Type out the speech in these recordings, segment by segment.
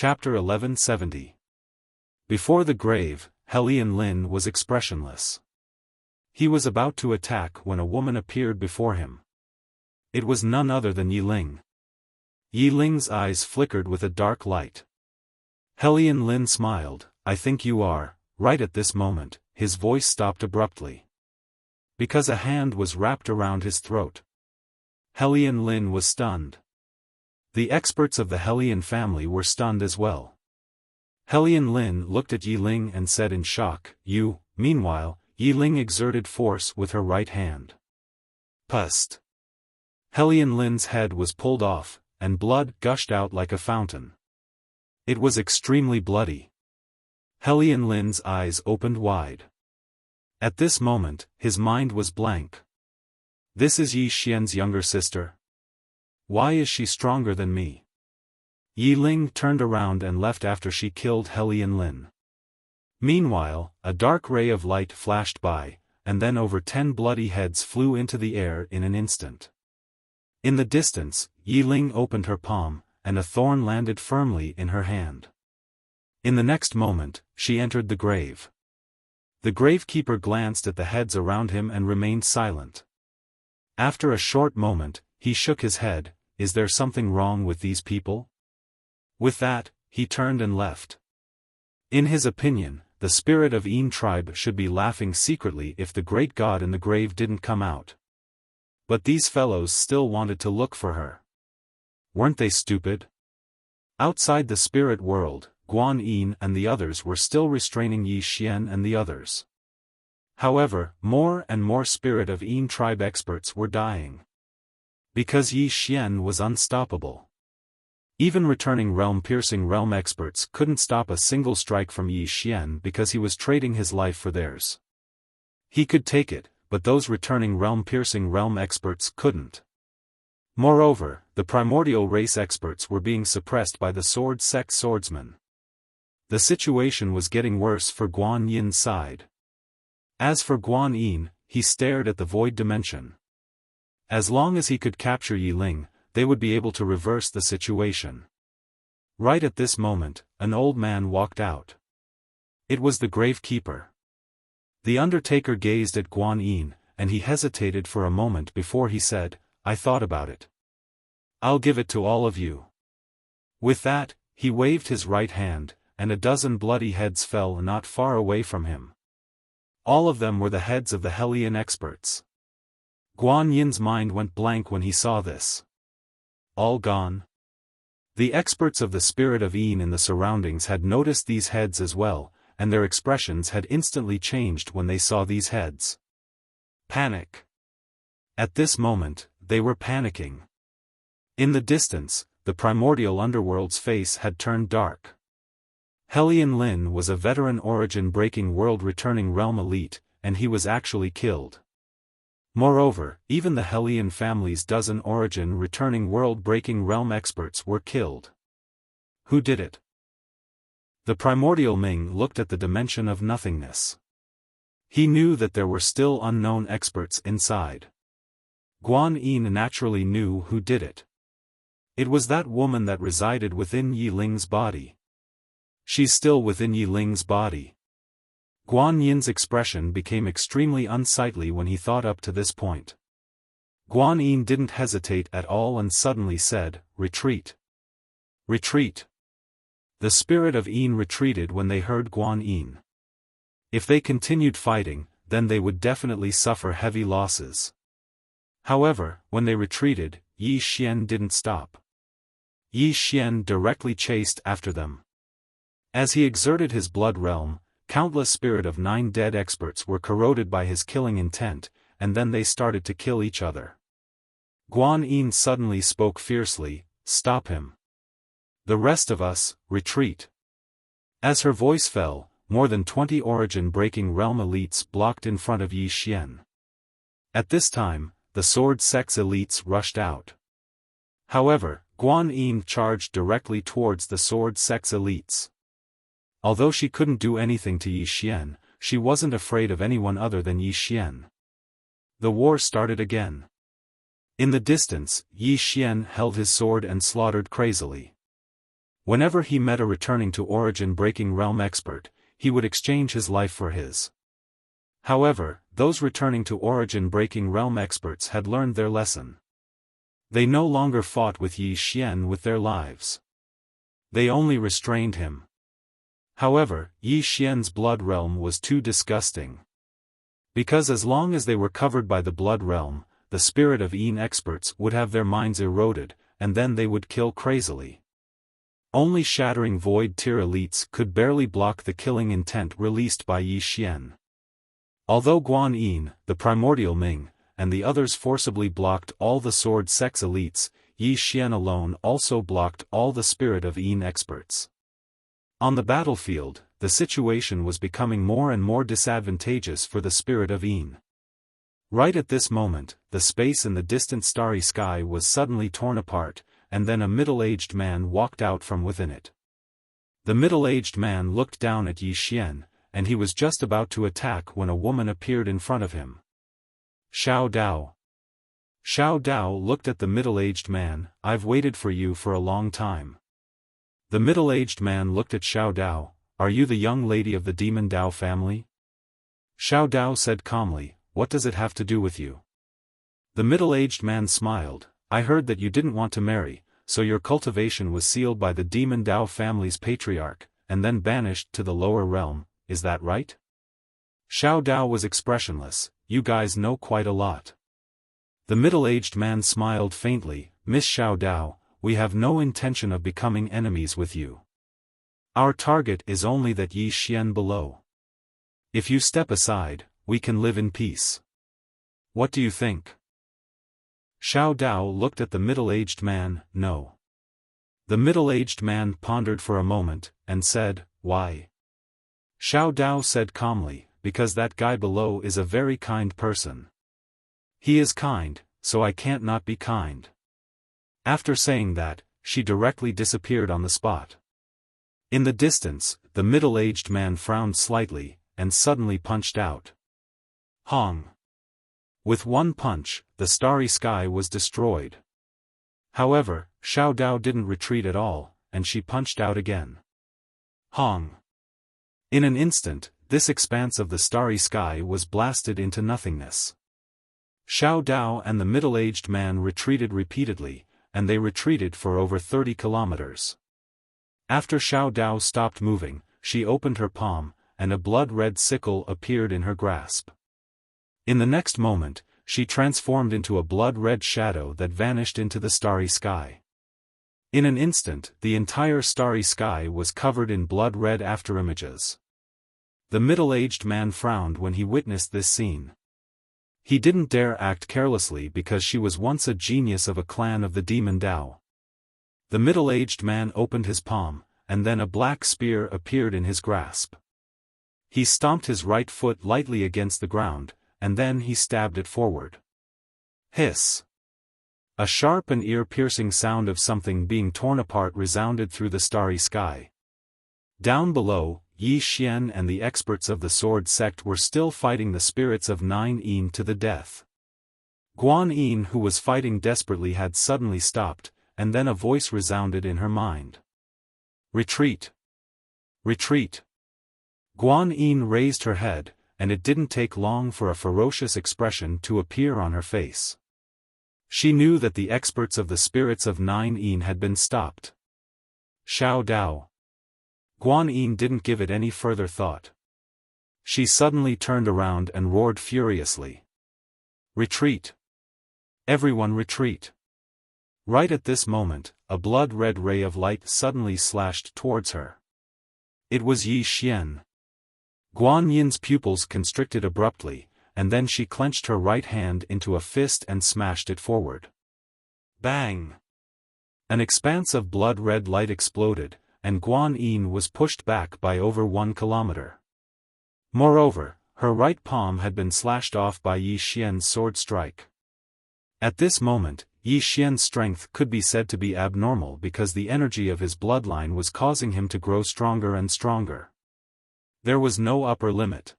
Chapter 1170. Before the grave, Helian Lin was expressionless. He was about to attack when a woman appeared before him. It was none other than Yi Ling. Yi Ling's eyes flickered with a dark light. Helian Lin smiled. "I think you are." Right at this moment, his voice stopped abruptly. Because a hand was wrapped around his throat. Helian Lin was stunned. The experts of the Helian family were stunned as well. Helian Lin looked at Yi Ling and said in shock, "You." Meanwhile, Yi Ling exerted force with her right hand. Pust. Helian Lin's head was pulled off, and blood gushed out like a fountain. It was extremely bloody. Helian Lin's eyes opened wide. At this moment, his mind was blank. This is Yi Xian's younger sister? Why is she stronger than me? Yi Ling turned around and left after she killed Helian Lin. Meanwhile, a dark ray of light flashed by, and then over 10 bloody heads flew into the air in an instant. In the distance, Yi Ling opened her palm, and a thorn landed firmly in her hand. In the next moment, she entered the grave. The gravekeeper glanced at the heads around him and remained silent. After a short moment, he shook his head. "Is there something wrong with these people?" With that, he turned and left. In his opinion, the spirit of Yin tribe should be laughing secretly if the great god in the grave didn't come out. But these fellows still wanted to look for her. Weren't they stupid? Outside the spirit world, Guan Yin and the others were still restraining Yi Xian and the others. However, more and more spirit of Yin tribe experts were dying. Because Yi Xian was unstoppable. Even returning realm-piercing realm experts couldn't stop a single strike from Yi Xian because he was trading his life for theirs. He could take it, but those returning realm-piercing realm experts couldn't. Moreover, the primordial race experts were being suppressed by the sword sect swordsmen. The situation was getting worse for Guan Yin's side. As for Guan Yin, he stared at the void dimension. As long as he could capture Yi Ling, they would be able to reverse the situation. Right at this moment, an old man walked out. It was the gravekeeper. The undertaker gazed at Guan Yin, and he hesitated for a moment before he said, "I thought about it. I'll give it to all of you." With that, he waved his right hand, and a dozen bloody heads fell not far away from him. All of them were the heads of the Helian experts. Guan Yin's mind went blank when he saw this. All gone? The experts of the spirit of Yin in the surroundings had noticed these heads as well, and their expressions had instantly changed when they saw these heads. Panic. At this moment, they were panicking. In the distance, the primordial underworld's face had turned dark. Helian Lin was a veteran origin-breaking world-returning realm elite, and he was actually killed. Moreover, even the Helian family's dozen origin-returning world-breaking realm experts were killed. Who did it? The primordial Ming looked at the dimension of nothingness. He knew that there were still unknown experts inside. Guan Yin naturally knew who did it. It was that woman that resided within Yi Ling's body. She's still within Yi Ling's body. Guan Yin's expression became extremely unsightly when he thought up to this point. Guan Yin didn't hesitate at all and suddenly said, "Retreat. Retreat." The spirit of Yin retreated when they heard Guan Yin. If they continued fighting, then they would definitely suffer heavy losses. However, when they retreated, Yi Xian didn't stop. Yi Xian directly chased after them. As he exerted his blood realm, countless spirit of 9 dead experts were corroded by his killing intent, and then they started to kill each other. Guan Yin suddenly spoke fiercely, "Stop him. The rest of us, retreat." As her voice fell, more than 20 origin-breaking realm elites blocked in front of Yi Xian. At this time, the sword sect's elites rushed out. However, Guan Yin charged directly towards the sword sect's elites. Although she couldn't do anything to Yi Xian, she wasn't afraid of anyone other than Yi Xian. The war started again. In the distance, Yi Xian held his sword and slaughtered crazily. Whenever he met a returning to origin-breaking realm expert, he would exchange his life for his. However, those returning to origin-breaking realm experts had learned their lesson. They no longer fought with Yi Xian with their lives. They only restrained him. However, Yi Xian's blood realm was too disgusting. Because as long as they were covered by the blood realm, the spirit of Yin experts would have their minds eroded, and then they would kill crazily. Only shattering void tier elites could barely block the killing intent released by Yi Xian. Although Guan Yin, the primordial Ming, and the others forcibly blocked all the sword sex elites, Yi Xian alone also blocked all the spirit of Yin experts. On the battlefield, the situation was becoming more and more disadvantageous for the spirit of Yin. Right at this moment, the space in the distant starry sky was suddenly torn apart, and then a middle-aged man walked out from within it. The middle-aged man looked down at Yi Xian, and he was just about to attack when a woman appeared in front of him. Xiao Dao. Xiao Dao looked at the middle-aged man. "I've waited for you for a long time." The middle-aged man looked at Xiao Dao. "Are you the young lady of the demon Dao family?" Xiao Dao said calmly, "What does it have to do with you?" The middle-aged man smiled. "I heard that you didn't want to marry, so your cultivation was sealed by the demon Dao family's patriarch, and then banished to the lower realm, is that right?" Xiao Dao was expressionless. "You guys know quite a lot." The middle-aged man smiled faintly. "Miss Xiao Dao, we have no intention of becoming enemies with you. Our target is only that Yi Xian below. If you step aside, we can live in peace. What do you think?" Xiao Dao looked at the middle-aged man. "No." The middle-aged man pondered for a moment, and said, "Why?" Xiao Dao said calmly, "Because that guy below is a very kind person. He is kind, so I can't not be kind." After saying that, she directly disappeared on the spot. In the distance, the middle-aged man frowned slightly, and suddenly punched out. Hong! With one punch, the starry sky was destroyed. However, Xiao Dao didn't retreat at all, and she punched out again. Hong! In an instant, this expanse of the starry sky was blasted into nothingness. Xiao Dao and the middle-aged man retreated repeatedly, and they retreated for over 30 kilometers. After Xiao Dao stopped moving, she opened her palm, and a blood-red sickle appeared in her grasp. In the next moment, she transformed into a blood-red shadow that vanished into the starry sky. In an instant, the entire starry sky was covered in blood-red afterimages. The middle-aged man frowned when he witnessed this scene. He didn't dare act carelessly because she was once a genius of a clan of the demon Dao. The middle-aged man opened his palm, and then a black spear appeared in his grasp. He stomped his right foot lightly against the ground, and then he stabbed it forward. Hiss! A sharp and ear-piercing sound of something being torn apart resounded through the starry sky. Down below, Yi Xian and the experts of the sword sect were still fighting the spirits of 9 Yin to the death. Guan Yin, who was fighting desperately, had suddenly stopped, and then a voice resounded in her mind. "Retreat! Retreat!" Guan Yin raised her head, and it didn't take long for a ferocious expression to appear on her face. She knew that the experts of the spirits of 9 Yin had been stopped. Xiao Dao. Guan Yin didn't give it any further thought. She suddenly turned around and roared furiously. "Retreat! Everyone retreat!" Right at this moment, a blood-red ray of light suddenly slashed towards her. It was Yi Xian. Guan Yin's pupils constricted abruptly, and then she clenched her right hand into a fist and smashed it forward. Bang! An expanse of blood-red light exploded, and Guan Yin was pushed back by over 1 kilometer. Moreover, her right palm had been slashed off by Yi Xian's sword strike. At this moment, Yi Xian's strength could be said to be abnormal because the energy of his bloodline was causing him to grow stronger and stronger. There was no upper limit.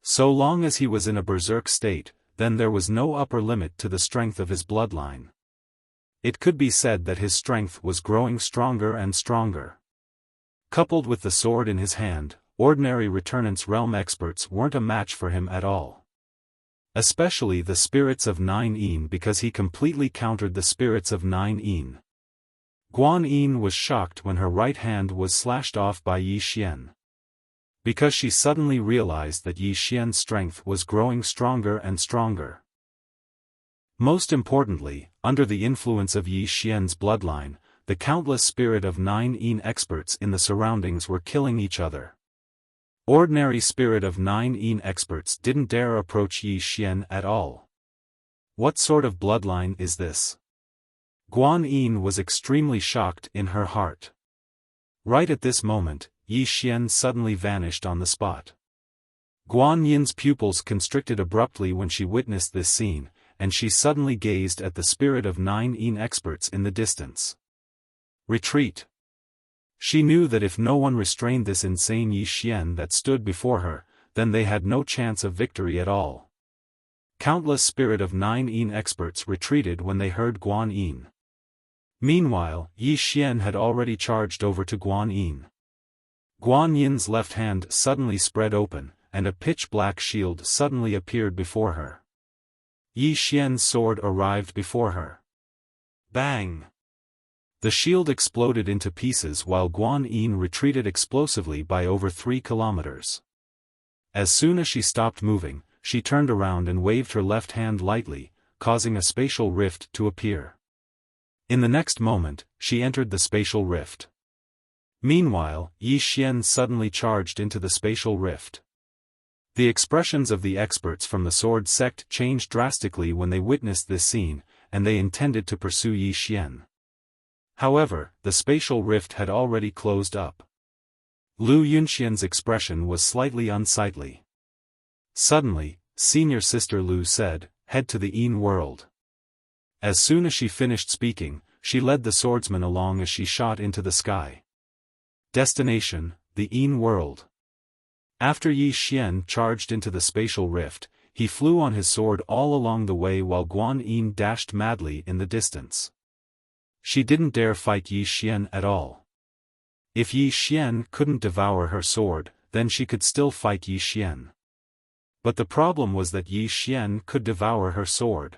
So long as he was in a berserk state, then there was no upper limit to the strength of his bloodline. it could be said that his strength was growing stronger and stronger. Coupled with the sword in his hand, ordinary Returnance Realm experts weren't a match for him at all. Especially the spirits of 9 because he completely countered the spirits of 9. Guan Yin was shocked when her right hand was slashed off by Yi Xian. Because she suddenly realized that Yi Xian's strength was growing stronger and stronger. Most importantly, under the influence of Yi Xian's bloodline, the countless spirit of 9 experts in the surroundings were killing each other. Ordinary spirit of 9 experts didn't dare approach Yi Xian at all. What sort of bloodline is this? Guan Yin was extremely shocked in her heart. Right at this moment, Yi Xian suddenly vanished on the spot. Guan Yin's pupils constricted abruptly when she witnessed this scene, and she suddenly gazed at the spirit of 9 experts in the distance. Retreat! She knew that if no one restrained this insane Yi Xian that stood before her, then they had no chance of victory at all. Countless spirit of 9 experts retreated when they heard Guan Yin. Meanwhile, Yi Xian had already charged over to Guan Yin. Guan Yin's left hand suddenly spread open, and a pitch-black shield suddenly appeared before her. Yi Xian's sword arrived before her. Bang! The shield exploded into pieces while Guan Yin retreated explosively by over 3 kilometers. As soon as she stopped moving, she turned around and waved her left hand lightly, causing a spatial rift to appear. In the next moment, she entered the spatial rift. Meanwhile, Yi Xian suddenly charged into the spatial rift. The expressions of the experts from the sword sect changed drastically when they witnessed this scene, and they intended to pursue Yi Xian. However, the spatial rift had already closed up. Lu Yunxian's expression was slightly unsightly. Suddenly, senior sister Lu said, "Head to the Yin world." As soon as she finished speaking, she led the swordsman along as she shot into the sky. Destination, the Yin world. After Yi Xian charged into the spatial rift, he flew on his sword all along the way while Guan Yin dashed madly in the distance. She didn't dare fight Yi Xian at all. If Yi Xian couldn't devour her sword, then she could still fight Yi Xian. But the problem was that Yi Xian could devour her sword.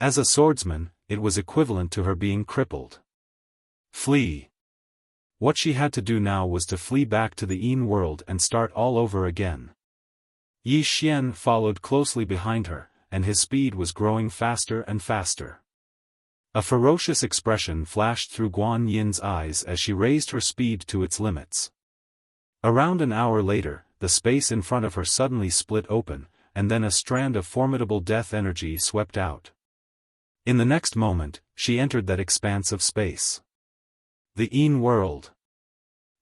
As a swordsman, it was equivalent to her being crippled. Flee. What she had to do now was to flee back to the Yin world and start all over again. Yi Xian followed closely behind her, and his speed was growing faster and faster. A ferocious expression flashed through Guan Yin's eyes as she raised her speed to its limits. Around an hour later, the space in front of her suddenly split open, and then a strand of formidable death energy swept out. In the next moment, she entered that expanse of space. The Yin world.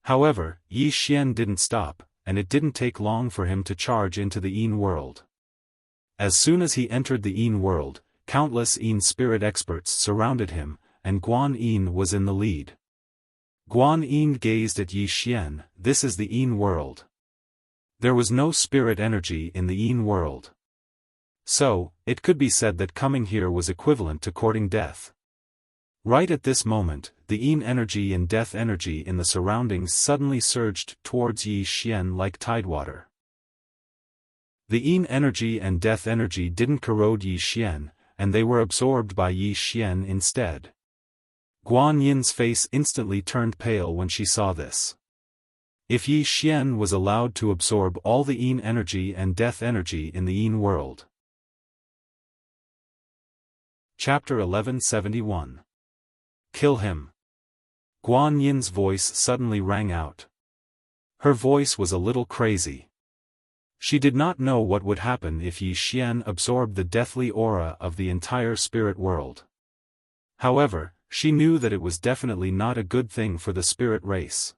However, Yi Xian didn't stop, and it didn't take long for him to charge into the Yin world. As soon as he entered the Yin world, countless Yin spirit experts surrounded him, and Guan Yin was in the lead. Guan Yin gazed at Yi Xian. This is the Yin world. There was no spirit energy in the Yin world. So, it could be said that coming here was equivalent to courting death. Right at this moment, the Yin energy and death energy in the surroundings suddenly surged towards Yi Xian like tidewater. The Yin energy and death energy didn't corrode Yi Xian, and they were absorbed by Yi Xian instead. Guan Yin's face instantly turned pale when she saw this. If Yi Xian was allowed to absorb all the Yin energy and death energy in the Yin world. Chapter 1171. Kill him. Guan Yin's voice suddenly rang out. Her voice was a little crazy. She did not know what would happen if Yi Xian absorbed the deathly aura of the entire spirit world. However, she knew that it was definitely not a good thing for the spirit race.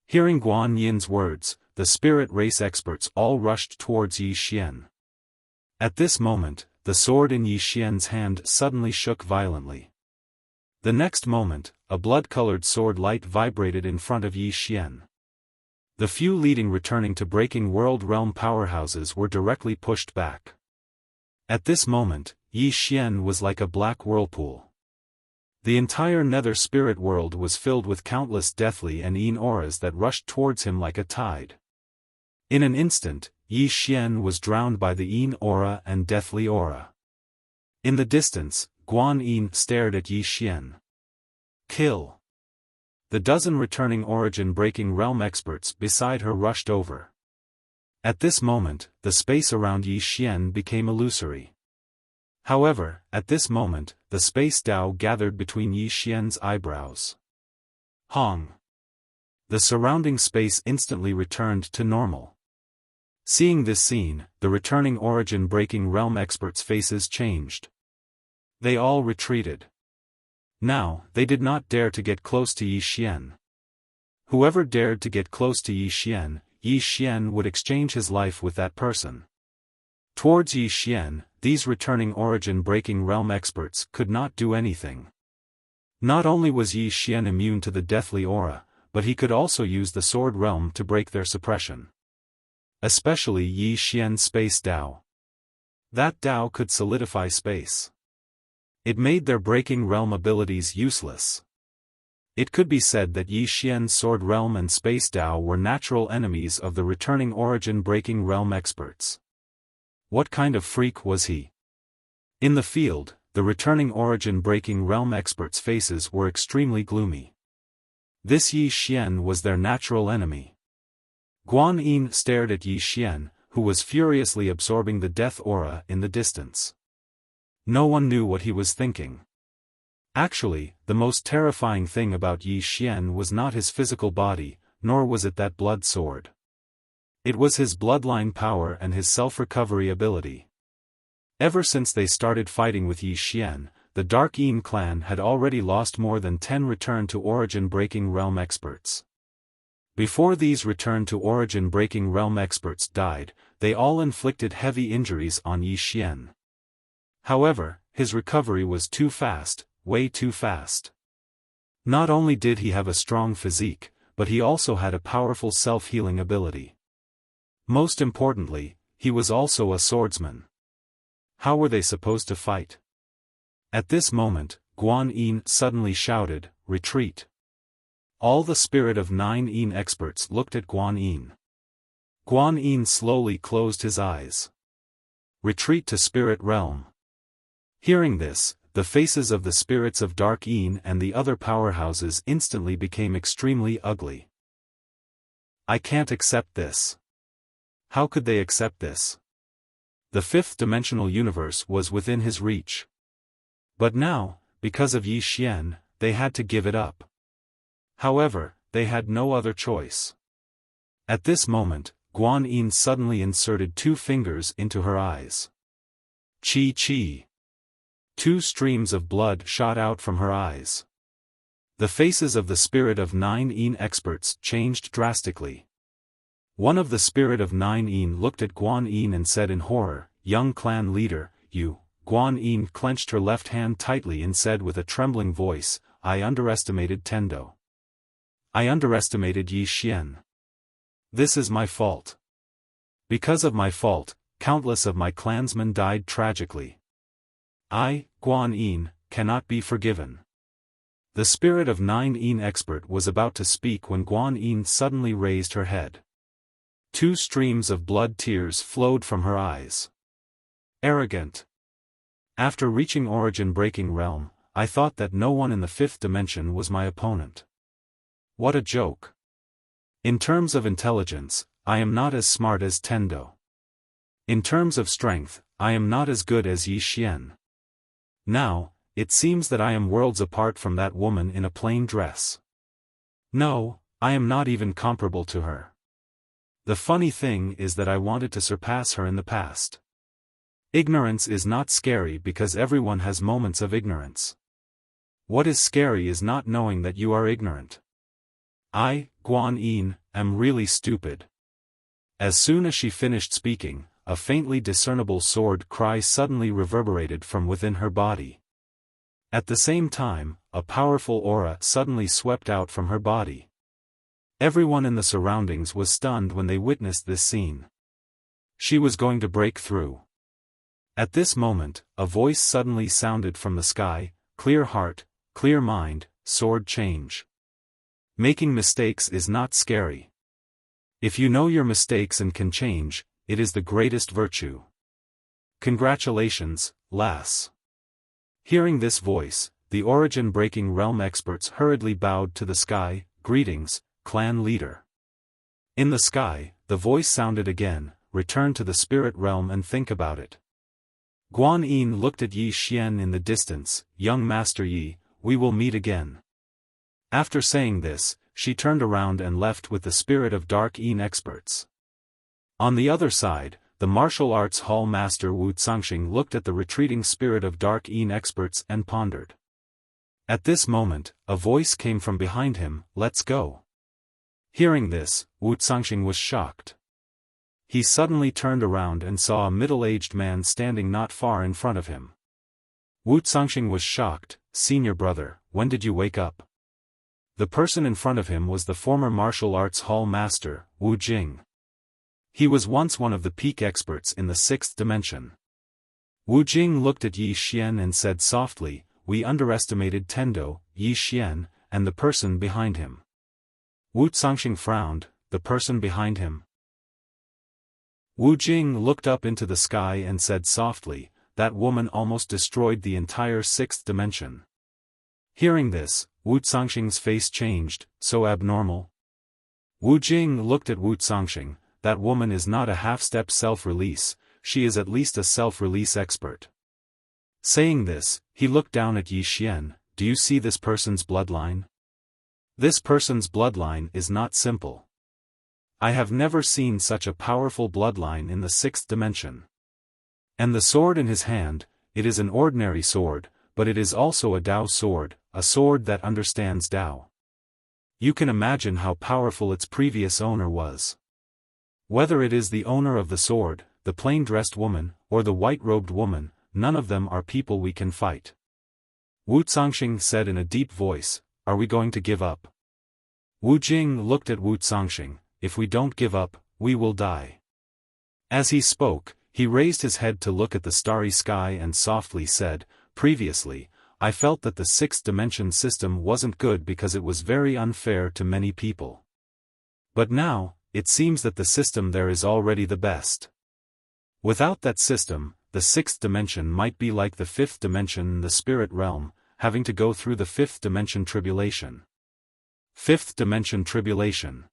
Hearing Guan Yin's words, the spirit race experts all rushed towards Yi Xian. At this moment, the sword in Yi Xian's hand suddenly shook violently. The next moment, a blood-colored sword light vibrated in front of Yi Xian. The few leading returning to breaking world realm powerhouses were directly pushed back. At this moment, Yi Xian was like a black whirlpool. The entire nether spirit world was filled with countless deathly and Yin auras that rushed towards him like a tide. In an instant, Yi Xian was drowned by the Yin aura and deathly aura. In the distance, Guan Yin stared at Yi Xian. Kill! The dozen returning origin-breaking realm experts beside her rushed over. At this moment, the space around Yi Xian became illusory. However, at this moment, the space Dao gathered between Yi Xian's eyebrows. Hong! The surrounding space instantly returned to normal. Seeing this scene, the returning origin-breaking realm experts' faces changed. They all retreated. Now, they did not dare to get close to Yi Xian. Whoever dared to get close to Yi Xian would exchange his life with that person. Towards Yi Xian, these returning origin-breaking realm experts could not do anything. Not only was Yi Xian immune to the deathly aura, but he could also use the sword realm to break their suppression. Especially Yi Xian's space Dao. That Dao could solidify space. It made their breaking realm abilities useless. It could be said that Yi Xian's sword realm and space Dao were natural enemies of the returning origin-breaking realm experts. What kind of freak was he? In the field, the returning origin-breaking realm experts' faces were extremely gloomy. This Yi Xian was their natural enemy. Guan Yin stared at Yi Xian, who was furiously absorbing the death aura in the distance. No one knew what he was thinking. Actually, the most terrifying thing about Yi Xian was not his physical body, nor was it that blood sword. It was his bloodline power and his self-recovery ability. Ever since they started fighting with Yi Xian, the Dark Yin clan had already lost more than 10 return-to-origin-breaking realm experts. Before these return-to-origin-breaking realm experts died, they all inflicted heavy injuries on Yi Xian. However, his recovery was too fast, way too fast. Not only did he have a strong physique, but he also had a powerful self-healing ability. Most importantly, he was also a swordsman. How were they supposed to fight? At this moment, Guan Yin suddenly shouted, "Retreat!" All the spirit of 9 Yin experts looked at Guan Yin. Guan Yin slowly closed his eyes. Retreat to spirit realm. Hearing this, the faces of the spirits of Dark Yin and the other powerhouses instantly became extremely ugly. I can't accept this. How could they accept this? The fifth-dimensional universe was within his reach. But now, because of Yi Xian, they had to give it up. However, they had no other choice. At this moment, Guan Yin suddenly inserted 2 fingers into her eyes. Chi. 2 streams of blood shot out from her eyes. The faces of the spirit of 9 Yin experts changed drastically. One of the spirit of 9 Yin looked at Guan Yin and said in horror, "Young clan leader, you." Guan Yin clenched her left hand tightly and said with a trembling voice, "I underestimated Tendo. I underestimated Yi Xian. This is my fault. Because of my fault, countless of my clansmen died tragically. I, Guan Yin, cannot be forgiven." The spirit of 9 Yin expert was about to speak when Guan Yin suddenly raised her head. 2 streams of blood tears flowed from her eyes. Arrogant. After reaching origin-breaking realm, I thought that no one in the 5th dimension was my opponent. What a joke. In terms of intelligence, I am not as smart as Tendo. In terms of strength, I am not as good as Yi Xian. Now, it seems that I am worlds apart from that woman in a plain dress. No, I am not even comparable to her. The funny thing is that I wanted to surpass her in the past. Ignorance is not scary because everyone has moments of ignorance. What is scary is not knowing that you are ignorant. I, Guan Yin, am really stupid. As soon as she finished speaking, a faintly discernible sword cry suddenly reverberated from within her body. At the same time, a powerful aura suddenly swept out from her body. Everyone in the surroundings was stunned when they witnessed this scene. She was going to break through. At this moment, a voice suddenly sounded from the sky, "Clear heart, clear mind, sword change. Making mistakes is not scary. If you know your mistakes and can change, it is the greatest virtue. Congratulations, lass. Hearing this voice, the origin-breaking realm experts hurriedly bowed to the sky. Greetings, clan leader. In the sky, the voice sounded again, return to the spirit realm and think about it. Guan Yin looked at Yi Xian in the distance. Young Master Yi, we will meet again. After saying this, she turned around and left with the spirit of Dark Yin experts. On the other side, the martial arts hall master Wu Cangxing looked at the retreating spirit of Dark Yin experts and pondered. At this moment, a voice came from behind him, let's go. Hearing this, Wu Cangxing was shocked. He suddenly turned around and saw a middle-aged man standing not far in front of him. Wu Cangxing was shocked. Senior brother, when did you wake up? The person in front of him was the former martial arts hall master, Wu Jing. He was once one of the peak experts in the 6th dimension. Wu Jing looked at Yi Xian and said softly, we underestimated Tendo, Yi Xian, and the person behind him. Wu Cangxing frowned, the person behind him. Wu Jing looked up into the sky and said softly, that woman almost destroyed the entire 6th dimension. Hearing this, Wu Cangxing's face changed, so abnormal. Wu Jing looked at Wu Cangxing, that woman is not a half-step self-release, she is at least a self-release expert. Saying this, he looked down at Yi Xian, do you see this person's bloodline? This person's bloodline is not simple. I have never seen such a powerful bloodline in the 6th dimension. And the sword in his hand, it is an ordinary sword, but it is also a Dao sword, a sword that understands Dao. You can imagine how powerful its previous owner was. Whether it is the owner of the sword, the plain-dressed woman, or the white-robed woman, none of them are people we can fight. Wu Cangxing said in a deep voice, are we going to give up? Wu Jing looked at Wu Cangxing, if we don't give up, we will die. As he spoke, he raised his head to look at the starry sky and softly said, previously, I felt that the 6th dimension system wasn't good because it was very unfair to many people. But now, it seems that the system there is already the best. Without that system, the 6th dimension might be like the 5th dimension in the spirit realm, having to go through the 5th dimension tribulation. 5th dimension tribulation.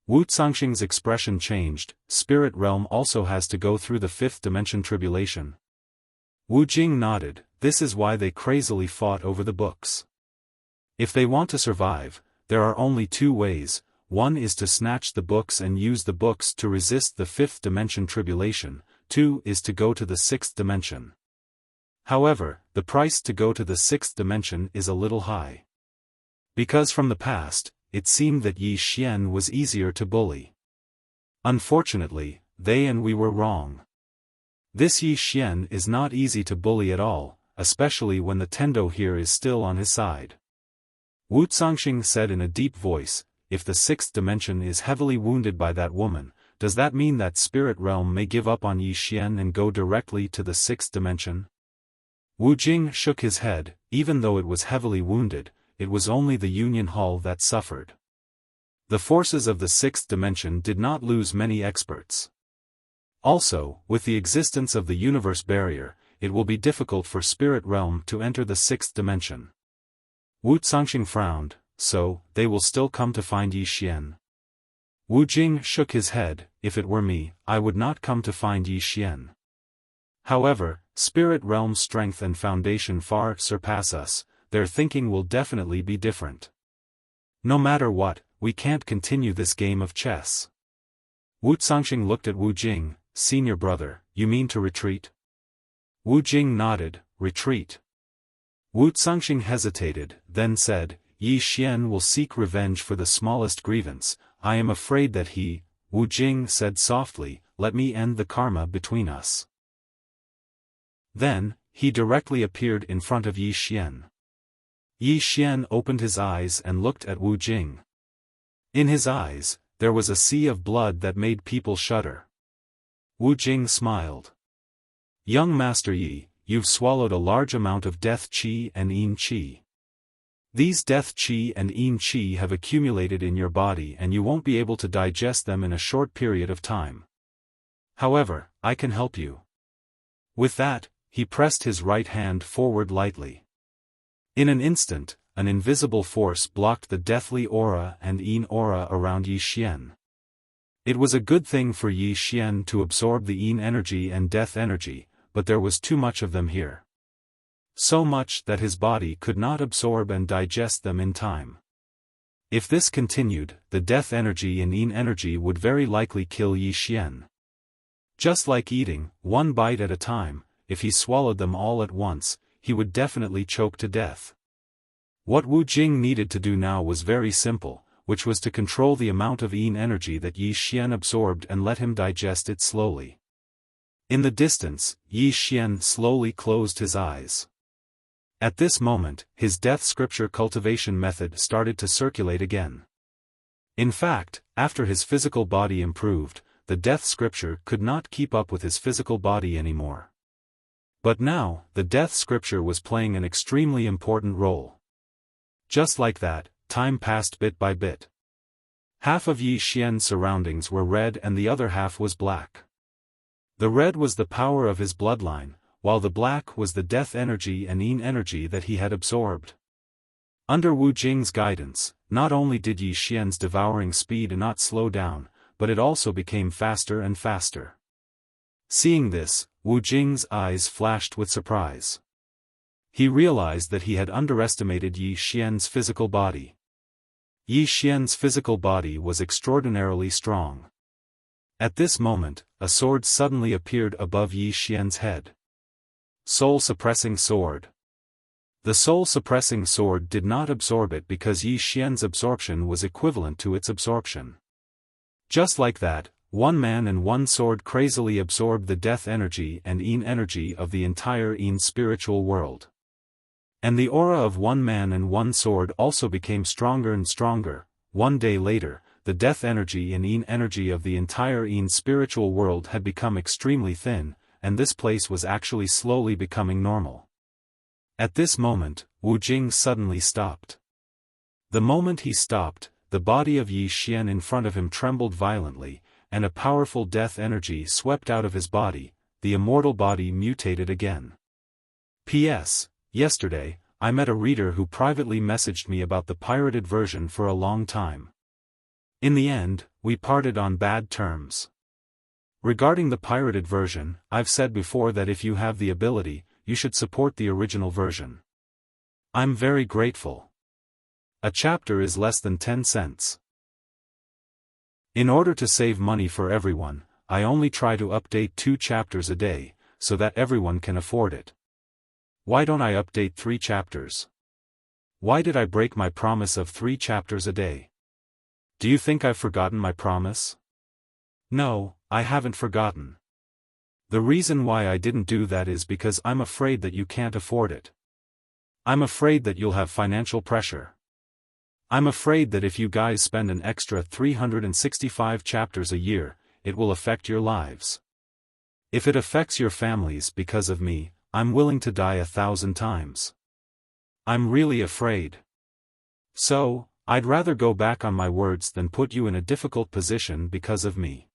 Wu Cangxing's expression changed, spirit realm also has to go through the 5th dimension tribulation. Wu Jing nodded, this is why they crazily fought over the books. If they want to survive, there are only two ways, one is to snatch the books and use the books to resist the 5th dimension tribulation, two is to go to the 6th dimension. However, the price to go to the 6th dimension is a little high. Because from the past, it seemed that Yi Xian was easier to bully. Unfortunately, they and we were wrong. This Yi Xian is not easy to bully at all, especially when the Tendo here is still on his side. Wu Cangxing said in a deep voice, if the 6th dimension is heavily wounded by that woman, does that mean that spirit realm may give up on Yi Xian and go directly to the 6th dimension? Wu Jing shook his head, even though it was heavily wounded, it was only the Union Hall that suffered. The forces of the 6th dimension did not lose many experts. Also, with the existence of the universe barrier, it will be difficult for spirit realm to enter the 6th dimension. Wu Cangxing frowned, so, they will still come to find Yi Xian. Wu Jing shook his head, if it were me, I would not come to find Yi Xian. However, spirit realm's strength and foundation far surpass us, their thinking will definitely be different. No matter what, we can't continue this game of chess. Wu Cangxing looked at Wu Jing, senior brother, you mean to retreat? Wu Jing nodded, retreat. Wu Cangxing hesitated, then said, Yi Xian will seek revenge for the smallest grievance, I am afraid that he, Wu Jing said softly, let me end the karma between us. Then, he directly appeared in front of Yi Xian. Yi Xian opened his eyes and looked at Wu Jing. In his eyes, there was a sea of blood that made people shudder. Wu Jing smiled. Young Master Yi, you've swallowed a large amount of death qi and yin qi. These death qi and yin qi have accumulated in your body and you won't be able to digest them in a short period of time. However, I can help you. With that, he pressed his right hand forward lightly. In an instant, an invisible force blocked the deathly aura and yin aura around Yi Xian. It was a good thing for Yi Xian to absorb the yin energy and death energy, but there was too much of them here. So much that his body could not absorb and digest them in time. If this continued, the death energy and yin energy would very likely kill Yi Xian. Just like eating, one bite at a time, if he swallowed them all at once, he would definitely choke to death. What Wu Jing needed to do now was very simple, which was to control the amount of yin energy that Yi Xian absorbed and let him digest it slowly. In the distance, Yi Xian slowly closed his eyes. At this moment, his death scripture cultivation method started to circulate again. In fact, after his physical body improved, the death scripture could not keep up with his physical body anymore. But now, the death scripture was playing an extremely important role. Just like that, time passed bit by bit. Half of Yi Xian's surroundings were red and the other half was black. The red was the power of his bloodline, while the black was the death energy and yin energy that he had absorbed. Under Wu Jing's guidance, not only did Yi Xian's devouring speed not slow down, but it also became faster and faster. Seeing this, Wu Jing's eyes flashed with surprise. He realized that he had underestimated Yi Xian's physical body. Yi Xian's physical body was extraordinarily strong. At this moment, a sword suddenly appeared above Yi Xian's head. Soul-suppressing sword. The soul-suppressing sword did not absorb it because Yi Xian's absorption was equivalent to its absorption. Just like that, one man and one sword crazily absorbed the death energy and yin energy of the entire yin spiritual world. And the aura of one man and one sword also became stronger and stronger. One day later, the death energy and yin energy of the entire yin spiritual world had become extremely thin, and this place was actually slowly becoming normal. At this moment, Wu Jing suddenly stopped. The moment he stopped, the body of Yi Xian in front of him trembled violently, and a powerful death energy swept out of his body. The immortal body mutated again. P.S. Yesterday, I met a reader who privately messaged me about the pirated version for a long time. In the end, we parted on bad terms. Regarding the pirated version, I've said before that if you have the ability, you should support the original version. I'm very grateful. A chapter is less than 10 cents. In order to save money for everyone, I only try to update 2 chapters a day, so that everyone can afford it. Why don't I update 3 chapters? Why did I break my promise of 3 chapters a day? Do you think I've forgotten my promise? No, I haven't forgotten. The reason why I didn't do that is because I'm afraid that you can't afford it. I'm afraid that you'll have financial pressure. I'm afraid that if you guys spend an extra 365 chapters a year, it will affect your lives. If it affects your families because of me, I'm willing to die 1,000 times. I'm really afraid. So, I'd rather go back on my words than put you in a difficult position because of me.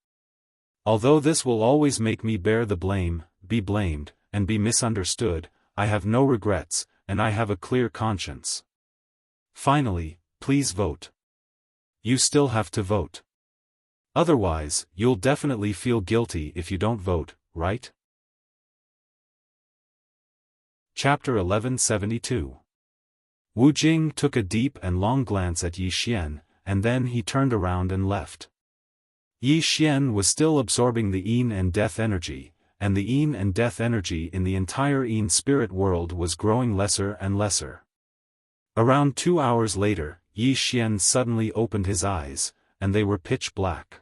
Although this will always make me bear the blame, be blamed, and be misunderstood, I have no regrets, and I have a clear conscience. Finally, please vote. You still have to vote. Otherwise, you'll definitely feel guilty if you don't vote, right? Chapter 1172. Wu Jing took a deep and long glance at Yi Xian, and then he turned around and left. Yi Xian was still absorbing the yin and death energy, and the yin and death energy in the entire yin spirit world was growing lesser and lesser. Around 2 hours later, Yi Xian suddenly opened his eyes, and they were pitch black.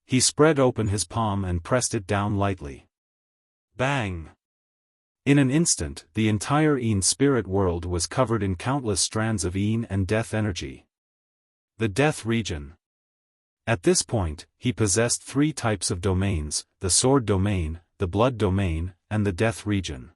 He spread open his palm and pressed it down lightly. Bang! In an instant, the entire yin spirit world was covered in countless strands of yin and death energy. The death region. At this point, he possessed 3 types of domains: the sword domain, the blood domain, and the death region.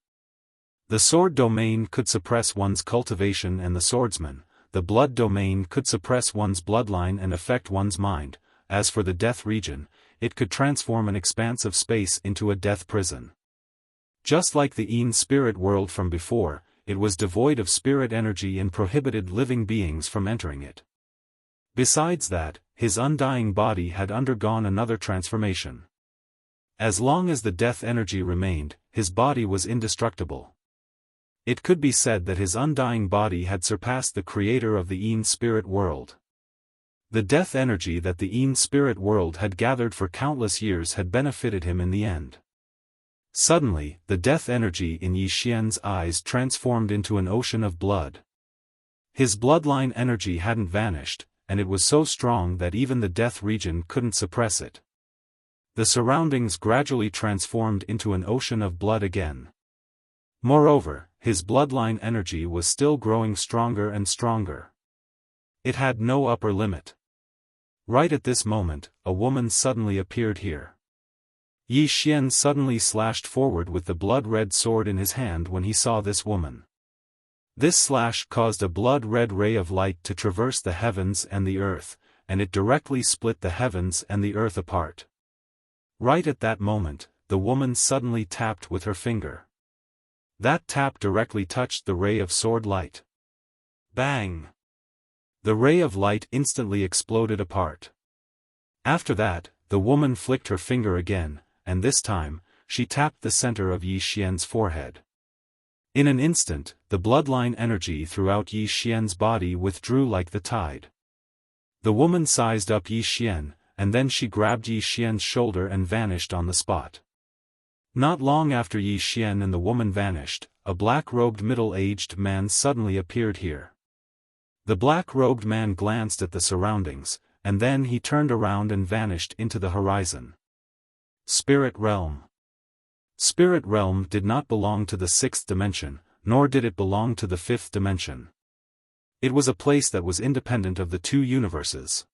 The sword domain could suppress one's cultivation and the swordsman, the blood domain could suppress one's bloodline and affect one's mind. As for the death region, it could transform an expanse of space into a death prison. Just like the Yin spirit world from before, it was devoid of spirit energy and prohibited living beings from entering it. Besides that, his undying body had undergone another transformation. As long as the death energy remained, his body was indestructible. It could be said that his undying body had surpassed the creator of the Yin spirit world. The death energy that the Yin spirit world had gathered for countless years had benefited him in the end. Suddenly, the death energy in Yi Xian's eyes transformed into an ocean of blood. His bloodline energy hadn't vanished, and it was so strong that even the death region couldn't suppress it. The surroundings gradually transformed into an ocean of blood again. Moreover, his bloodline energy was still growing stronger and stronger. It had no upper limit. Right at this moment, a woman suddenly appeared here. Yi Xian suddenly slashed forward with the blood-red sword in his hand when he saw this woman. This slash caused a blood-red ray of light to traverse the heavens and the earth, and it directly split the heavens and the earth apart. Right at that moment, the woman suddenly tapped with her finger. That tap directly touched the ray of sword light. Bang! The ray of light instantly exploded apart. After that, the woman flicked her finger again, and this time, she tapped the center of Yi Xian's forehead. In an instant, the bloodline energy throughout Yi Xian's body withdrew like the tide. The woman sized up Yi Xian, and then she grabbed Yi Xian's shoulder and vanished on the spot. Not long after Yi Xian and the woman vanished, a black-robed middle-aged man suddenly appeared here. The black-robed man glanced at the surroundings, and then he turned around and vanished into the horizon. Spirit Realm. Spirit Realm did not belong to the sixth dimension, nor did it belong to the fifth dimension. It was a place that was independent of the two universes.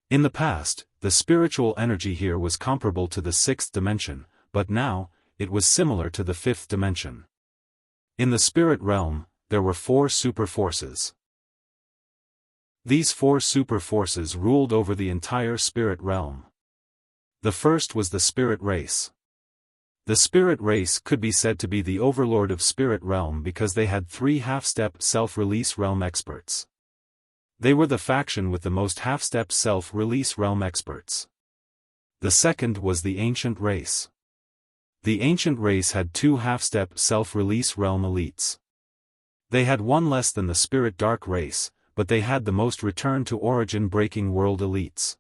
In the past, the spiritual energy here was comparable to the sixth dimension, but now, it was similar to the fifth dimension. In the spirit realm, there were 4 super forces. These 4 super forces ruled over the entire spirit realm. The first was the spirit race. The spirit race could be said to be the overlord of spirit realm because they had 3 half-step self-release realm experts. They were the faction with the most half-step self-release realm experts. The second was the ancient race. The ancient race had 2 half-step self-release realm elites. They had 1 less than the spirit dark race, but they had the most return-to-origin breaking world elites.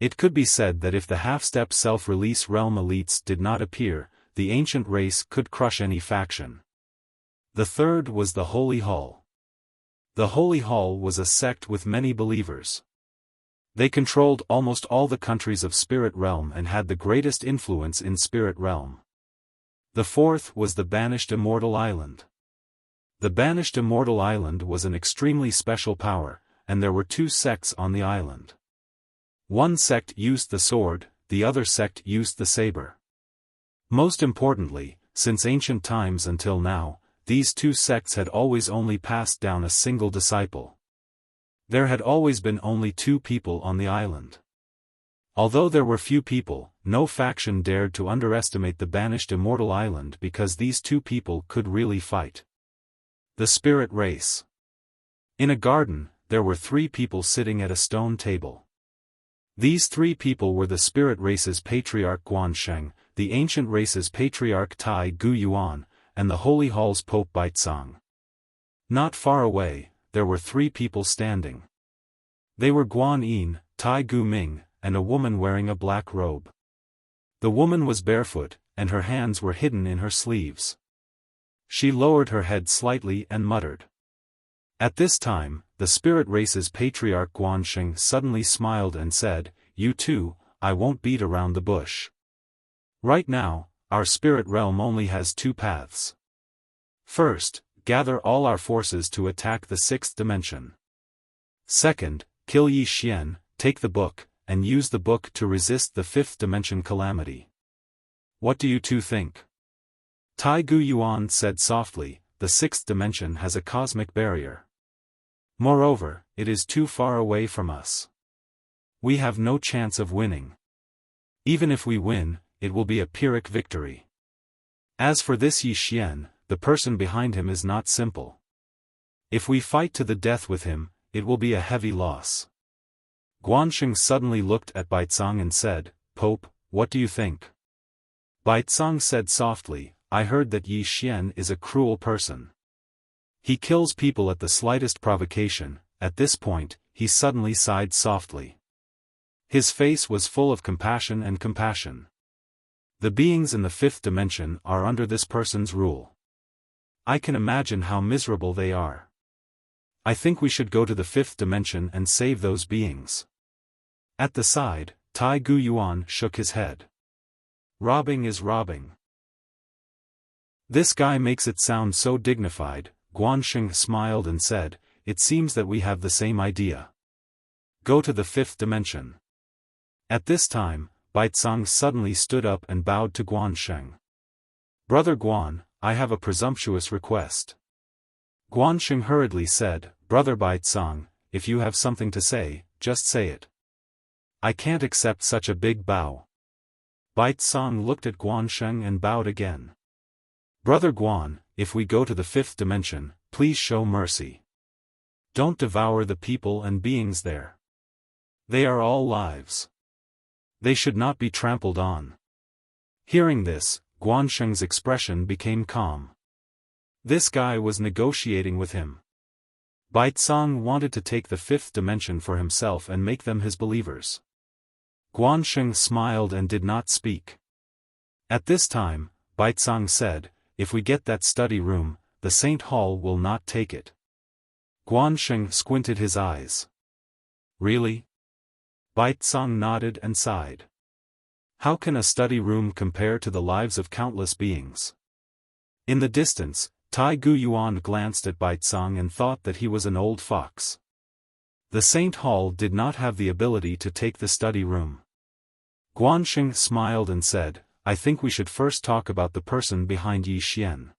It could be said that if the half-step self-release realm elites did not appear, the ancient race could crush any faction. The third was the Holy Hall. The Holy Hall was a sect with many believers. They controlled almost all the countries of Spirit Realm and had the greatest influence in Spirit Realm. The fourth was the Banished Immortal Island. The Banished Immortal Island was an extremely special power, and there were 2 sects on the island. One sect used the sword, the other sect used the saber. Most importantly, since ancient times until now, these 2 sects had always only passed down a single disciple. There had always been only 2 people on the island. Although there were few people, no faction dared to underestimate the Banished Immortal Island because these 2 people could really fight. The Spirit Race. In a garden, there were 3 people sitting at a stone table. These 3 people were the Spirit Race's Patriarch Guansheng, the Ancient Race's Patriarch Tai Gu Yuan, and the Holy Hall's Pope Baizang. Not far away, there were 3 people standing. They were Guan Yin, Tai Gu Ming, and a woman wearing a black robe. The woman was barefoot, and her hands were hidden in her sleeves. She lowered her head slightly and muttered. At this time, the Spirit Race's Patriarch Guansheng suddenly smiled and said, "You too, I won't beat around the bush. Right now, our spirit realm only has 2 paths. First, gather all our forces to attack the 6th dimension. Second, kill Yi Xian, take the book, and use the book to resist the 5th dimension calamity. What do you 2 think?" Tai Gu Yuan said softly, the sixth dimension has a cosmic barrier. Moreover, it is too far away from us. We have no chance of winning. Even if we win, it will be a Pyrrhic victory. As for this Yi Xian, the person behind him is not simple. If we fight to the death with him, it will be a heavy loss. Guanxing suddenly looked at Baizang and said, Pope, what do you think? Baizang said softly, I heard that Yi Xian is a cruel person. He kills people at the slightest provocation. At this point, he suddenly sighed softly. His face was full of compassion and compassion. The beings in the fifth dimension are under this person's rule. I can imagine how miserable they are. I think we should go to the fifth dimension and save those beings. At the side, Tai Gu Yuan shook his head. Robbing is robbing. This guy makes it sound so dignified. Guanxing smiled and said, it seems that we have the same idea. Go to the fifth dimension. At this time, Baizang suddenly stood up and bowed to Guanxing. Brother Guan, I have a presumptuous request. Guanxing hurriedly said, Brother Baizang, if you have something to say, just say it. I can't accept such a big bow. Baizang looked at Guanxing and bowed again. Brother Guan, if we go to the fifth dimension, please show mercy. Don't devour the people and beings there. They are all lives. They should not be trampled on. Hearing this, Guanxing's expression became calm. This guy was negotiating with him. Baizang wanted to take the fifth dimension for himself and make them his believers. Guanxing smiled and did not speak. At this time, Baizang said, if we get that study room, the Saint Hall will not take it. Guanxing squinted his eyes. Really? Baizang nodded and sighed. How can a study room compare to the lives of countless beings? In the distance, Tai Gu Yuan glanced at Baizang and thought that he was an old fox. The Saint Hall did not have the ability to take the study room. Guanxing smiled and said, I think we should first talk about the person behind Yi Xian.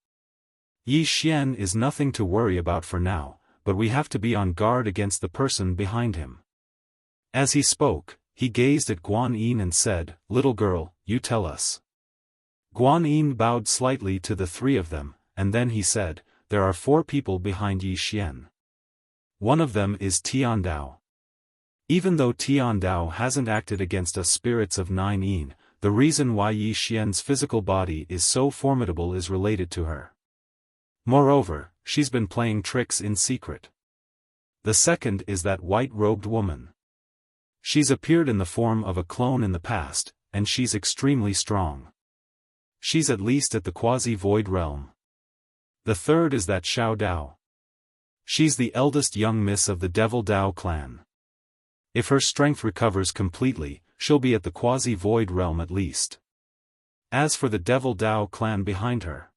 Yi Xian is nothing to worry about for now, but we have to be on guard against the person behind him. As he spoke, he gazed at Guan Yin and said, Little girl, you tell us. Guan Yin bowed slightly to the three of them, and then he said, there are 4 people behind Yi Xian. One of them is Tiandao. Even though Tiandao hasn't acted against us spirits of 9 Yin, the reason why Yi Xian's physical body is so formidable is related to her. Moreover, she's been playing tricks in secret. The second is that white-robed woman. She's appeared in the form of a clone in the past, and she's extremely strong. She's at least at the quasi-void realm. The third is that Xiao Dao. She's the eldest young miss of the Devil Dao clan. If her strength recovers completely, she'll be at the quasi-void realm at least. As for the Devil Dao clan behind her,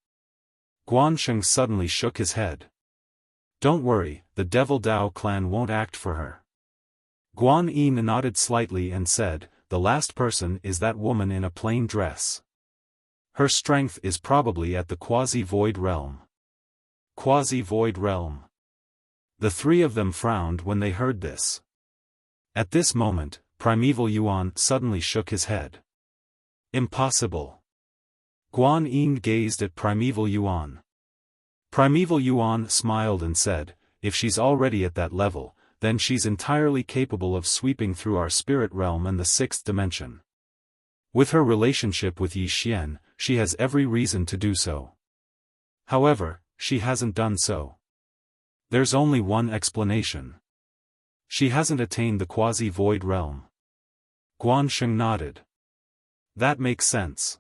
Guanxing suddenly shook his head. Don't worry, the Devil Dao clan won't act for her. Guan Yin nodded slightly and said, the last person is that woman in a plain dress. Her strength is probably at the quasi-void realm. Quasi-void realm. The 3 of them frowned when they heard this. At this moment, Primeval Yuan suddenly shook his head. Impossible. Guan Yin gazed at Primeval Yuan. Primeval Yuan smiled and said, if she's already at that level, then she's entirely capable of sweeping through our spirit realm and the 6th dimension. With her relationship with Yi Xian, she has every reason to do so. However, she hasn't done so. There's only one explanation. She hasn't attained the quasi-void realm. Guanxing nodded. That makes sense.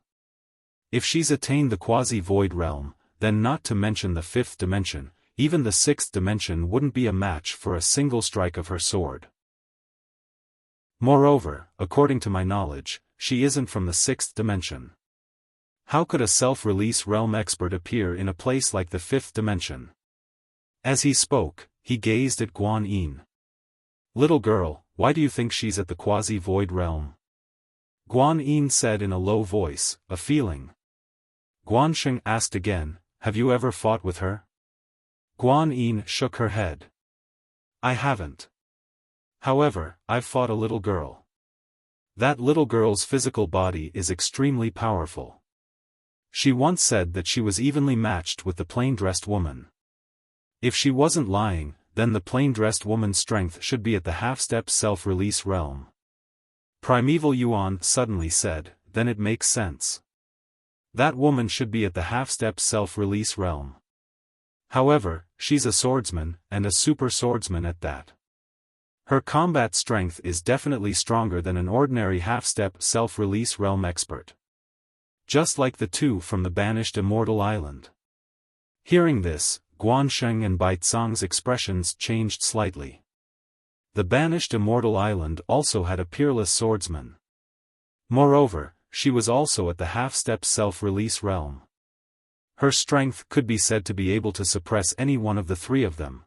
If she's attained the quasi-void realm, then not to mention the 5th dimension, even the 6th dimension wouldn't be a match for a single strike of her sword. Moreover, according to my knowledge, she isn't from the 6th dimension. How could a self-release realm expert appear in a place like the 5th dimension? As he spoke, he gazed at Guan Yin. Little girl, why do you think she's at the quasi-void realm? Guan Yin said in a low voice, a feeling. Guanxing asked again, have you ever fought with her? Guan Yin shook her head. I haven't. However, I've fought a little girl. That little girl's physical body is extremely powerful. She once said that she was evenly matched with the plain-dressed woman. If she wasn't lying, then the plain-dressed woman's strength should be at the half-step self-release realm. Primeval Yuan suddenly said, then it makes sense. That woman should be at the half-step self-release realm. However, she's a swordsman, and a super swordsman at that. Her combat strength is definitely stronger than an ordinary half-step self-release realm expert. Just like the two from the banished Immortal Island. Hearing this, Guanxing and Baicang's expressions changed slightly. The banished Immortal Island also had a peerless swordsman. Moreover, she was also at the half-step self-release realm. Her strength could be said to be able to suppress any one of the three of them.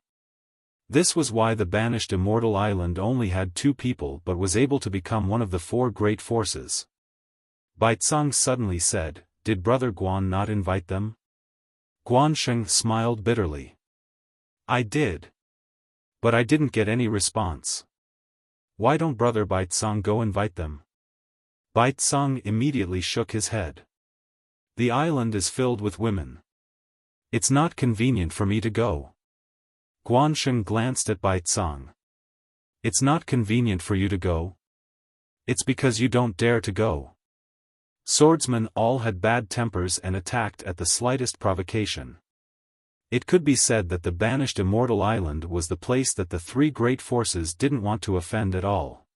This was why the banished Immortal Island only had 2 people but was able to become one of the 4 great forces. Baicang suddenly said, did Brother Guan not invite them? Guanxing smiled bitterly. I did. But I didn't get any response. Why don't Brother Baicang go invite them? Baicang immediately shook his head. The island is filled with women. It's not convenient for me to go. Guanxing glanced at Baicang. It's not convenient for you to go? It's because you don't dare to go. Swordsmen all had bad tempers and attacked at the slightest provocation. It could be said that the banished Immortal Island was the place that the 3 great forces didn't want to offend at all.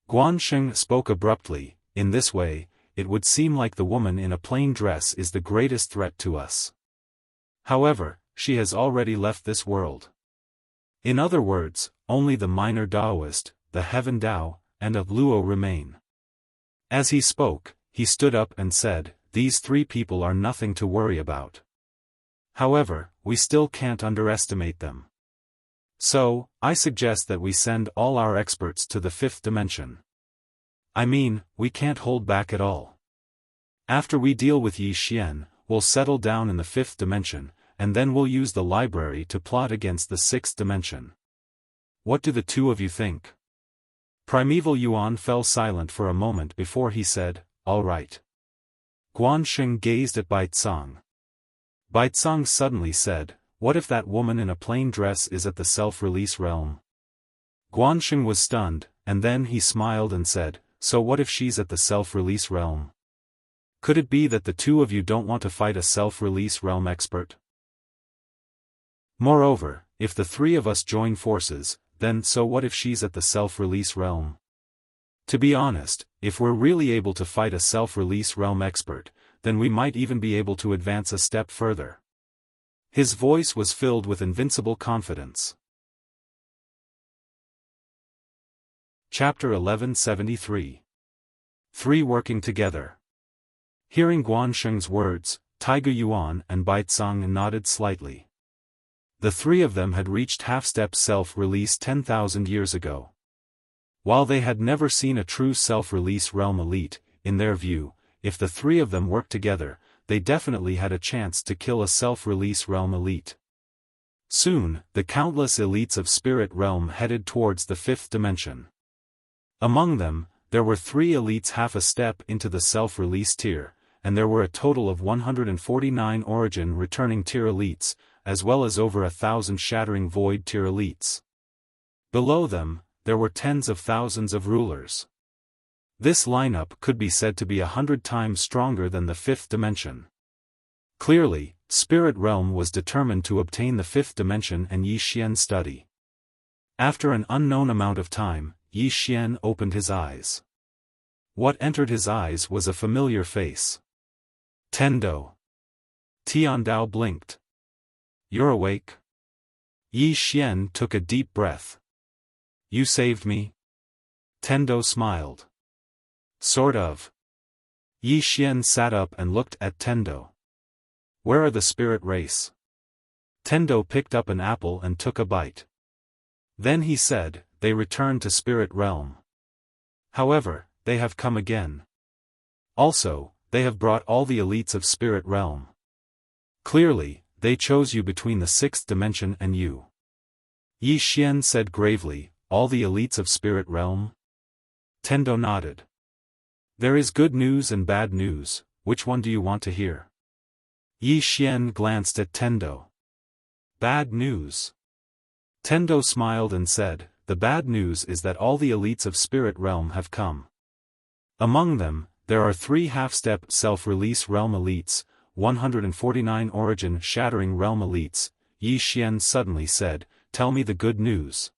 Guanxing spoke abruptly, in this way, it would seem like the woman in a plain dress is the greatest threat to us. However, she has already left this world. In other words, only the minor Taoist, the Heaven Tao, and a Luo remain. As he spoke, he stood up and said, these 3 people are nothing to worry about. However, we still can't underestimate them. So, I suggest that we send all our experts to the 5th dimension. I mean, we can't hold back at all. After we deal with Yi Xian, we'll settle down in the 5th dimension, and then we'll use the library to plot against the 6th dimension. What do the 2 of you think? Primeval Yuan fell silent for a moment before he said, all right. Guanxing gazed at Baicang. Baicang suddenly said, what if that woman in a plain dress is at the self-release realm? Guanxing was stunned, and then he smiled and said, so what if she's at the self-release realm? Could it be that the 2 of you don't want to fight a self-release realm expert? Moreover, if the 3 of us join forces, then so what if she's at the self-release realm? To be honest, if we're really able to fight a self-release realm expert, then we might even be able to advance a step further. His voice was filled with invincible confidence. Chapter 1173. 3 Working Together. Hearing Guanxing's words, Taiga Yuan and Baicang nodded slightly. The 3 of them had reached half-step self-release 10,000 years ago. While they had never seen a true self-release realm elite, in their view, if the 3 of them worked together, they definitely had a chance to kill a self-release realm elite. Soon, the countless elites of spirit realm headed towards the 5th dimension. Among them, there were 3 elites half a step into the self-release tier, and there were a total of 149 origin returning tier elites, as well as over 1,000 shattering void tier elites. Below them, there were tens of thousands of rulers. This lineup could be said to be 100 times stronger than the 5th dimension. Clearly, Spirit Realm was determined to obtain the 5th dimension and Yi Xian study. After an unknown amount of time, Yi Xian opened his eyes. What entered his eyes was a familiar face. Tendo. Tiandao blinked. You're awake? Yi Xian took a deep breath. You saved me? Tendo smiled. Sort of. Yi Xian sat up and looked at Tendo. Where are the spirit race? Tendo picked up an apple and took a bite. Then he said, they returned to spirit realm. However, they have come again. Also, they have brought all the elites of spirit realm. Clearly, they chose you between the sixth dimension and you. Yi Xian said gravely, all the elites of spirit realm? Tendo nodded. There is good news and bad news, which one do you want to hear? Yi Xian glanced at Tendo. Bad news. Tendo smiled and said, the bad news is that all the elites of spirit realm have come. Among them, there are 3 half-step self-release realm elites, 149 origin-shattering realm elites. Yi Xian suddenly said, tell me the good news.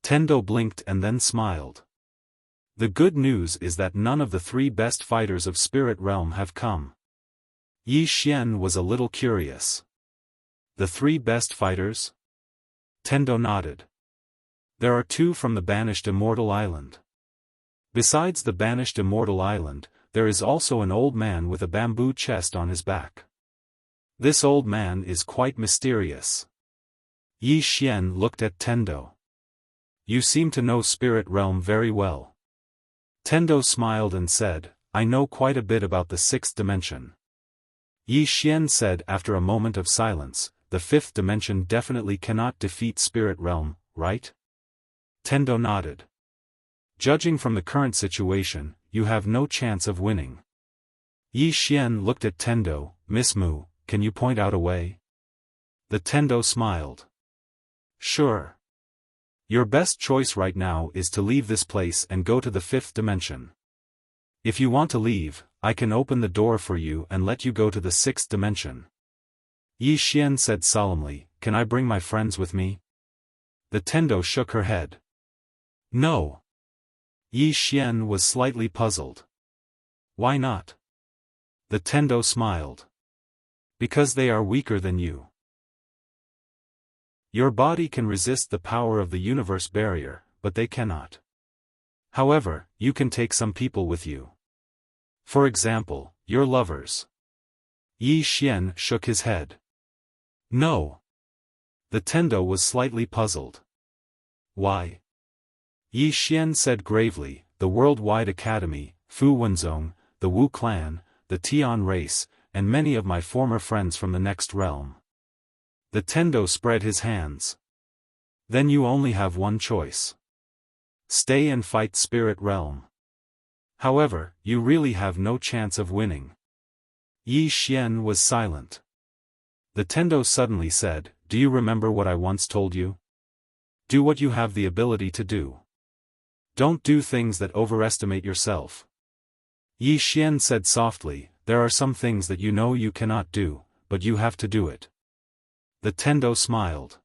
Tendo blinked and then smiled. The good news is that none of the 3 best fighters of spirit realm have come. Yi Xian was a little curious. The 3 best fighters? Tendo nodded. There are 2 from the banished immortal island. Besides the banished immortal island, there is also an old man with a bamboo chest on his back. This old man is quite mysterious. Yi Xian looked at Tendo. You seem to know spirit realm very well. Tendo smiled and said, I know quite a bit about the 6th dimension. Yi Xian said after a moment of silence, the 5th dimension definitely cannot defeat spirit realm, right? Tendo nodded. Judging from the current situation, you have no chance of winning. Yi Xian looked at Tendo, Miss Mu, can you point out a way? The Tendo smiled. Sure. Your best choice right now is to leave this place and go to the 5th dimension. If you want to leave, I can open the door for you and let you go to the 6th dimension. Yi Xian said solemnly, can I bring my friends with me? The Tendo shook her head. No. Yi Xian was slightly puzzled. Why not? The Tendo smiled. Because they are weaker than you. Your body can resist the power of the universe barrier, but they cannot. However, you can take some people with you. For example, your lovers. Yi Xian shook his head. No. The Tendo was slightly puzzled. Why? Yi Xian said gravely, the Worldwide Academy, Fu Wenzong, the Wu clan, the Tian race, and many of my former friends from the next realm. The Tendo spread his hands. Then you only have one choice. Stay and fight spirit realm. However, you really have no chance of winning. Yi Xian was silent. The Tendo suddenly said, do you remember what I once told you? Do what you have the ability to do. Don't do things that overestimate yourself. Yi Xian said softly, there are some things that you know you cannot do, but you have to do it. The Tendo smiled.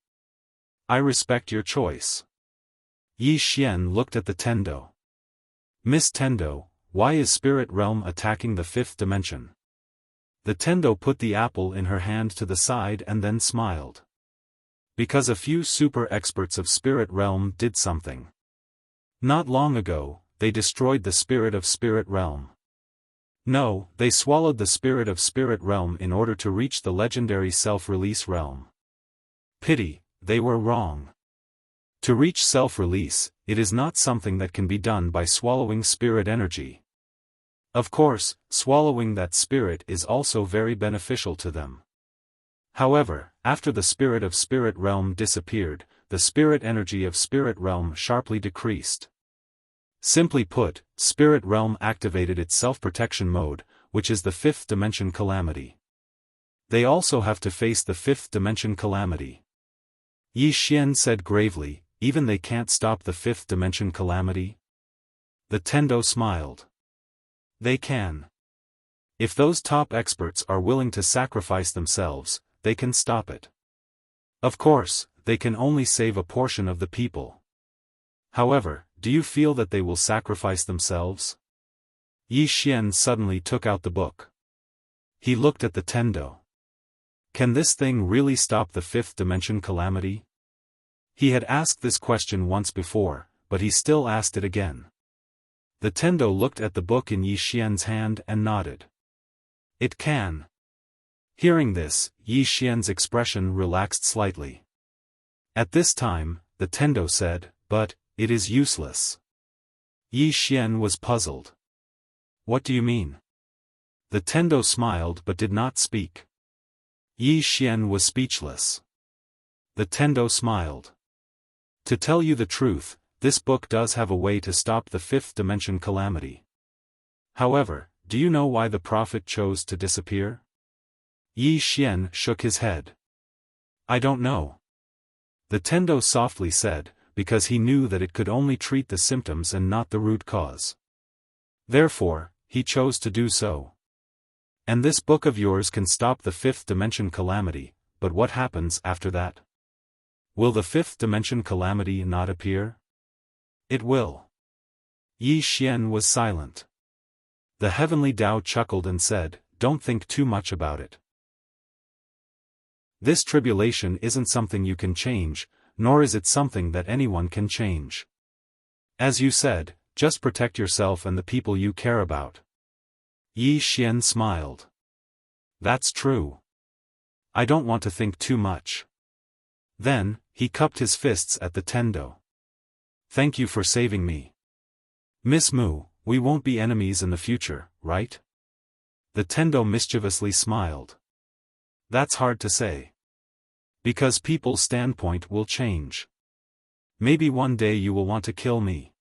I respect your choice. Yi Xian looked at the Tendo. Miss Tendo, why is spirit realm attacking the 5th dimension? The Tendo put the apple in her hand to the side and then smiled. Because a few super experts of spirit realm did something. Not long ago, they destroyed the spirit of spirit realm. No, they swallowed the spirit of spirit realm in order to reach the legendary self-release realm. Pity, they were wrong. To reach self-release, it is not something that can be done by swallowing spirit energy. Of course, swallowing that spirit is also very beneficial to them. However, after the spirit of spirit realm disappeared, the spirit energy of spirit realm sharply decreased. Simply put, spirit realm activated its self-protection mode, which is the 5th dimension calamity. They also have to face the 5th dimension calamity. Yi Xian said gravely, even they can't stop the 5th dimension calamity? The Tendo smiled. They can. If those top experts are willing to sacrifice themselves, they can stop it. Of course, they can only save a portion of the people. However, do you feel that they will sacrifice themselves? Yi Xian suddenly took out the book. He looked at the Tendo. Can this thing really stop the 5th dimension calamity? He had asked this question once before, but he still asked it again. The Tendo looked at the book in Yi Xian's hand and nodded. It can. Hearing this, Yi Xian's expression relaxed slightly. At this time, the Tendo said, but, it is useless. Yi Xian was puzzled. What do you mean? The Tendo smiled but did not speak. Yi Xian was speechless. The Tendo smiled. To tell you the truth, this book does have a way to stop the fifth dimension calamity. However, do you know why the prophet chose to disappear? Yi Xian shook his head. I don't know. The Tendo softly said, because he knew that it could only treat the symptoms and not the root cause. Therefore, he chose to do so. And this book of yours can stop the fifth dimension calamity, but what happens after that? Will the fifth dimension calamity not appear? It will. Yi Xian was silent. The heavenly Tao chuckled and said, don't think too much about it. This tribulation isn't something you can change, nor is it something that anyone can change. As you said, just protect yourself and the people you care about. Yi Xian smiled. That's true. I don't want to think too much. Then, he cupped his fists at the Tendo. Thank you for saving me. Miss Mu, we won't be enemies in the future, right? The Tendo mischievously smiled. That's hard to say. Because people's standpoint will change. Maybe one day you will want to kill me.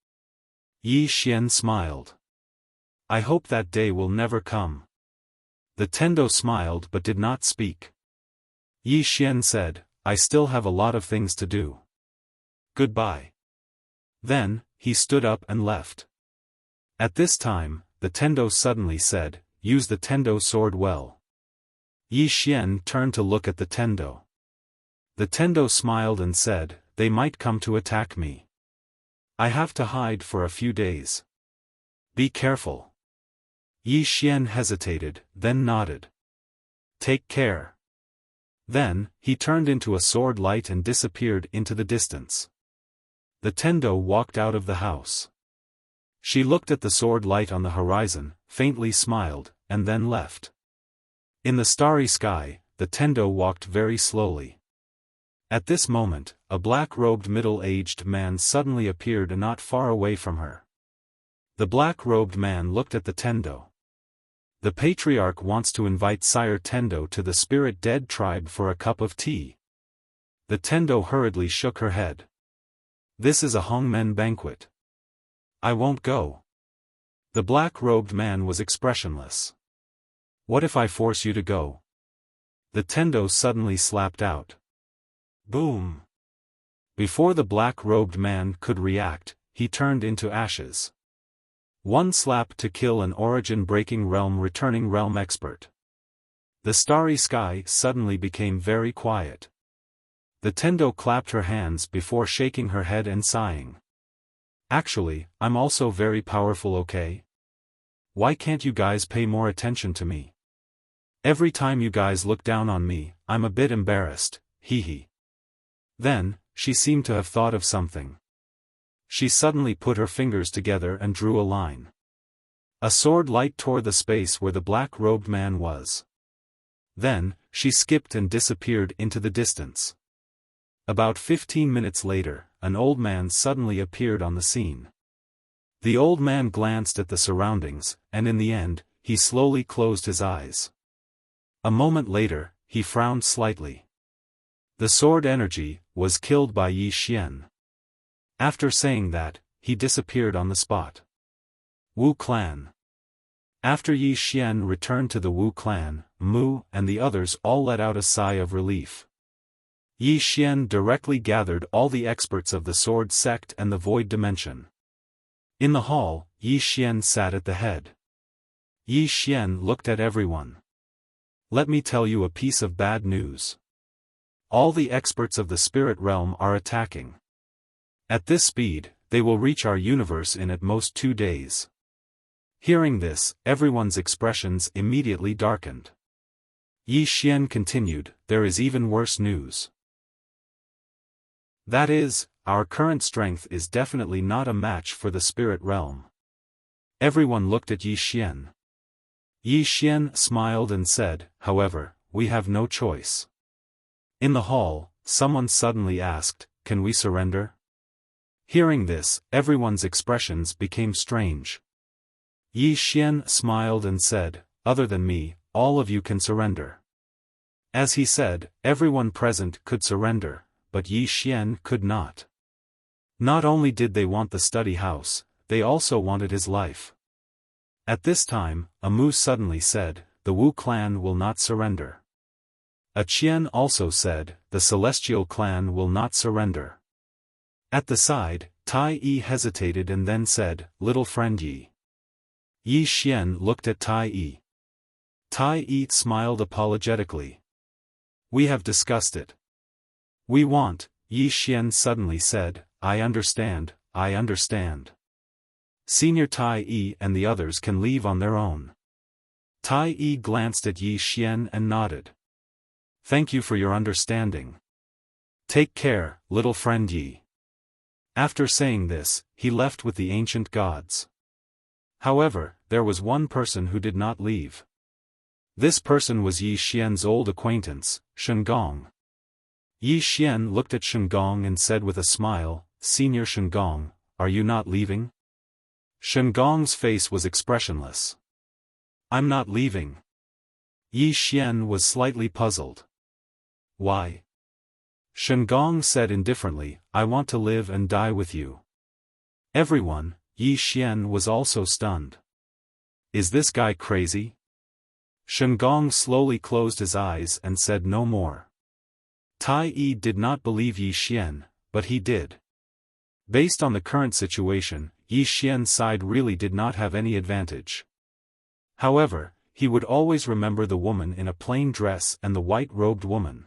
Yi Xian smiled. I hope that day will never come. The Tendo smiled but did not speak. Yi Xian said, I still have a lot of things to do. Goodbye. Then, he stood up and left. At this time, the Tendo suddenly said, use the Tendo sword well. Yi Xian turned to look at the Tendo. The Tendo smiled and said, they might come to attack me. I have to hide for a few days. Be careful. Yi Xian hesitated, then nodded. Take care. Then, he turned into a sword light and disappeared into the distance. The Tendo walked out of the house. She looked at the sword light on the horizon, faintly smiled, and then left. In the starry sky, the Tendo walked very slowly. At this moment, a black-robed middle-aged man suddenly appeared not far away from her. The black-robed man looked at the Tendo. The patriarch wants to invite Sire Tendo to the spirit dead tribe for a cup of tea. The Tendo hurriedly shook her head. This is a Hongmen banquet. I won't go. The black-robed man was expressionless. What if I force you to go? The Tendo suddenly slapped out. Boom! Before the black-robed man could react, he turned into ashes. One slap to kill an origin-breaking realm-returning realm expert. The starry sky suddenly became very quiet. The Tendo clapped her hands before shaking her head and sighing. Actually, I'm also very powerful, okay? Why can't you guys pay more attention to me? Every time you guys look down on me, I'm a bit embarrassed, hee hee. Then, she seemed to have thought of something. She suddenly put her fingers together and drew a line. A sword light tore the space where the black-robed man was. Then, she skipped and disappeared into the distance. About 15 minutes later, an old man suddenly appeared on the scene. The old man glanced at the surroundings, and in the end, he slowly closed his eyes. A moment later, he frowned slightly. The sword energy was killed by Yi Xian. After saying that, he disappeared on the spot. Wu clan. After Yi Xian returned to the Wu clan, Mu and the others all let out a sigh of relief. Yi Xian directly gathered all the experts of the sword sect and the void dimension. In the hall, Yi Xian sat at the head. Yi Xian looked at everyone. Let me tell you a piece of bad news. All the experts of the spirit realm are attacking. At this speed, they will reach our universe in at most 2 days. Hearing this, everyone's expressions immediately darkened. Yi Xian continued, there is even worse news. That is, our current strength is definitely not a match for the spirit realm. Everyone looked at Yi Xian. Yi Xian smiled and said, however, we have no choice. In the hall, someone suddenly asked, can we surrender? Hearing this, everyone's expressions became strange. Yi Xian smiled and said, other than me, all of you can surrender. As he said, everyone present could surrender, but Yi Xian could not. Not only did they want the study house, they also wanted his life. At this time, a Mu suddenly said, the Wu clan will not surrender. A Qian also said, the Celestial clan will not surrender. At the side, Tai Yi hesitated and then said, little friend Yi. Yi Xian looked at Tai Yi. Tai Yi smiled apologetically. We have discussed it. We want, Yi Xian suddenly said, I understand, I understand. Senior Tai Yi and the others can leave on their own. Tai Yi glanced at Yi Xian and nodded. Thank you for your understanding. Take care, little friend Yi. After saying this, he left with the ancient gods. However, there was one person who did not leave. This person was Yi Xian's old acquaintance, Shengong. Yi Xian looked at Shengong and said with a smile, Senior Shengong, are you not leaving? Shengong's face was expressionless. I'm not leaving. Yi Xian was slightly puzzled. Why? Shengong said indifferently, I want to live and die with you. Everyone, Yi Xian was also stunned. Is this guy crazy? Shengong slowly closed his eyes and said no more. Tai Yi did not believe Yi Xian, but he did. Based on the current situation, Yi Xian's side really did not have any advantage. However, he would always remember the woman in a plain dress and the white-robed woman.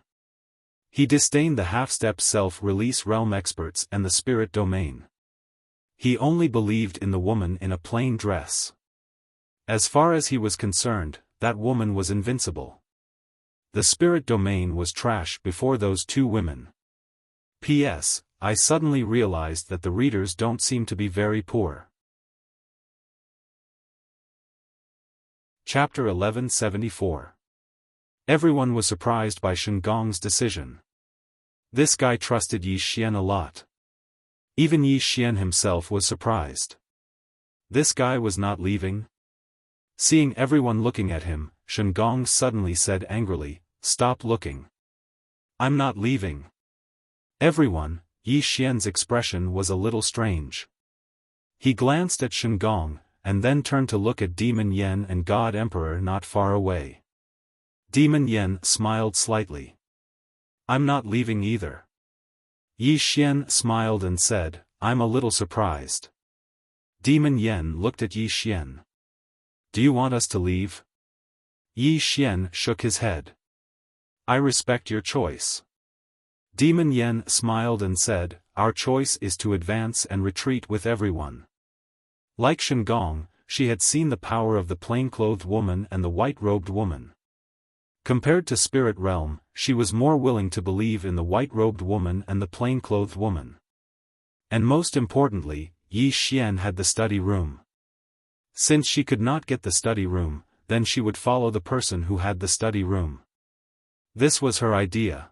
He disdained the half-step self-release realm experts and the spirit domain. He only believed in the woman in a plain dress. As far as he was concerned, that woman was invincible. The spirit domain was trash before those two women. P.S. I suddenly realized that the readers don't seem to be very poor. Chapter 1174. Everyone was surprised by Shengong's decision. This guy trusted Yi Xian a lot. Even Yi Xian himself was surprised. This guy was not leaving? Seeing everyone looking at him, Shengong suddenly said angrily, Stop looking. I'm not leaving. Everyone, Yi Xian's expression was a little strange. He glanced at Shengong, and then turned to look at Demon Yen and God Emperor not far away. Demon Yen smiled slightly. I'm not leaving either. Yi Xian smiled and said, I'm a little surprised. Demon Yen looked at Yi Xian. Do you want us to leave? Yi Xian shook his head. I respect your choice. Demon Yen smiled and said, Our choice is to advance and retreat with everyone. Like Shengong, she had seen the power of the plain-clothed woman and the white-robed woman. Compared to spirit realm, she was more willing to believe in the white-robed woman and the plain-clothed woman. And most importantly, Yi Xian had the study room. Since she could not get the study room, then she would follow the person who had the study room. This was her idea.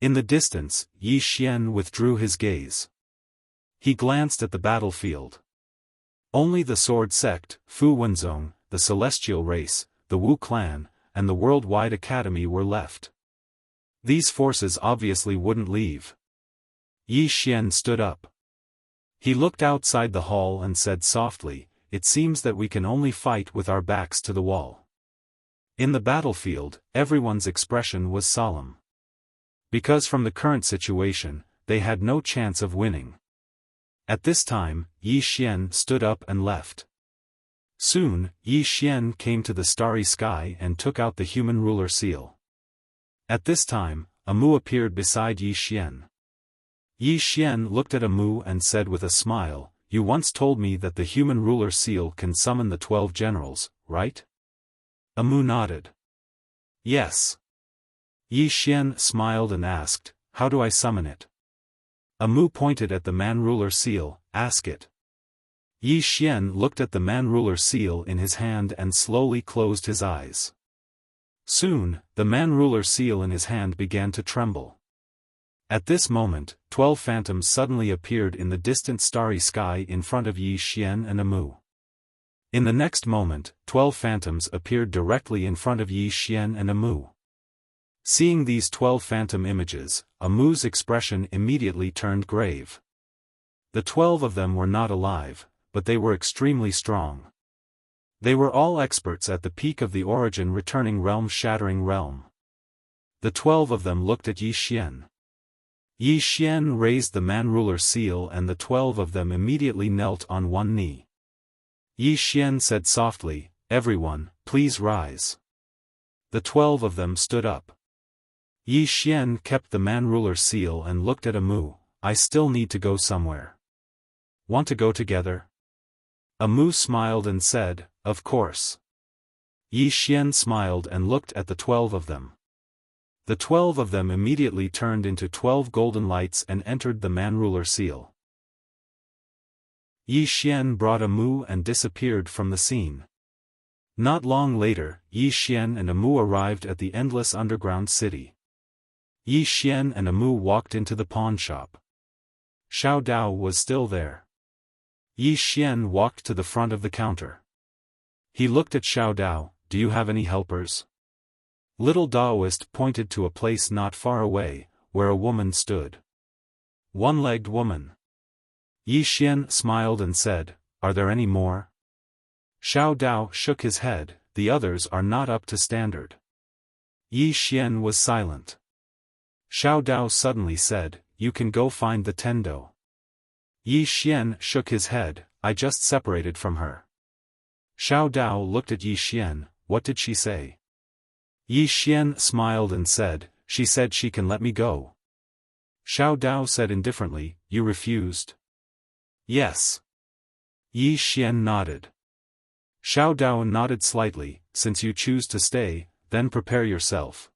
In the distance, Yi Xian withdrew his gaze. He glanced at the battlefield. Only the Sword Sect, Fu Wenzong, the Celestial Race, the Wu Clan, and the Worldwide Academy were left. These forces obviously wouldn't leave. Yi Xian stood up. He looked outside the hall and said softly, It seems that we can only fight with our backs to the wall. In the battlefield, everyone's expression was solemn. Because from the current situation, they had no chance of winning. At this time, Yi Xian stood up and left. Soon, Yi Xian came to the starry sky and took out the human ruler seal. At this time, a Mu appeared beside Yi Xian. Yi Xian looked at a Mu and said with a smile, You once told me that the human ruler seal can summon the 12 generals, right? A Mu nodded. Yes. Yi Xian smiled and asked, How do I summon it? A Mu pointed at the man-ruler seal, Ask it. Yi Xian looked at the man-ruler seal in his hand and slowly closed his eyes. Soon, the man-ruler seal in his hand began to tremble. At this moment, 12 phantoms suddenly appeared in the distant starry sky in front of Yi Xian and a Mu. In the next moment, 12 phantoms appeared directly in front of Yi Xian and Amu. Seeing these 12 phantom images, Amu's expression immediately turned grave. The 12 of them were not alive, but they were extremely strong. They were all experts at the peak of the origin returning realm-shattering realm. The 12 of them looked at Yi Xian. Yi Xian raised the man-ruler seal and the 12 of them immediately knelt on one knee. Yi Xian said softly, "Everyone, please rise." The 12 of them stood up. Yi Xian kept the man-ruler seal and looked at Amu. "I still need to go somewhere. Want to go together?" Amu smiled and said, "Of course." Yi Xian smiled and looked at the 12 of them. The 12 of them immediately turned into 12 golden lights and entered the man-ruler seal. Yi Xian brought Amu and disappeared from the scene. Not long later, Yi Xian and Amu arrived at the endless underground city. Yi Xian and Amu walked into the pawn shop. Xiao Dao was still there. Yi Xian walked to the front of the counter. He looked at Xiao Dao. "Do you have any helpers?" Little Daoist pointed to a place not far away, where a woman stood. One-legged woman. Yi Xian smiled and said, "Are there any more?" Xiao Dao shook his head. "The others are not up to standard." Yi Xian was silent. Xiao Dao suddenly said, "You can go find the Tendo." Yi Xian shook his head. "I just separated from her." Xiao Dao looked at Yi Xian. "What did she say?" Yi Xian smiled and said, "She said she can let me go." Xiao Dao said indifferently, "You refused?" "Yes." Yi Xian nodded. Xiao Dao nodded slightly. "Since you choose to stay, then prepare yourself."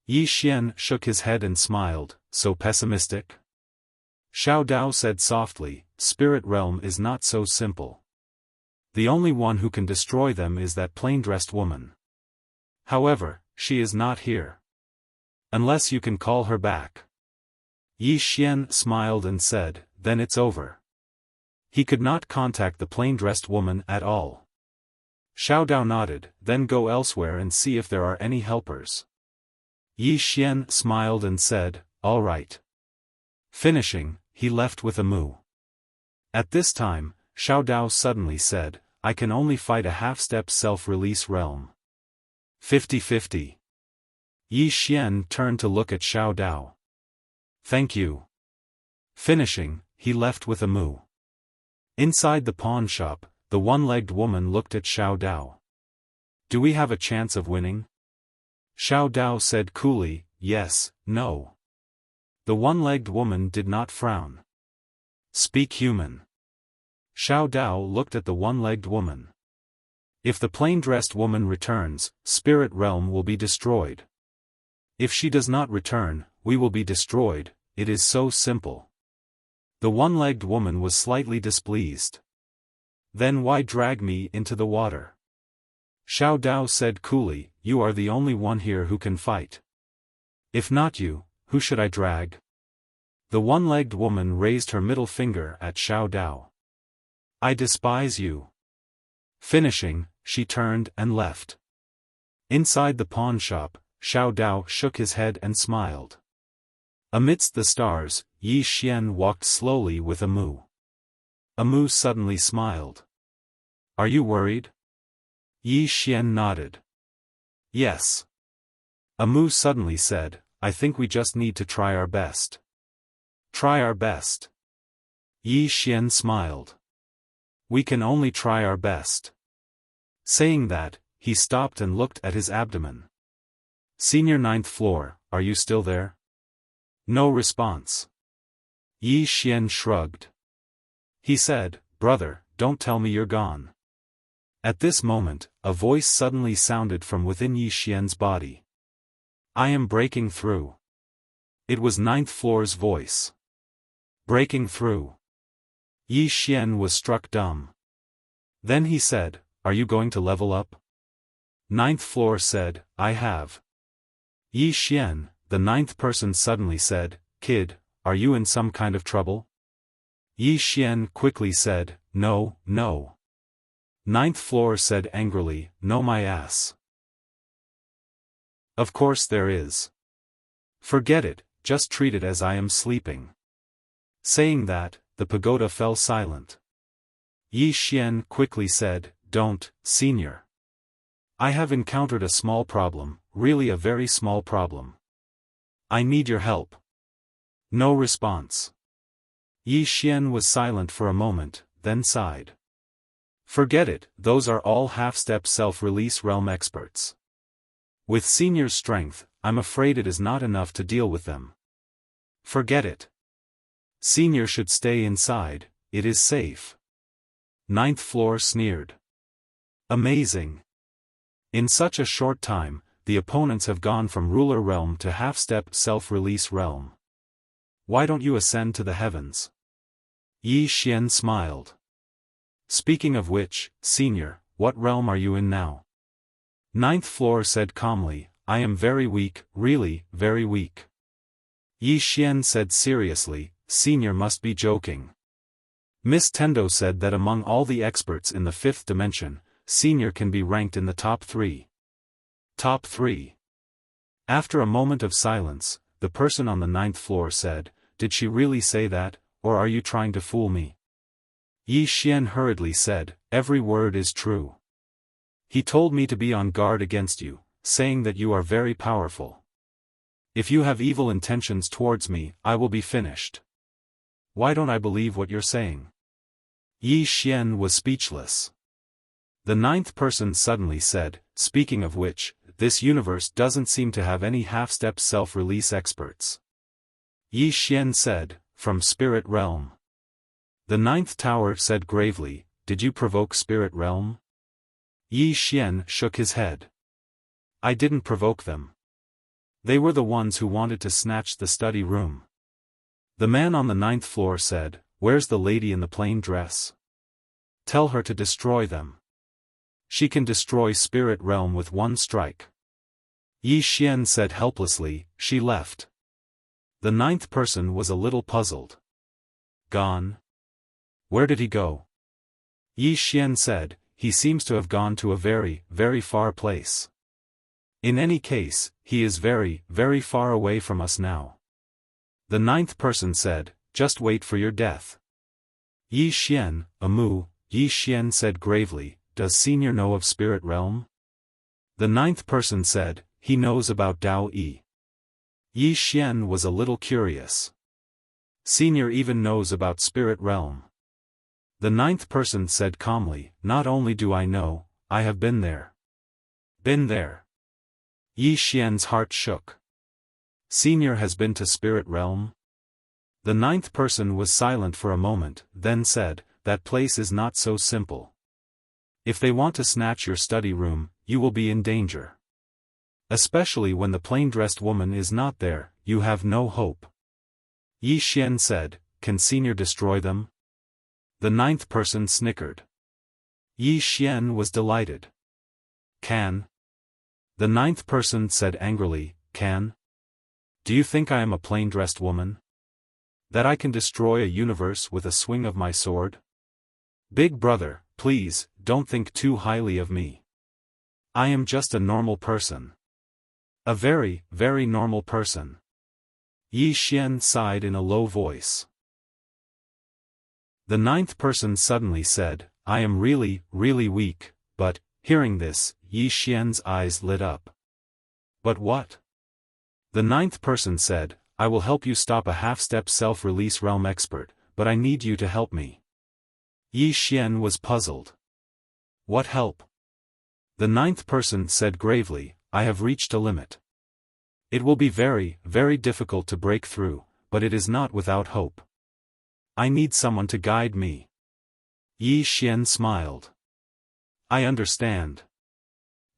Yi Xian shook his head and smiled. "So pessimistic?" Xiao Dao said softly, "Spirit realm is not so simple. The only one who can destroy them is that plain-dressed woman. However, she is not here. Unless you can call her back." Yi Xian smiled and said, "Then it's over." He could not contact the plain-dressed woman at all. Xiao Dao nodded. "Then go elsewhere and see if there are any helpers." Yi Xian smiled and said, "All right." Finishing, he left with Amu. At this time, Xiao Dao suddenly said, "I can only fight a half-step self-release realm. 50-50. Yi Xian turned to look at Xiao Dao. "Thank you." Finishing, he left with Amu. Inside the pawn shop, the one-legged woman looked at Xiao Dao. "Do we have a chance of winning?" Xiao Dao said coolly, "Yes, no." The one-legged woman did not frown. "Speak human." Xiao Dao looked at the one-legged woman. "If the plain-dressed woman returns, spirit realm will be destroyed. If she does not return, we will be destroyed. It is so simple." The one-legged woman was slightly displeased. "Then why drag me into the water?" Xiao Dao said coolly, "You are the only one here who can fight. If not you, who should I drag?" The one-legged woman raised her middle finger at Xiao Dao. "I despise you." Finishing, she turned and left. Inside the pawn shop, Xiao Dao shook his head and smiled. Amidst the stars, Yi Xian walked slowly with Amu. Amu suddenly smiled. "Are you worried?" Yi Xian nodded. "Yes." Amu suddenly said, "I think we just need to try our best." "Try our best?" Yi Xian smiled. "We can only try our best." Saying that, he stopped and looked at his abdomen. "Senior 9th floor, are you still there?" No response. Yi Xian shrugged. He said, "Brother, don't tell me you're gone." At this moment, a voice suddenly sounded from within Yi Xian's body. "I am breaking through." It was 9th floor's voice. Breaking through. Yi Xian was struck dumb. Then he said, "Are you going to level up?" 9th floor said, "I have." Yi Xian, the 9th person suddenly said, "Kid, are you in some kind of trouble?" Yi Xian quickly said, "No, no." Ninth floor said angrily, no my ass. Of course there is. Forget it, just treat it as I am sleeping. Saying that, the pagoda fell silent. Yi Xian quickly said, don't, senior. I have encountered a small problem, really a very small problem. I need your help. No response. Yi Xian was silent for a moment, then sighed. Forget it, those are all half-step self-release realm experts. With senior's strength, I'm afraid it is not enough to deal with them. Forget it. Senior should stay inside, it is safe. Ninth floor sneered. Amazing. In such a short time, the opponents have gone from ruler realm to half-step self-release realm. Why don't you ascend to the heavens? Yi Xian smiled. Speaking of which, senior, what realm are you in now? Ninth floor said calmly, I am very weak, really, very weak. Yi Xian said seriously, senior must be joking. Miss Tendo said that among all the experts in the fifth dimension, senior can be ranked in the top 3. Top 3. After a moment of silence, the person on the ninth floor said, did she really say that, or are you trying to fool me? Yi Xian hurriedly said, every word is true. He told me to be on guard against you, saying that you are very powerful. If you have evil intentions towards me, I will be finished. Why don't I believe what you're saying? Yi Xian was speechless. The ninth person suddenly said, speaking of which, this universe doesn't seem to have any half-step self-release experts. Yi Xian said, from spirit realm. The ninth tower said gravely, did you provoke spirit realm? Yi Xian shook his head. I didn't provoke them. They were the ones who wanted to snatch the study room. The man on the ninth floor said, where's the lady in the plain dress? Tell her to destroy them. She can destroy spirit realm with one strike. Yi Xian said helplessly, she left. The ninth person was a little puzzled. Gone? Where did he go? Yi Xian said, he seems to have gone to a very, very far place. In any case, he is very, very far away from us now. The ninth person said, just wait for your death. Yi Xian, Yi Xian said gravely, does senior know of spirit realm? The ninth person said, he knows about Dao Yi. Yi Xian was a little curious. Senior even knows about spirit realm. The ninth person said calmly, not only do I know, I have been there. Been there. Yi Xian's heart shook. Senior has been to spirit realm? The ninth person was silent for a moment, then said, that place is not so simple. If they want to snatch your study room, you will be in danger. Especially when the plain-dressed woman is not there, you have no hope. Yi Xian said, can senior destroy them? The ninth person snickered. Yi Xian was delighted. Can? The ninth person said angrily, can? Do you think I am a plain-dressed woman? That I can destroy a universe with a swing of my sword? Big brother, please, don't think too highly of me. I am just a normal person. A very, very normal person. Yi Xian sighed in a low voice. The ninth person suddenly said, I am really, really weak, but, hearing this, Yi Xian's eyes lit up. But what? The ninth person said, I will help you stop a half-step self-release realm expert, but I need you to help me. Yi Xian was puzzled. What help? The ninth person said gravely, I have reached a limit. It will be very, very difficult to break through, but it is not without hope. I need someone to guide me. Yi Xian smiled. I understand.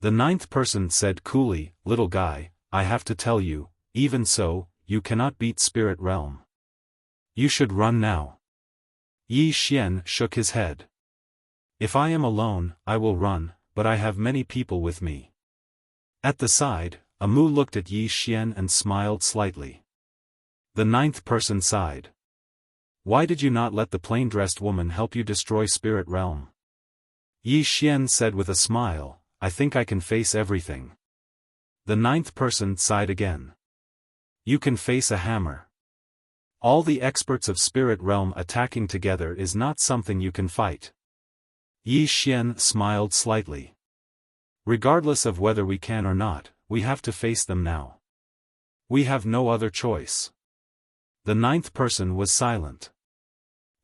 The ninth person said coolly, little guy, I have to tell you, even so, you cannot beat spirit realm. You should run now. Yi Xian shook his head. If I am alone, I will run, but I have many people with me. At the side, Amu looked at Yi Xian and smiled slightly. The ninth person sighed. Why did you not let the plain-dressed woman help you destroy spirit realm? Yi Xian said with a smile, I think I can face everything. The ninth person sighed again. You can face a hammer. All the experts of spirit realm attacking together is not something you can fight. Yi Xian smiled slightly. Regardless of whether we can or not, we have to face them now. We have no other choice. The ninth person was silent.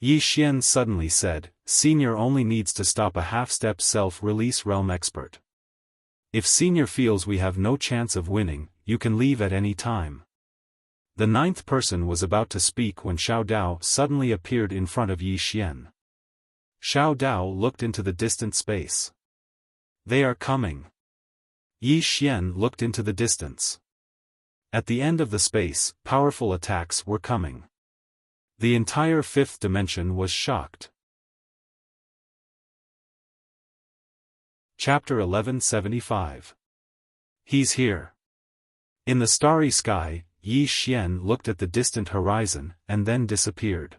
Yi Xian suddenly said, Senior only needs to stop a half-step self-release realm expert. If Senior feels we have no chance of winning, you can leave at any time. The ninth person was about to speak when Xiao Dao suddenly appeared in front of Yi Xian. Xiao Dao looked into the distant space. They are coming. Yi Xian looked into the distance. At the end of the space, powerful attacks were coming. The entire fifth dimension was shocked. Chapter 1175. He's here. In the starry sky, Yi Xian looked at the distant horizon, and then disappeared.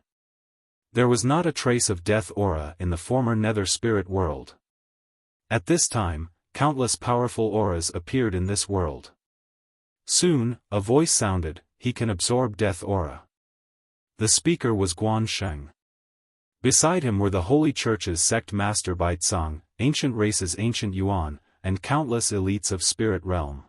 There was not a trace of death aura in the former nether spirit world. At this time, countless powerful auras appeared in this world. Soon, a voice sounded, he can absorb death aura. The speaker was Guan Sheng. Beside him were the Holy Church's sect master Baizang, ancient races ancient Yuan, and countless elites of spirit realm.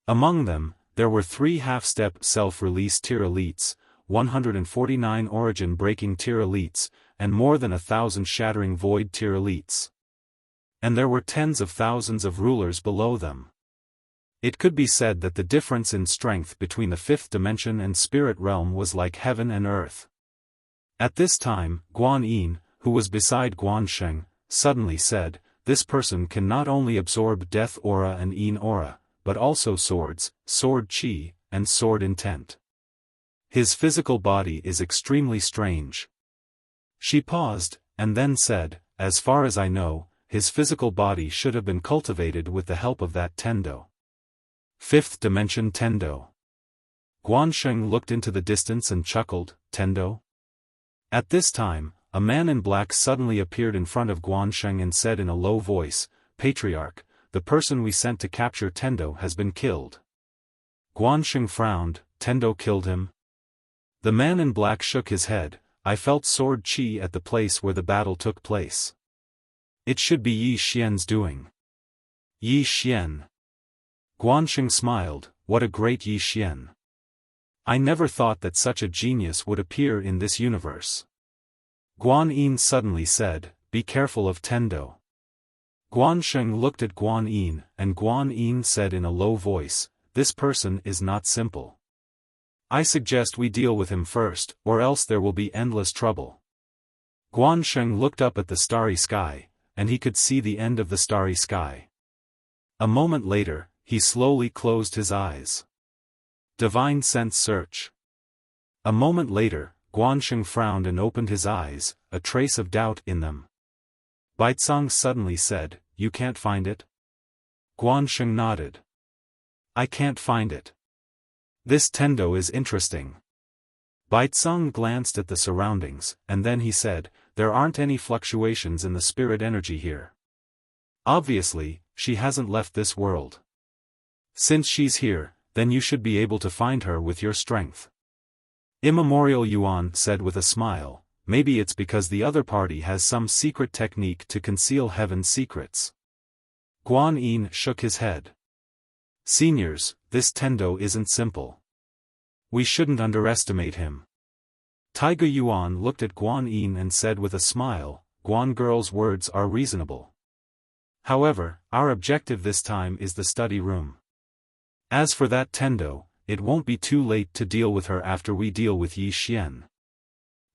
Among them, there were 3 half-step self-release tier elites, 149 origin-breaking tier elites, and more than 1,000 shattering void tier elites. And there were tens of thousands of rulers below them. It could be said that the difference in strength between the fifth dimension and spirit realm was like heaven and earth. At this time, Guan Yin, who was beside Guan Sheng, suddenly said, this person can not only absorb death aura and Yin aura, but also swords, sword chi, and sword intent. His physical body is extremely strange. She paused, and then said, as far as I know, his physical body should have been cultivated with the help of that Tendo. Fifth dimension Tendo. Guan Sheng looked into the distance and chuckled, Tendo? At this time, a man in black suddenly appeared in front of Guan Sheng and said in a low voice, Patriarch, the person we sent to capture Tendo has been killed. Guan Sheng frowned, Tendo killed him? The man in black shook his head, I felt sword chi at the place where the battle took place. It should be Yi Xian's doing. Yi Xian. Guan Sheng smiled, what a great Yi Xian. I never thought that such a genius would appear in this universe. Guan Yin suddenly said, be careful of Tendo. Guan Sheng looked at Guan Yin, and Guan Yin said in a low voice, this person is not simple. I suggest we deal with him first, or else there will be endless trouble. Guan Sheng looked up at the starry sky, and he could see the end of the starry sky. A moment later, he slowly closed his eyes. Divine sense search. A moment later, Guan Sheng frowned and opened his eyes, a trace of doubt in them. Baizang suddenly said, you can't find it? Guan Sheng nodded. I can't find it. This Tendo is interesting. Baizang glanced at the surroundings, and then he said, there aren't any fluctuations in the spirit energy here. Obviously, she hasn't left this world. Since she's here, then you should be able to find her with your strength. Immemorial Yuan said with a smile, maybe it's because the other party has some secret technique to conceal heaven's secrets. Guan Yin shook his head. Seniors, this Tendo isn't simple. We shouldn't underestimate him. Taiga Yuan looked at Guan Yin and said with a smile, Guan girl's words are reasonable. However, our objective this time is the study room. As for that Tendo, it won't be too late to deal with her after we deal with Yi Xian.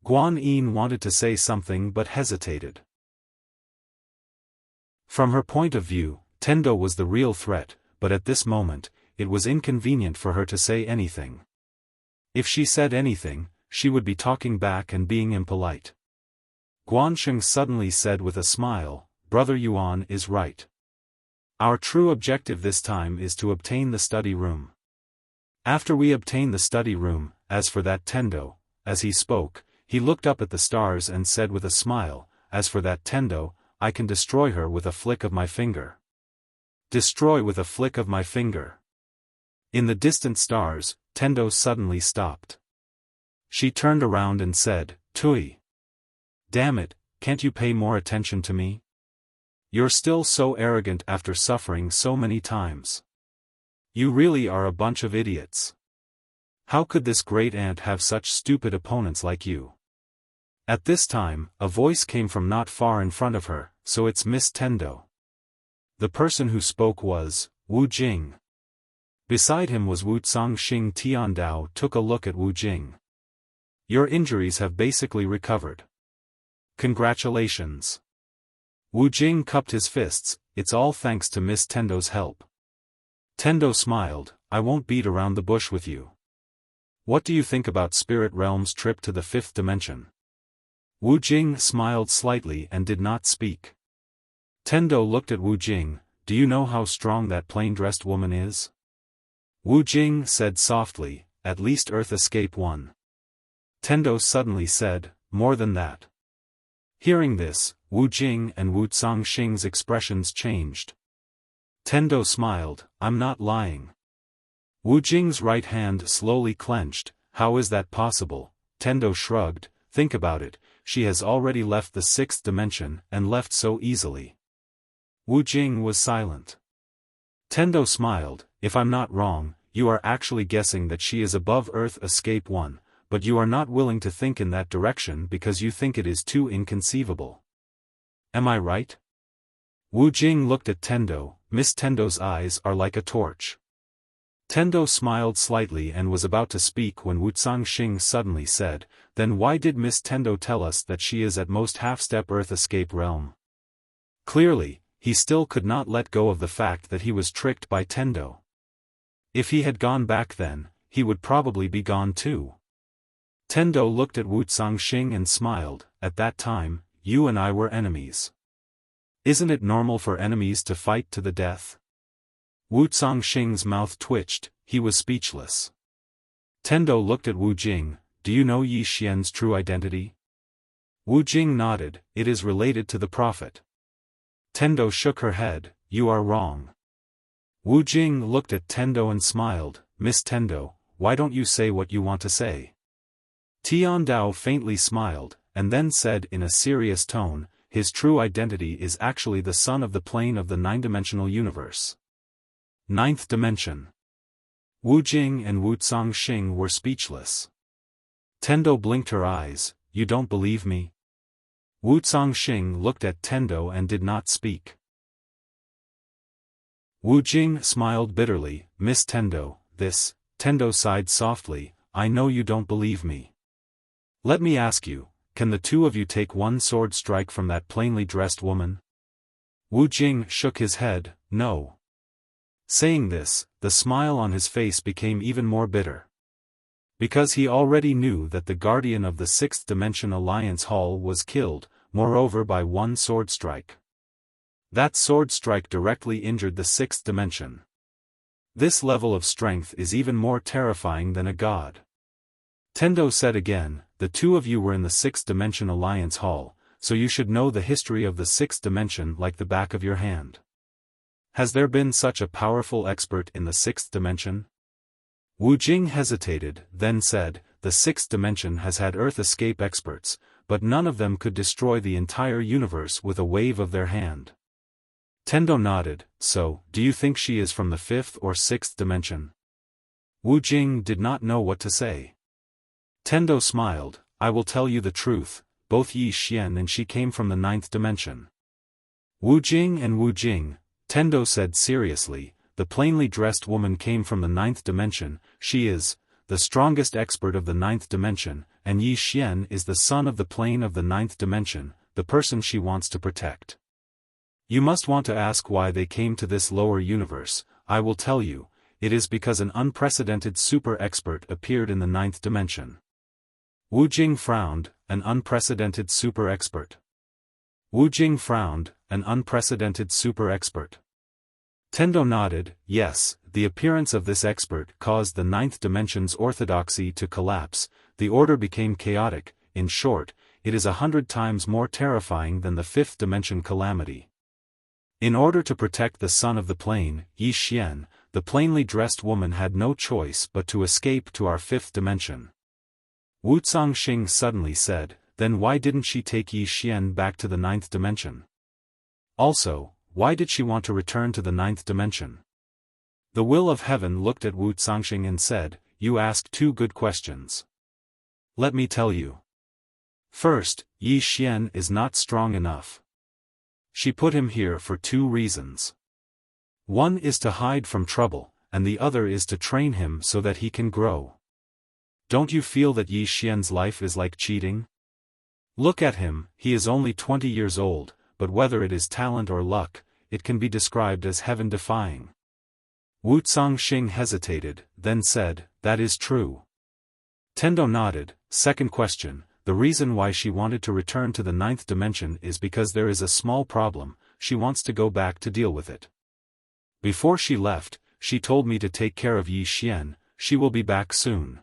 Guan Yin wanted to say something but hesitated. From her point of view, Tendo was the real threat, but at this moment, it was inconvenient for her to say anything. If she said anything, she would be talking back and being impolite. Guan Sheng suddenly said with a smile, Brother Yuan is right. Our true objective this time is to obtain the study room. After we obtain the study room, as for that Tendo, as he spoke, he looked up at the stars and said with a smile, as for that Tendo, I can destroy her with a flick of my finger. Destroy with a flick of my finger. In the distant stars, Tendo suddenly stopped. She turned around and said, Tui. Damn it, can't you pay more attention to me? You're still so arrogant after suffering so many times. You really are a bunch of idiots. How could this great ant have such stupid opponents like you? At this time, a voice came from not far in front of her, so it's Miss Tendo. The person who spoke was Wu Jing. Beside him was Wu Xangxing. Tiandao took a look at Wu Jing. Your injuries have basically recovered. Congratulations. Wu Jing cupped his fists, it's all thanks to Miss Tendo's help. Tendo smiled, I won't beat around the bush with you. What do you think about Spirit Realm's trip to the 5th dimension? Wu Jing smiled slightly and did not speak. Tendo looked at Wu Jing, do you know how strong that plain-dressed woman is? Wu Jing said softly, at least Earth Escape 1. Tendo suddenly said, more than that. Hearing this, Wu Jing and Wu Xangxing's expressions changed. Tendo smiled, I'm not lying. Wu Jing's right hand slowly clenched, how is that possible? Tendo shrugged, think about it, she has already left the 6th dimension and left so easily. Wu Jing was silent. Tendo smiled, if I'm not wrong, you are actually guessing that she is above Earth Escape 1, but you are not willing to think in that direction because you think it is too inconceivable. Am I right? Wu Jing looked at Tendo, Miss Tendo's eyes are like a torch. Tendo smiled slightly and was about to speak when Wu Xangxing suddenly said, then why did Miss Tendo tell us that she is at most half-step Earth Escape realm? Clearly, he still could not let go of the fact that he was tricked by Tendo. If he had gone back then, he would probably be gone too. Tendo looked at Wu Xangxing and smiled, at that time, you and I were enemies. Isn't it normal for enemies to fight to the death? Wu Xangxing's mouth twitched, he was speechless. Tendo looked at Wu Jing, do you know Yi Xian's true identity? Wu Jing nodded, it is related to the prophet. Tendo shook her head, you are wrong. Wu Jing looked at Tendo and smiled, Miss Tendo, why don't you say what you want to say? Tiandao faintly smiled, and then said in a serious tone, his true identity is actually the son of the plane of the 9-dimensional universe. 9th dimension. Wu Jing and Wu Xangxing were speechless. Tendo blinked her eyes, you don't believe me? Wu Xangxing looked at Tendo and did not speak. Wu Jing smiled bitterly, Miss Tendo, Tendo sighed softly, I know you don't believe me. Let me ask you, can the two of you take one sword strike from that plainly dressed woman? Wu Jing shook his head, no. Saying this, the smile on his face became even more bitter. Because he already knew that the guardian of the 6th dimension Alliance Hall was killed, moreover by one sword strike. That sword strike directly injured the 6th dimension. This level of strength is even more terrifying than a god. Tendo said again, the two of you were in the 6th dimension Alliance Hall, so you should know the history of the 6th dimension like the back of your hand. Has there been such a powerful expert in the 6th dimension? Wu Jing hesitated, then said, the 6th dimension has had Earth Escape experts, but none of them could destroy the entire universe with a wave of their hand. Tendo nodded, so, do you think she is from the 5th or 6th dimension? Wu Jing did not know what to say. Tendo smiled, I will tell you the truth, both Yi Xian and she came from the 9th dimension. Wu Jing and Wu Jing, Tendo said seriously, the plainly dressed woman came from the 9th dimension, she is the strongest expert of the 9th dimension, and Yi Xian is the son of the plane of the 9th dimension, the person she wants to protect. You must want to ask why they came to this lower universe, I will tell you, it is because an unprecedented super expert appeared in the 9th dimension. Wu Jing frowned, an unprecedented super expert. Wu Jing frowned, an unprecedented super expert. Tendo nodded, yes, the appearance of this expert caused the 9th dimension's orthodoxy to collapse, the order became chaotic, in short, it is 100 times more terrifying than the fifth dimension calamity. In order to protect the son of the plane, Yi Xian, the plainly dressed woman had no choice but to escape to our fifth dimension. Wu Zongxing suddenly said, then why didn't she take Yi Xian back to the ninth dimension? Also, why did she want to return to the ninth dimension? The will of heaven looked at Wu Zongxing and said, you asked two good questions. Let me tell you. First, Yi Xian is not strong enough. She put him here for two reasons. One is to hide from trouble, and the other is to train him so that he can grow. Don't you feel that Yi Xian's life is like cheating? Look at him, he is only 20 years old, but whether it is talent or luck, it can be described as heaven-defying. Wu Zongxing hesitated, then said, that is true. Tendo nodded. Second question, the reason why she wanted to return to the ninth dimension is because there is a small problem, she wants to go back to deal with it. Before she left, she told me to take care of Yi Xian, she will be back soon.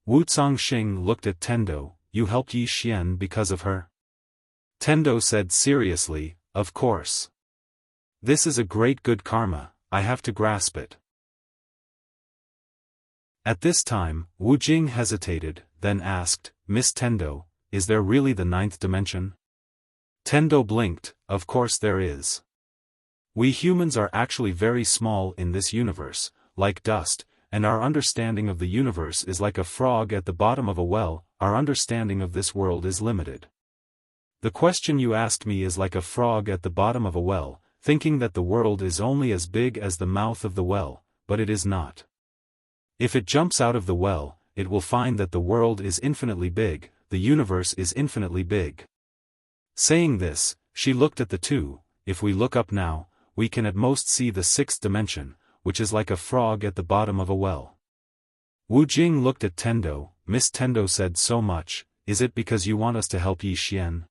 Wu Zongxing looked at Tendo, you helped Yi Xian because of her? Tendo said seriously, of course. This is a great good karma, I have to grasp it. At this time, Wu Jing hesitated, then asked, Miss Tendo, is there really the ninth dimension? Tendo blinked, of course there is. We humans are actually very small in this universe, like dust, and our understanding of the universe is like a frog at the bottom of a well, our understanding of this world is limited. The question you asked me is like a frog at the bottom of a well, thinking that the world is only as big as the mouth of the well, but it is not. If it jumps out of the well, it will find that the world is infinitely big, the universe is infinitely big. Saying this, she looked at the two, if we look up now, we can at most see the sixth dimension, which is like a frog at the bottom of a well. Wu Jing looked at Tendo, Miss Tendo said so much, is it because you want us to help Yi Xian?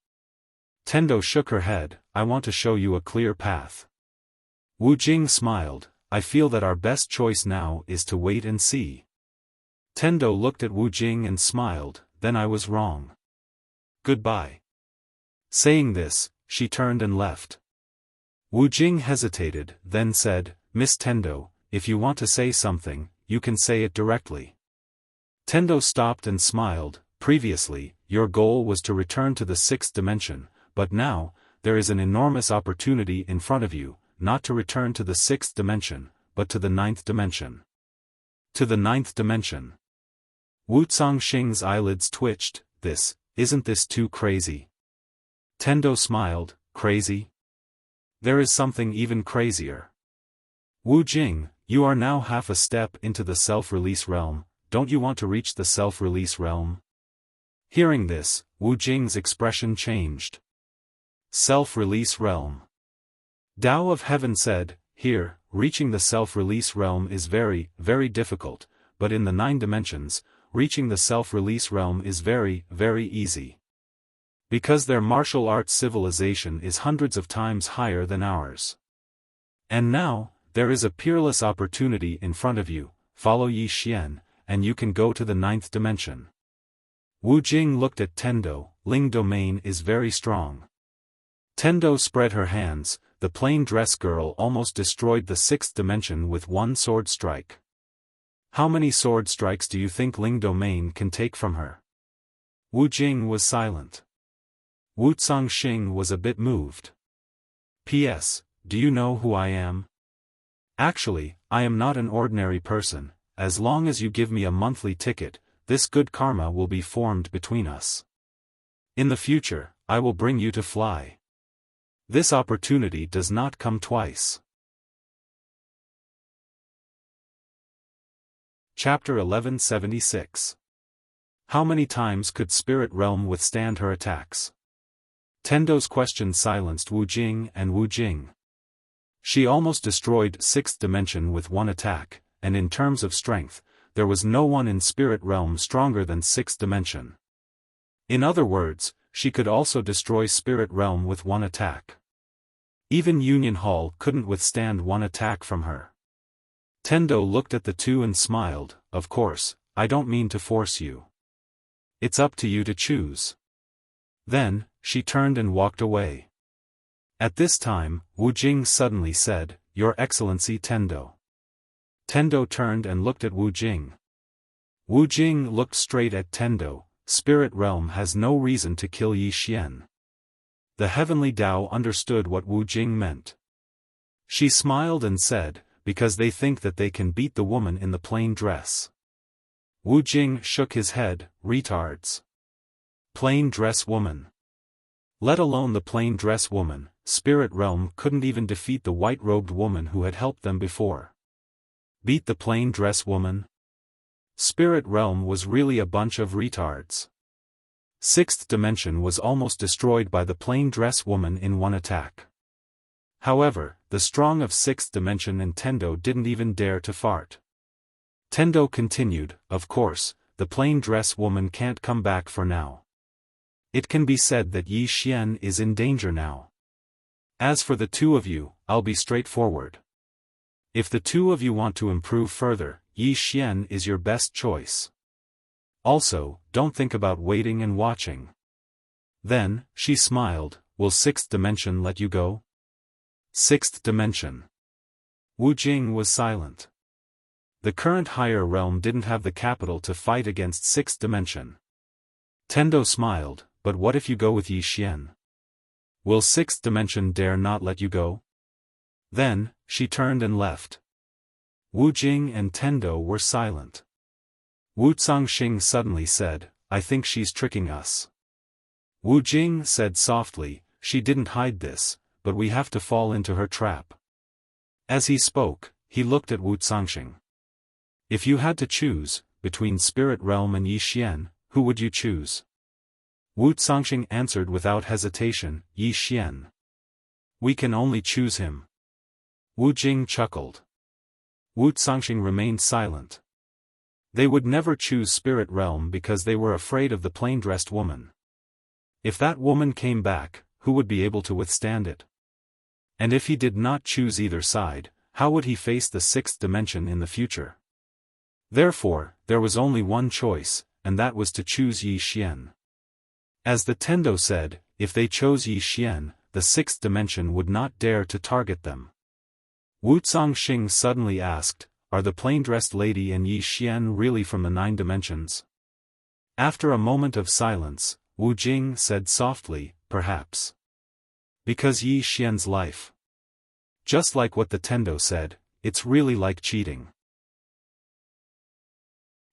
Tendo shook her head, I want to show you a clear path. Wu Jing smiled, I feel that our best choice now is to wait and see. Tendo looked at Wu Jing and smiled, then I was wrong. Goodbye. Saying this, she turned and left. Wu Jing hesitated, then said, Miss Tendo, if you want to say something, you can say it directly. Tendo stopped and smiled, previously, your goal was to return to the sixth dimension, but now, there is an enormous opportunity in front of you, not to return to the sixth dimension, but to the ninth dimension. To the ninth dimension. Wu Zongxing's eyelids twitched, isn't this too crazy? Tendo smiled, crazy? There is something even crazier. Wu Jing, you are now half a step into the self-release realm, don't you want to reach the self-release realm? Hearing this, Wu Jing's expression changed. Self-release realm. Tao of Heaven said, here, reaching the self-release realm is very, very difficult, but in the 9 dimensions, reaching the self-release realm is very, very easy. Because their martial arts civilization is hundreds of times higher than ours. And now, there is a peerless opportunity in front of you, follow Yi Xian, and you can go to the 9th dimension. Wu Jing looked at Tendo, Ling domain is very strong. Tendo spread her hands, the plain dress girl almost destroyed the 6th dimension with one sword strike. How many sword strikes do you think Ling domain can take from her? Wu Jing was silent. Wu Zongxing was a bit moved. P.S. Do you know who I am? Actually, I am not an ordinary person, as long as you give me a monthly ticket, this good karma will be formed between us. In the future, I will bring you to fly. This opportunity does not come twice. Chapter 1176. How many times could Spirit Realm withstand her attacks? Tendo's question silenced Wu Jing and Wu Jing. She almost destroyed 6th dimension with one attack, and in terms of strength, there was no one in Spirit Realm stronger than 6th dimension. In other words, she could also destroy Spirit Realm with one attack. Even Union Hall couldn't withstand one attack from her. Tendo looked at the two and smiled, of course, I don't mean to force you. It's up to you to choose. Then, she turned and walked away. At this time, Wu Jing suddenly said, "Your Excellency Tendo." Tendo turned and looked at Wu Jing. Wu Jing looked straight at Tendo. Spirit realm has no reason to kill Yi Xian. The heavenly Tao understood what Wu Jing meant. She smiled and said, "Because they think that they can beat the woman in the plain dress." Wu Jing shook his head, "Retards. Plain dress woman. Let alone the plain dress woman, spirit realm couldn't even defeat the white-robed woman who had helped them before. Beat the plain dress woman? Spirit realm was really a bunch of retards. Sixth dimension was almost destroyed by the plain dress woman in one attack. However, the strong of sixth dimension and Tendo didn't even dare to fart. Tendo continued, "Of course, the plain dress woman can't come back for now. It can be said that Yi Xian is in danger now. As for the two of you, I'll be straightforward. If the two of you want to improve further, Yi Xian is your best choice. Also, don't think about waiting and watching." Then, she smiled, "Will sixth dimension let you go?" Sixth dimension. Wu Jing was silent. The current higher realm didn't have the capital to fight against sixth dimension. Tendo smiled, "But what if you go with Yi Xian? Will sixth dimension dare not let you go?" Then, she turned and left. Wu Jing and Tendo were silent. Wu Zongxing suddenly said, "I think she's tricking us." Wu Jing said softly, "She didn't hide this, but we have to fall into her trap." As he spoke, he looked at Wu Zongxing. "If you had to choose, between Spirit Realm and Yi Xian, who would you choose?" Wu Zongxing answered without hesitation, "Yi Xian. We can only choose him." Wu Jing chuckled. Wu Zongxing remained silent. They would never choose Spirit Realm because they were afraid of the plain-dressed woman. If that woman came back, who would be able to withstand it? And if he did not choose either side, how would he face the sixth dimension in the future? Therefore, there was only one choice, and that was to choose Yi Xian. As the Tendo said, if they chose Yi Xian, the sixth dimension would not dare to target them. Wu Zongxing suddenly asked, "Are the plain-dressed lady and Yi Xian really from the 9 dimensions?" After a moment of silence, Wu Jing said softly, "Perhaps. Because Yi Xian's life. Just like what the Tendo said, it's really like cheating.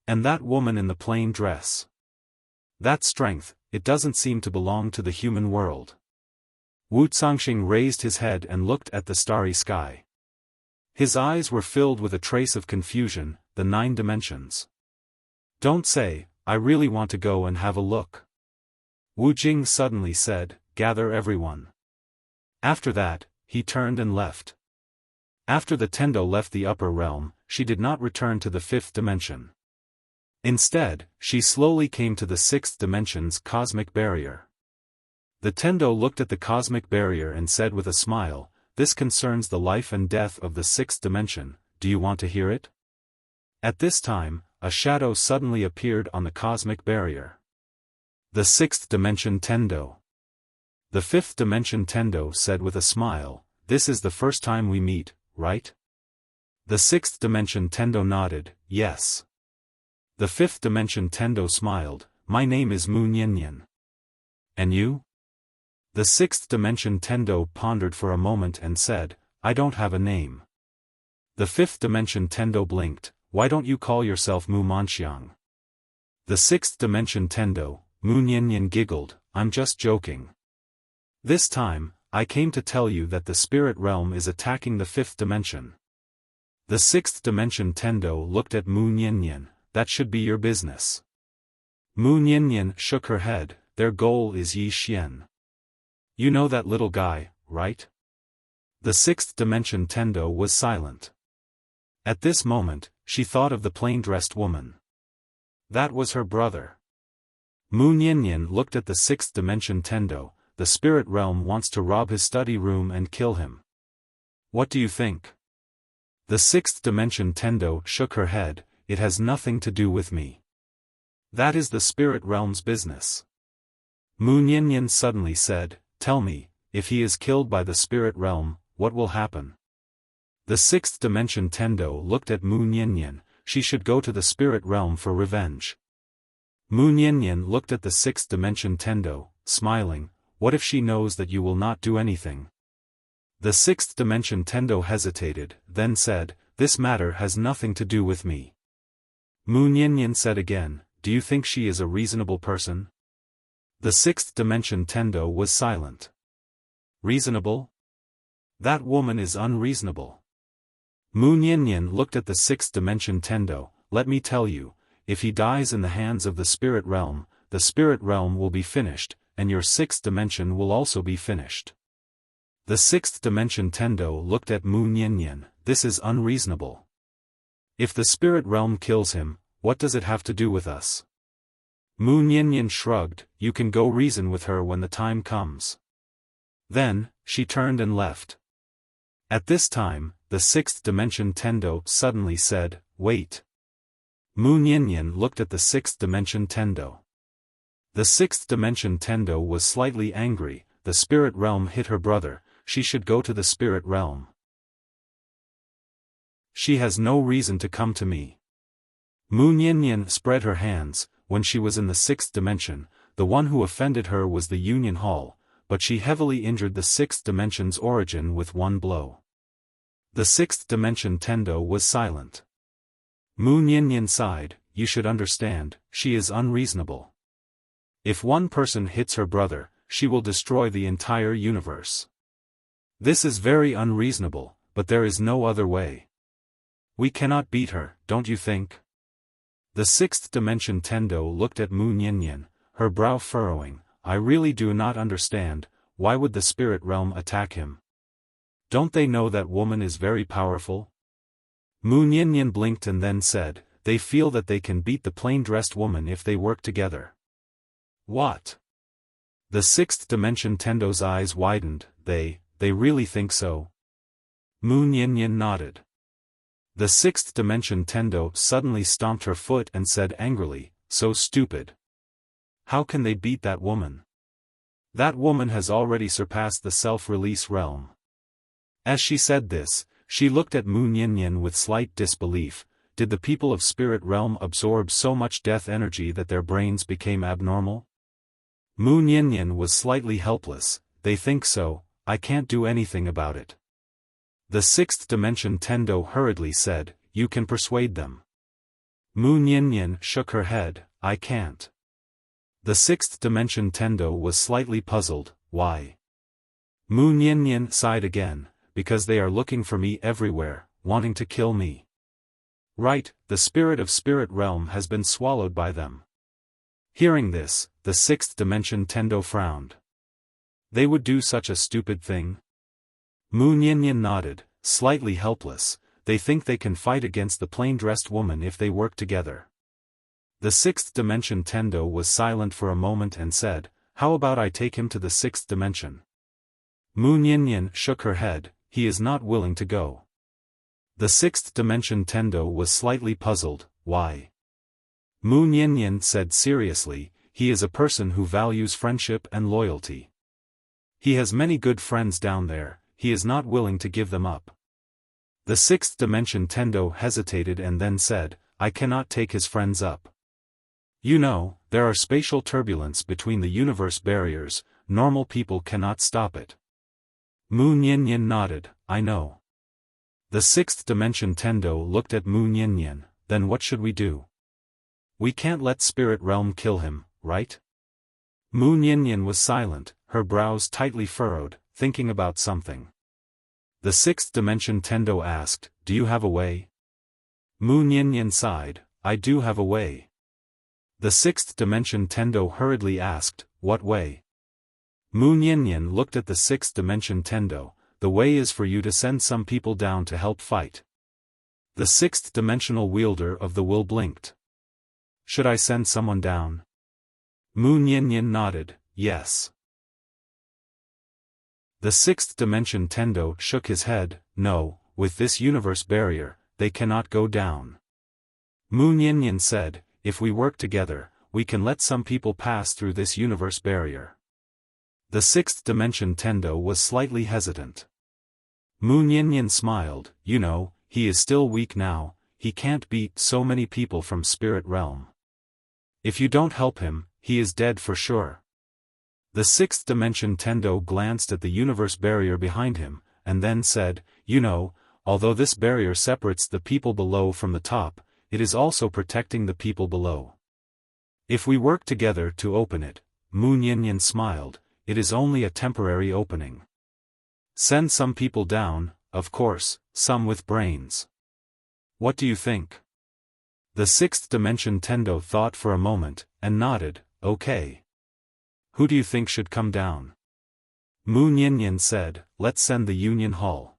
And that woman in the plain dress. That strength, it doesn't seem to belong to the human world." Wu Zongxing raised his head and looked at the starry sky. His eyes were filled with a trace of confusion, the 9 dimensions. "Don't say, I really want to go and have a look." Wu Jing suddenly said, "Gather everyone." After that, he turned and left. After the Tendo left the upper realm, she did not return to the 5th dimension. Instead, she slowly came to the 6th dimension's cosmic barrier. The Tendo looked at the cosmic barrier and said with a smile, "This concerns the life and death of the 6th dimension, do you want to hear it?" At this time, a shadow suddenly appeared on the cosmic barrier. The 6th dimension Tendo. The 5th dimension Tendo said with a smile, "This is the first time we meet, right?" The 6th dimension Tendo nodded, "Yes." The 5th dimension Tendo smiled, "My name is Mu Niannian. And you?" The 6th dimension Tendo pondered for a moment and said, "I don't have a name." The 5th dimension Tendo blinked, "Why don't you call yourself Mu Manxiang?" The 6th dimension Tendo, Mu Niannian giggled, "I'm just joking. This time, I came to tell you that the spirit realm is attacking the 5th dimension." The 6th dimension Tendo looked at Mu Niannian, "That should be your business." Mu Niannian shook her head, "Their goal is Yi Xian. You know that little guy, right?" The 6th dimension Tendo was silent. At this moment, she thought of the plain-dressed woman. That was her brother. Mu Niannian looked at the 6th dimension Tendo, "The spirit realm wants to rob his study room and kill him. What do you think?" The 6th dimension Tendo shook her head, "It has nothing to do with me. That is the spirit realm's business." Mu Nianyan suddenly said, "Tell me, if he is killed by the spirit realm, what will happen?" The sixth dimension Tendo looked at Mu Nianyan. She should go to the spirit realm for revenge. Mu Nianyan looked at the sixth dimension Tendo, smiling. "What if she knows that you will not do anything?" The sixth dimension Tendo hesitated, then said, "This matter has nothing to do with me." Mu Nianyan said again, "Do you think she is a reasonable person?" The sixth dimension Tendo was silent. "Reasonable? That woman is unreasonable." Mu Nianyan looked at the sixth dimension Tendo. "Let me tell you, if he dies in the hands of the spirit realm will be finished, and your sixth dimension will also be finished." The sixth dimension Tendo looked at Mu Nianyan. "This is unreasonable. If the spirit realm kills him, what does it have to do with us?" Mu Nianyan shrugged. "You can go reason with her when the time comes." Then, she turned and left. At this time, the sixth dimension Tendo suddenly said, "Wait." Mu Nianyan looked at the sixth dimension Tendo. The sixth dimension Tendo was slightly angry. The spirit realm hit her brother. She should go to the spirit realm. She has no reason to come to me. Mu Nianyan spread her hands. When she was in the sixth dimension, the one who offended her was the Union Hall, but she heavily injured the sixth dimension's origin with one blow. The sixth dimension Tendo was silent. Mu Nianyan sighed. "You should understand, she is unreasonable. If one person hits her brother, she will destroy the entire universe. This is very unreasonable, but there is no other way. We cannot beat her, don't you think?" The sixth dimension Tendo looked at Mu Nianyan, her brow furrowing. "I really do not understand, why would the spirit realm attack him? Don't they know that woman is very powerful?" Mu Nianyan blinked and then said, "They feel that they can beat the plain-dressed woman if they work together." "What?" The sixth dimension Tendo's eyes widened. They really think so?" Mu Nianyan nodded. The sixth dimension Tendo suddenly stomped her foot and said angrily, "So stupid. How can they beat that woman? That woman has already surpassed the self-release realm." As she said this, she looked at Mu Nianyan with slight disbelief. Did the people of spirit realm absorb so much death energy that their brains became abnormal? Mu Nianyan was slightly helpless. "They think so, I can't do anything about it." The sixth dimension Tendo hurriedly said, "You can persuade them." Mu Nianyan shook her head. "I can't." The sixth dimension Tendo was slightly puzzled. "Why?" Mu Nianyan sighed again. "Because they are looking for me everywhere, wanting to kill me." "Right, the spirit of spirit realm has been swallowed by them." Hearing this, the sixth dimension Tendo frowned. They would do such a stupid thing? Mu Nianyan nodded, slightly helpless. They think they can fight against the plain-dressed woman if they work together. The sixth dimension Tendo was silent for a moment and said, "How about I take him to the sixth dimension?" Mu Nianyan shook her head. "He is not willing to go." The sixth dimension Tendo was slightly puzzled. "Why?" Mu Nianyan said seriously, "He is a person who values friendship and loyalty. He has many good friends down there, he is not willing to give them up." The sixth dimension Tendo hesitated and then said, "I cannot take his friends up. You know, there are spatial turbulence between the universe barriers, normal people cannot stop it." Mu Nianyan nodded, "I know." The sixth dimension Tendo looked at Mu Nianyan. "Then what should we do? We can't let spirit realm kill him, right?" Mu Nianyan was silent, her brows tightly furrowed, thinking about something. The sixth dimension Tendo asked, "Do you have a way?" Mu Nianyan sighed, "I do have a way." The sixth dimension Tendo hurriedly asked, "What way?" Mu Nianyan looked at the sixth dimension Tendo. "The way is for you to send some people down to help fight." The sixth dimensional wielder of the will blinked. "Should I send someone down?" Mu Nianyan nodded, "Yes." The sixth dimension Tendo shook his head. "No, with this universe barrier, they cannot go down." Mu Nianyan said, "If we work together, we can let some people pass through this universe barrier. The sixth dimension Tendo was slightly hesitant. Mu Niannian smiled, you know, he is still weak now, he can't beat so many people from spirit realm. If you don't help him, he is dead for sure. The sixth dimension Tendo glanced at the universe barrier behind him, and then said, you know, although this barrier separates the people below from the top, it is also protecting the people below. If we work together to open it, Mu Niannian smiled, it is only a temporary opening. Send some people down, of course, some with brains. What do you think? The sixth dimension Tendo thought for a moment, and nodded, okay. Who do you think should come down? Mu Niannian said, let's send the Union Hall.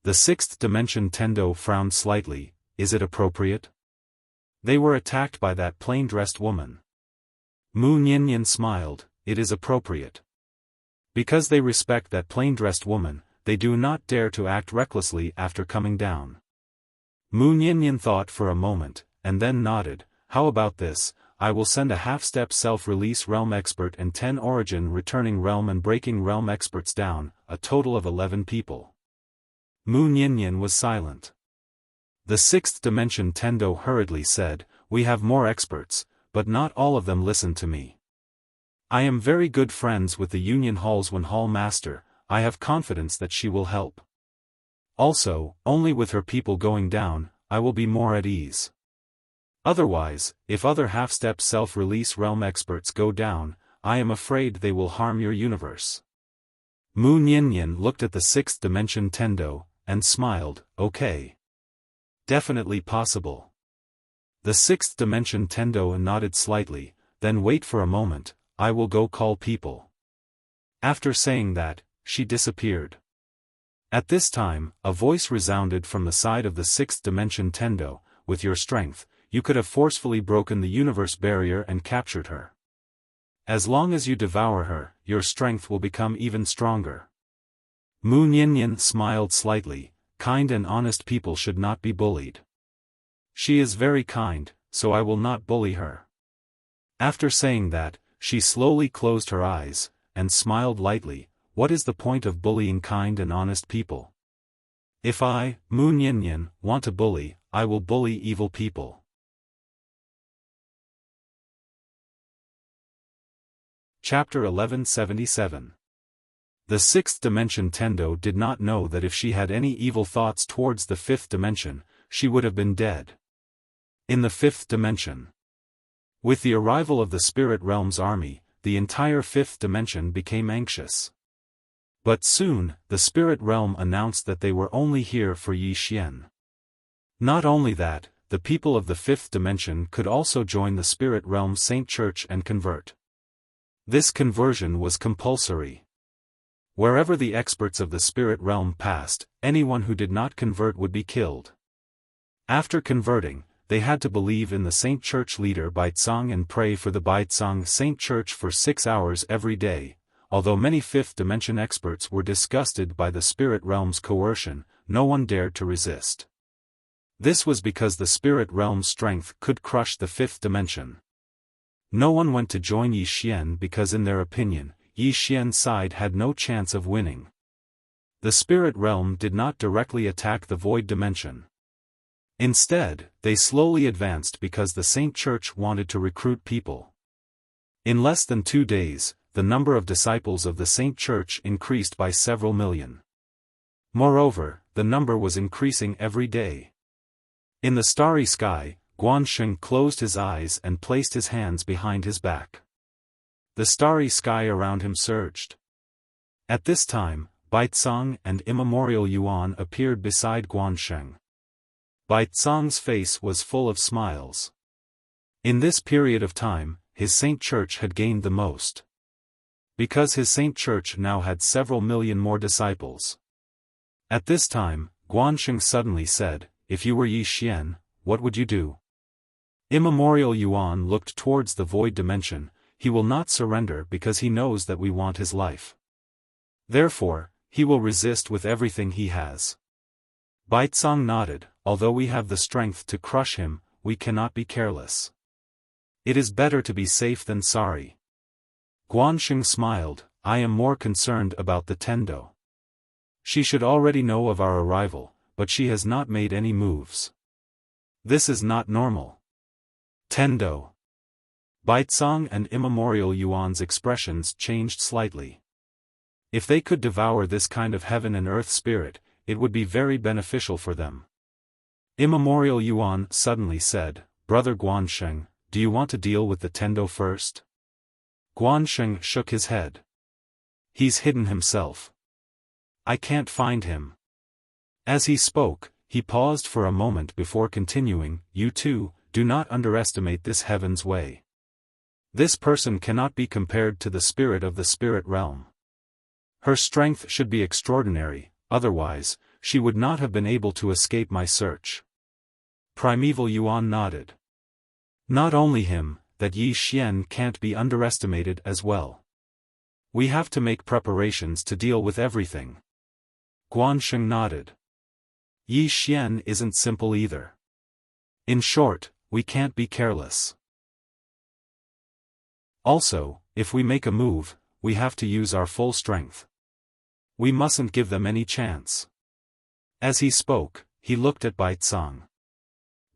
The sixth dimension Tendo frowned slightly, is it appropriate? They were attacked by that plain-dressed woman. Mu Niannian smiled, it is appropriate. Because they respect that plain-dressed woman, they do not dare to act recklessly after coming down. Mu Niannian thought for a moment, and then nodded, how about this, I will send a half-step self-release realm expert and 10 origin returning realm and breaking realm experts down, a total of 11 people. Mu Niannian was silent. The sixth dimension Tendo hurriedly said, we have more experts, but not all of them listen to me. I am very good friends with the Union Hall's Hall Master, I have confidence that she will help. Also, only with her people going down, I will be more at ease. Otherwise, if other half-step self-release realm experts go down, I am afraid they will harm your universe. Mu Niannian looked at the sixth dimension Tendo, and smiled, okay. Definitely possible. The sixth dimension Tendo nodded slightly, then wait for a moment, I will go call people. After saying that, she disappeared. At this time, a voice resounded from the side of the sixth dimension Tendo, with your strength, you could have forcefully broken the universe barrier and captured her. As long as you devour her, your strength will become even stronger. Mu Niannian smiled slightly, kind and honest people should not be bullied. She is very kind, so I will not bully her. After saying that, she slowly closed her eyes, and smiled lightly, what is the point of bullying kind and honest people? If I, Mu Niannian, want to bully, I will bully evil people. Chapter 1177. The sixth dimension Tendo did not know that if she had any evil thoughts towards the fifth dimension, she would have been dead. In the fifth dimension. With the arrival of the spirit realm's army, the entire fifth dimension became anxious. But soon, the spirit realm announced that they were only here for Yi Xian. Not only that, the people of the fifth dimension could also join the spirit realm's Saint Church and convert. This conversion was compulsory. Wherever the experts of the spirit realm passed, anyone who did not convert would be killed. After converting, they had to believe in the Saint Church leader Baizang and pray for the Baizang Saint Church for 6 hours every day. Although many fifth dimension experts were disgusted by the spirit realm's coercion, no one dared to resist. This was because the spirit realm's strength could crush the fifth dimension. No one went to join Yi Xian because in their opinion, Yi Xian's side had no chance of winning. The spirit realm did not directly attack the void dimension. Instead, they slowly advanced because the Saint Church wanted to recruit people. In less than 2 days, the number of disciples of the Saint Church increased by several million. Moreover, the number was increasing every day. In the starry sky, Guansheng closed his eyes and placed his hands behind his back. The starry sky around him surged. At this time, Baizang and Immemorial Yuan appeared beside Guansheng. Baizang's face was full of smiles. In this period of time, his Saint Church had gained the most. Because his Saint Church now had several million more disciples. At this time, Guansheng suddenly said, if you were Yi Xian, what would you do? Immemorial Yuan looked towards the void dimension, he will not surrender because he knows that we want his life. Therefore, he will resist with everything he has. Baizang nodded, although we have the strength to crush him, we cannot be careless. It is better to be safe than sorry. Guanxing smiled. I am more concerned about the Tendo. She should already know of our arrival, but she has not made any moves. This is not normal. Tendo. Baitsong and Immemorial Yuan's expressions changed slightly. If they could devour this kind of heaven and earth spirit, it would be very beneficial for them. Immemorial Yuan suddenly said, Brother Guanxing, do you want to deal with the Tendo first? Guanxing shook his head. He's hidden himself. I can't find him. As he spoke, he paused for a moment before continuing, You too, do not underestimate this heaven's way. This person cannot be compared to the spirit of the spirit realm. Her strength should be extraordinary, otherwise, she would not have been able to escape my search. Primeval Yuan nodded. Not only him, that Yi Xian can't be underestimated as well. We have to make preparations to deal with everything. Guanxing nodded. Yi Xian isn't simple either. In short, we can't be careless. Also, if we make a move, we have to use our full strength. We mustn't give them any chance. As he spoke, he looked at Baitsong.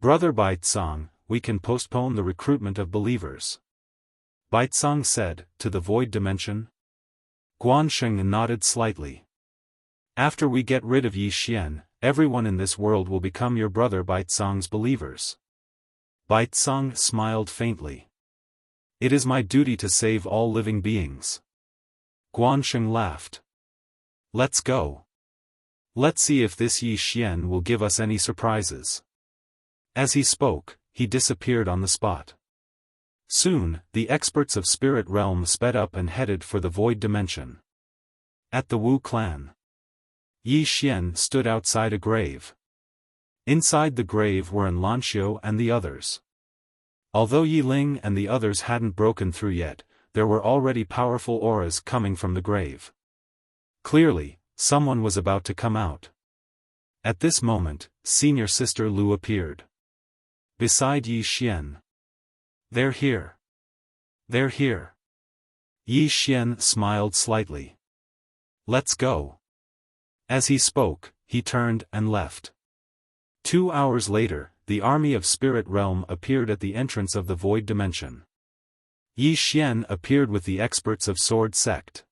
Brother Baitsong, we can postpone the recruitment of believers. Baitsong said, to the void dimension. Guanxing nodded slightly. After we get rid of Yi Xian, everyone in this world will become your brother Baitsong's believers. Baitsong smiled faintly. It is my duty to save all living beings. Guanxing laughed. Let's go. Let's see if this Yi Xian will give us any surprises. As he spoke, he disappeared on the spot. Soon, the experts of Spirit Realm sped up and headed for the void dimension. At the Wu clan, Yi Xian stood outside a grave. Inside the grave were Lanxiu and the others. Although Yi Ling and the others hadn't broken through yet, there were already powerful auras coming from the grave. Clearly, someone was about to come out. At this moment, Senior Sister Lu appeared. Beside Yi Xian. They're here. They're here. Yi Xian smiled slightly. Let's go. As he spoke, he turned and left. 2 hours later, the army of Spirit Realm appeared at the entrance of the void dimension. Yi Xian appeared with the experts of Sword Sect.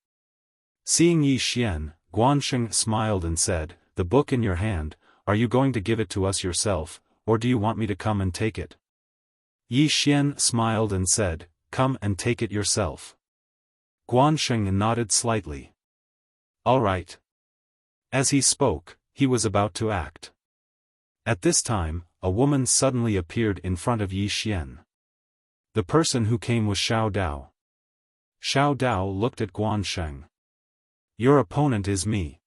Seeing Yi Xian, Guanxing smiled and said, The book in your hand, are you going to give it to us yourself, or do you want me to come and take it? Yi Xian smiled and said, Come and take it yourself. Guanxing nodded slightly. All right. As he spoke, he was about to act. At this time, a woman suddenly appeared in front of Yi Xian. The person who came was Xiao Dao. Xiao Dao looked at Guanxing. Your opponent is me.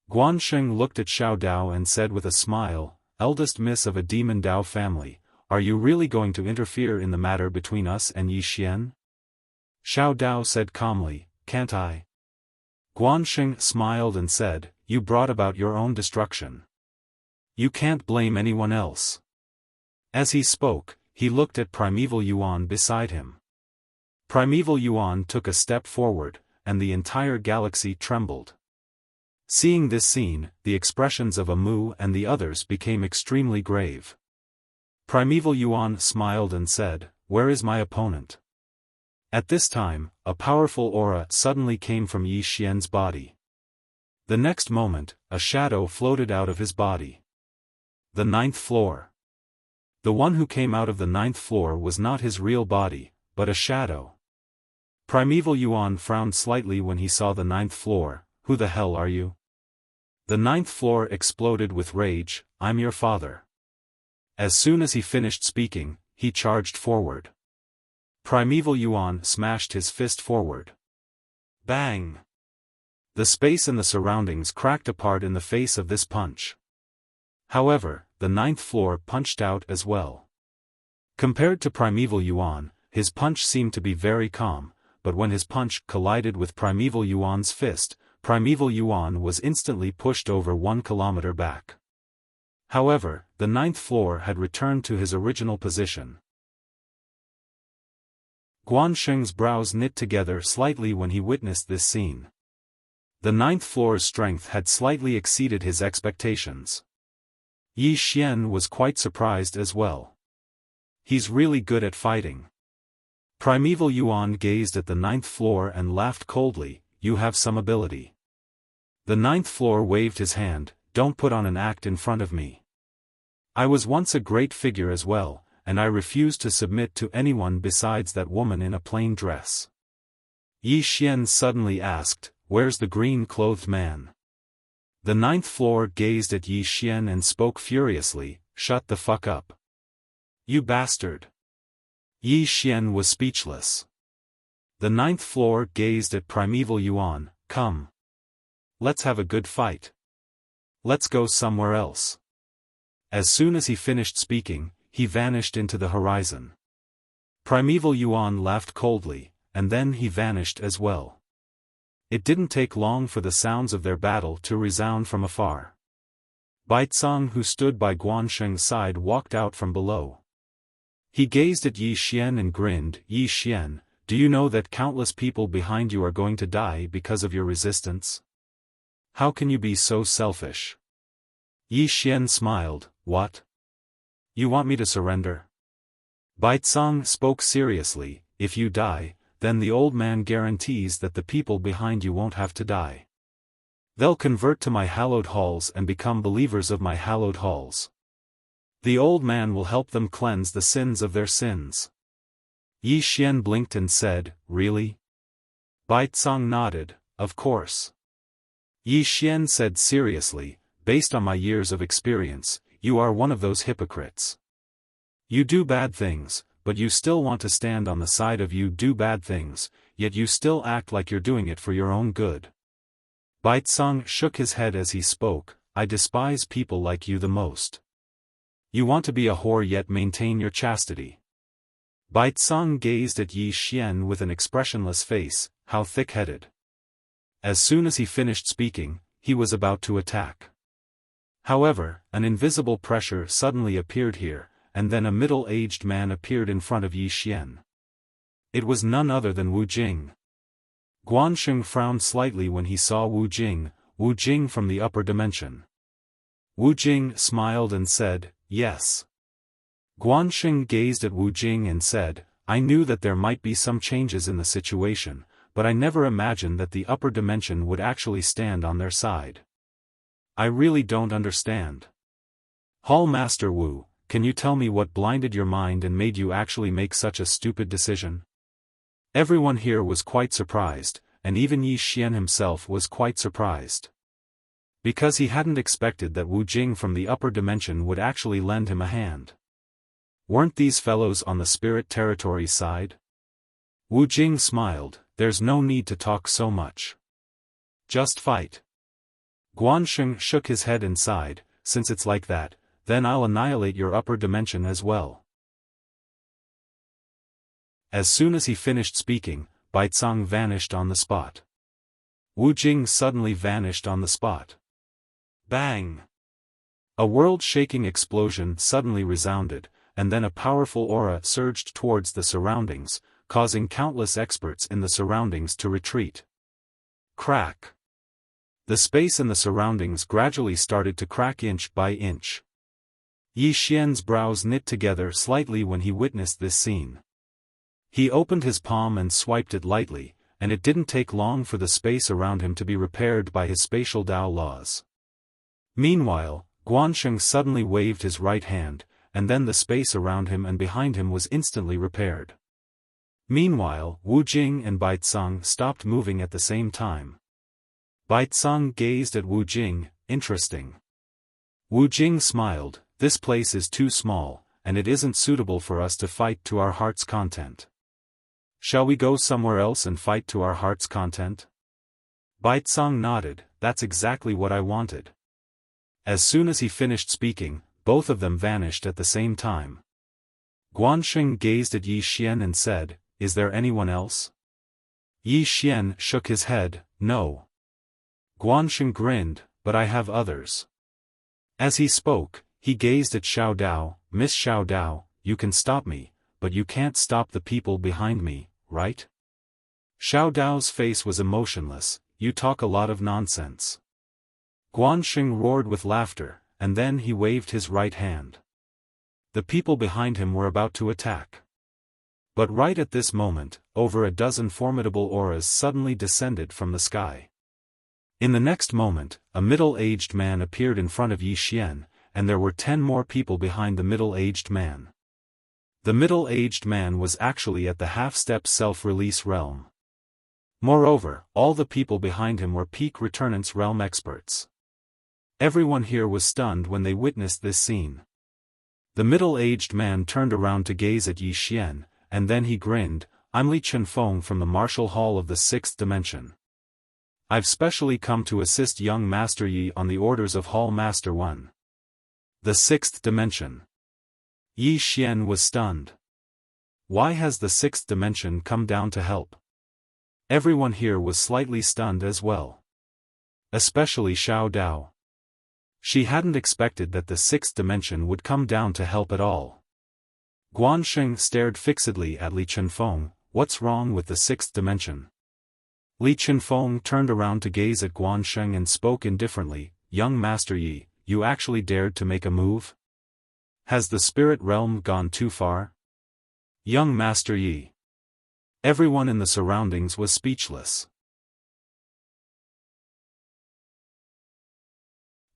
Guanxing looked at Xiao Dao and said with a smile, Eldest miss of a demon Dao family, are you really going to interfere in the matter between us and Yi Xian? Xiao Dao said calmly, Can't I? Guanxing smiled and said, You brought about your own destruction. You can't blame anyone else. As he spoke, he looked at Primeval Yuan beside him. Primeval Yuan took a step forward, and the entire galaxy trembled. Seeing this scene, the expressions of Amu and the others became extremely grave. Primeval Yuan smiled and said, Where is my opponent? At this time, a powerful aura suddenly came from Yi Xian's body. The next moment, a shadow floated out of his body. The 9th floor. The one who came out of the 9th floor was not his real body, but a shadow. Primeval Yuan frowned slightly when he saw the 9th floor. Who the hell are you? The 9th floor exploded with rage, I'm your father. As soon as he finished speaking, he charged forward. Primeval Yuan smashed his fist forward. Bang! The space and the surroundings cracked apart in the face of this punch. However, the 9th floor punched out as well. Compared to Primeval Yuan, his punch seemed to be very calm, but when his punch collided with Primeval Yuan's fist, Primeval Yuan was instantly pushed over 1 kilometer back. However, the 9th floor had returned to his original position. Guansheng's brows knit together slightly when he witnessed this scene. The ninth floor's strength had slightly exceeded his expectations. Yi Xian was quite surprised as well. He's really good at fighting. Primeval Yuan gazed at the ninth floor and laughed coldly, you have some ability. The ninth floor waved his hand, don't put on an act in front of me. I was once a great figure as well, and I refuse to submit to anyone besides that woman in a plain dress. Yi Xian suddenly asked, where's the green-clothed man? The ninth floor gazed at Yi Xian and spoke furiously, shut the fuck up. You bastard. Yi Xian was speechless. The ninth floor gazed at Primeval Yuan, come. Let's have a good fight. Let's go somewhere else. As soon as he finished speaking, he vanished into the horizon. Primeval Yuan laughed coldly, and then he vanished as well. It didn't take long for the sounds of their battle to resound from afar. Baicang, who stood by Guansheng's side, walked out from below. He gazed at Yi Xian and grinned, Yi Xian, do you know that countless people behind you are going to die because of your resistance? How can you be so selfish? Yi Xian smiled, what? You want me to surrender? Baicang spoke seriously, if you die, then the old man guarantees that the people behind you won't have to die. They'll convert to my hallowed halls and become believers of my hallowed halls. The old man will help them cleanse the sins of their sins. Yi Xian blinked and said, really? Baicang nodded, of course. Yi Xian said seriously, based on my years of experience, you are one of those hypocrites. You do bad things, but you still want to stand on the side of you do bad things, yet you still act like you're doing it for your own good. Baicang shook his head as he spoke, I despise people like you the most. You want to be a whore yet maintain your chastity. Baicang gazed at Yi Xian with an expressionless face, how thick-headed. As soon as he finished speaking, he was about to attack. However, an invisible pressure suddenly appeared here, and then a middle-aged man appeared in front of Yi Xian. It was none other than Wu Jing. Guansheng frowned slightly when he saw Wu Jing from the upper dimension. Wu Jing smiled and said, yes. Guansheng gazed at Wu Jing and said, I knew that there might be some changes in the situation, but I never imagined that the upper dimension would actually stand on their side. I really don't understand. Hall Master Wu, can you tell me what blinded your mind and made you actually make such a stupid decision? Everyone here was quite surprised, and even Yi Xian himself was quite surprised. Because he hadn't expected that Wu Jing from the upper dimension would actually lend him a hand. Weren't these fellows on the spirit territory side? Wu Jing smiled, there's no need to talk so much. Just fight. Guansheng shook his head and sighed, since it's like that, then I'll annihilate your upper dimension as well. As soon as he finished speaking, Baicang vanished on the spot. Wu Jing suddenly vanished on the spot. Bang! A world-shaking explosion suddenly resounded, and then a powerful aura surged towards the surroundings, causing countless experts in the surroundings to retreat. Crack! The space in the surroundings gradually started to crack inch by inch. Yi Xian's brows knit together slightly when he witnessed this scene. He opened his palm and swiped it lightly, and it didn't take long for the space around him to be repaired by his spatial Tao laws. Meanwhile, Guansheng suddenly waved his right hand, and then the space around him and behind him was instantly repaired. Meanwhile, Wu Jing and Baicang stopped moving at the same time. Baicang gazed at Wu Jing, interesting. Wu Jing smiled, this place is too small, and it isn't suitable for us to fight to our heart's content. Shall we go somewhere else and fight to our heart's content? Baicang nodded, that's exactly what I wanted. As soon as he finished speaking, both of them vanished at the same time. Guansheng gazed at Yi Xian and said, is there anyone else? Yi Xian shook his head, no. Guansheng grinned, but I have others. As he spoke, he gazed at Xiao Dao, Miss Xiao Dao, you can stop me, but you can't stop the people behind me, right? Xiao Dao's face was emotionless. You talk a lot of nonsense. Guanxing roared with laughter, and then he waved his right hand. The people behind him were about to attack. But right at this moment, over a dozen formidable auras suddenly descended from the sky. In the next moment, a middle-aged man appeared in front of Yi Xian, and there were 10 more people behind the middle-aged man. The middle-aged man was actually at the half-step self-release realm. Moreover, all the people behind him were peak returnance realm experts. Everyone here was stunned when they witnessed this scene. The middle-aged man turned around to gaze at Yi Xian, and then he grinned. I'm Li Chenfeng from the Martial Hall of the 6th Dimension. I've specially come to assist young Master Yi on the orders of Hall Master 1. The 6th Dimension. Yi Xian was stunned. Why has the 6th Dimension come down to help? Everyone here was slightly stunned as well. Especially Xiao Dao. She hadn't expected that the 6th Dimension would come down to help at all. Guanxing stared fixedly at Li Chenfeng. What's wrong with the 6th Dimension? Li Chenfeng turned around to gaze at Guanxing and spoke indifferently. Young Master Yi, you actually dared to make a move? Has the spirit realm gone too far? Young Master Yi. Everyone in the surroundings was speechless.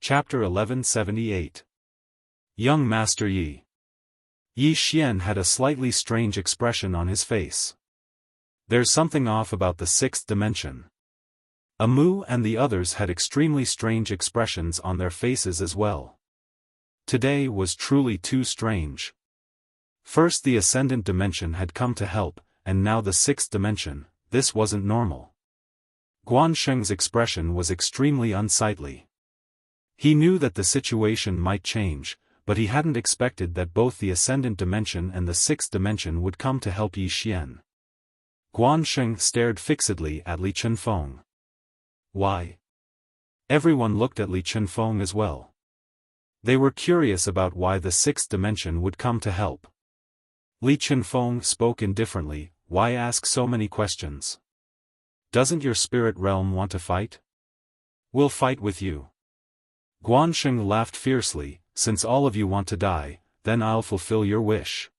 Chapter 1178. Young Master Yi. Yi Xian had a slightly strange expression on his face. There's something off about the 6th Dimension. Amu and the others had extremely strange expressions on their faces as well. Today was truly too strange. First the Ascendant Dimension had come to help, and now the 6th Dimension. This wasn't normal. Guanxing's expression was extremely unsightly. He knew that the situation might change, but he hadn't expected that both the Ascendant Dimension and the 6th Dimension would come to help Yi Xian. Guanxing stared fixedly at Li Chenfeng. Why? Everyone looked at Li Chenfeng as well. They were curious about why the 6th Dimension would come to help. Li Chenfeng spoke indifferently. Why ask so many questions? Doesn't your spirit realm want to fight? We'll fight with you. Guanxing laughed fiercely. Since all of you want to die, then I'll fulfill your wish.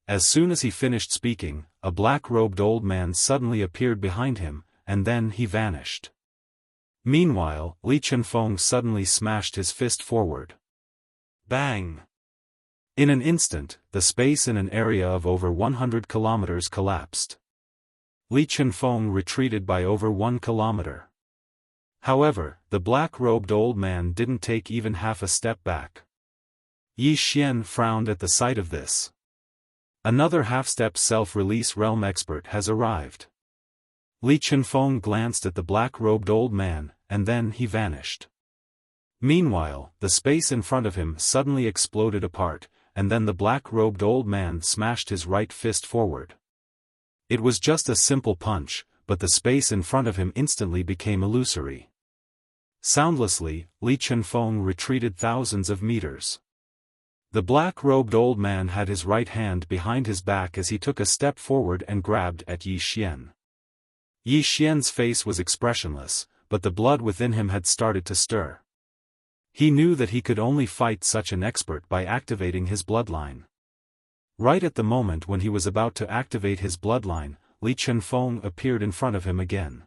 As soon as he finished speaking, a black-robed old man suddenly appeared behind him, and then he vanished. Meanwhile, Li Chenfeng suddenly smashed his fist forward. Bang! In an instant, the space in an area of over 100 kilometers collapsed. Li Chenfeng retreated by over 1 kilometer. However, the black-robed old man didn't take even half a step back. Yi Xian frowned at the sight of this. Another half-step self-release realm expert has arrived. Li Chenfeng glanced at the black-robed old man, and then he vanished. Meanwhile, the space in front of him suddenly exploded apart, and then the black-robed old man smashed his right fist forward. It was just a simple punch, but the space in front of him instantly became illusory. Soundlessly, Li Chenfeng retreated thousands of meters. The black-robed old man had his right hand behind his back as he took a step forward and grabbed at Yi Xian. Yi Xian's face was expressionless, but the blood within him had started to stir. He knew that he could only fight such an expert by activating his bloodline. Right at the moment when he was about to activate his bloodline, Li Chenfeng appeared in front of him again.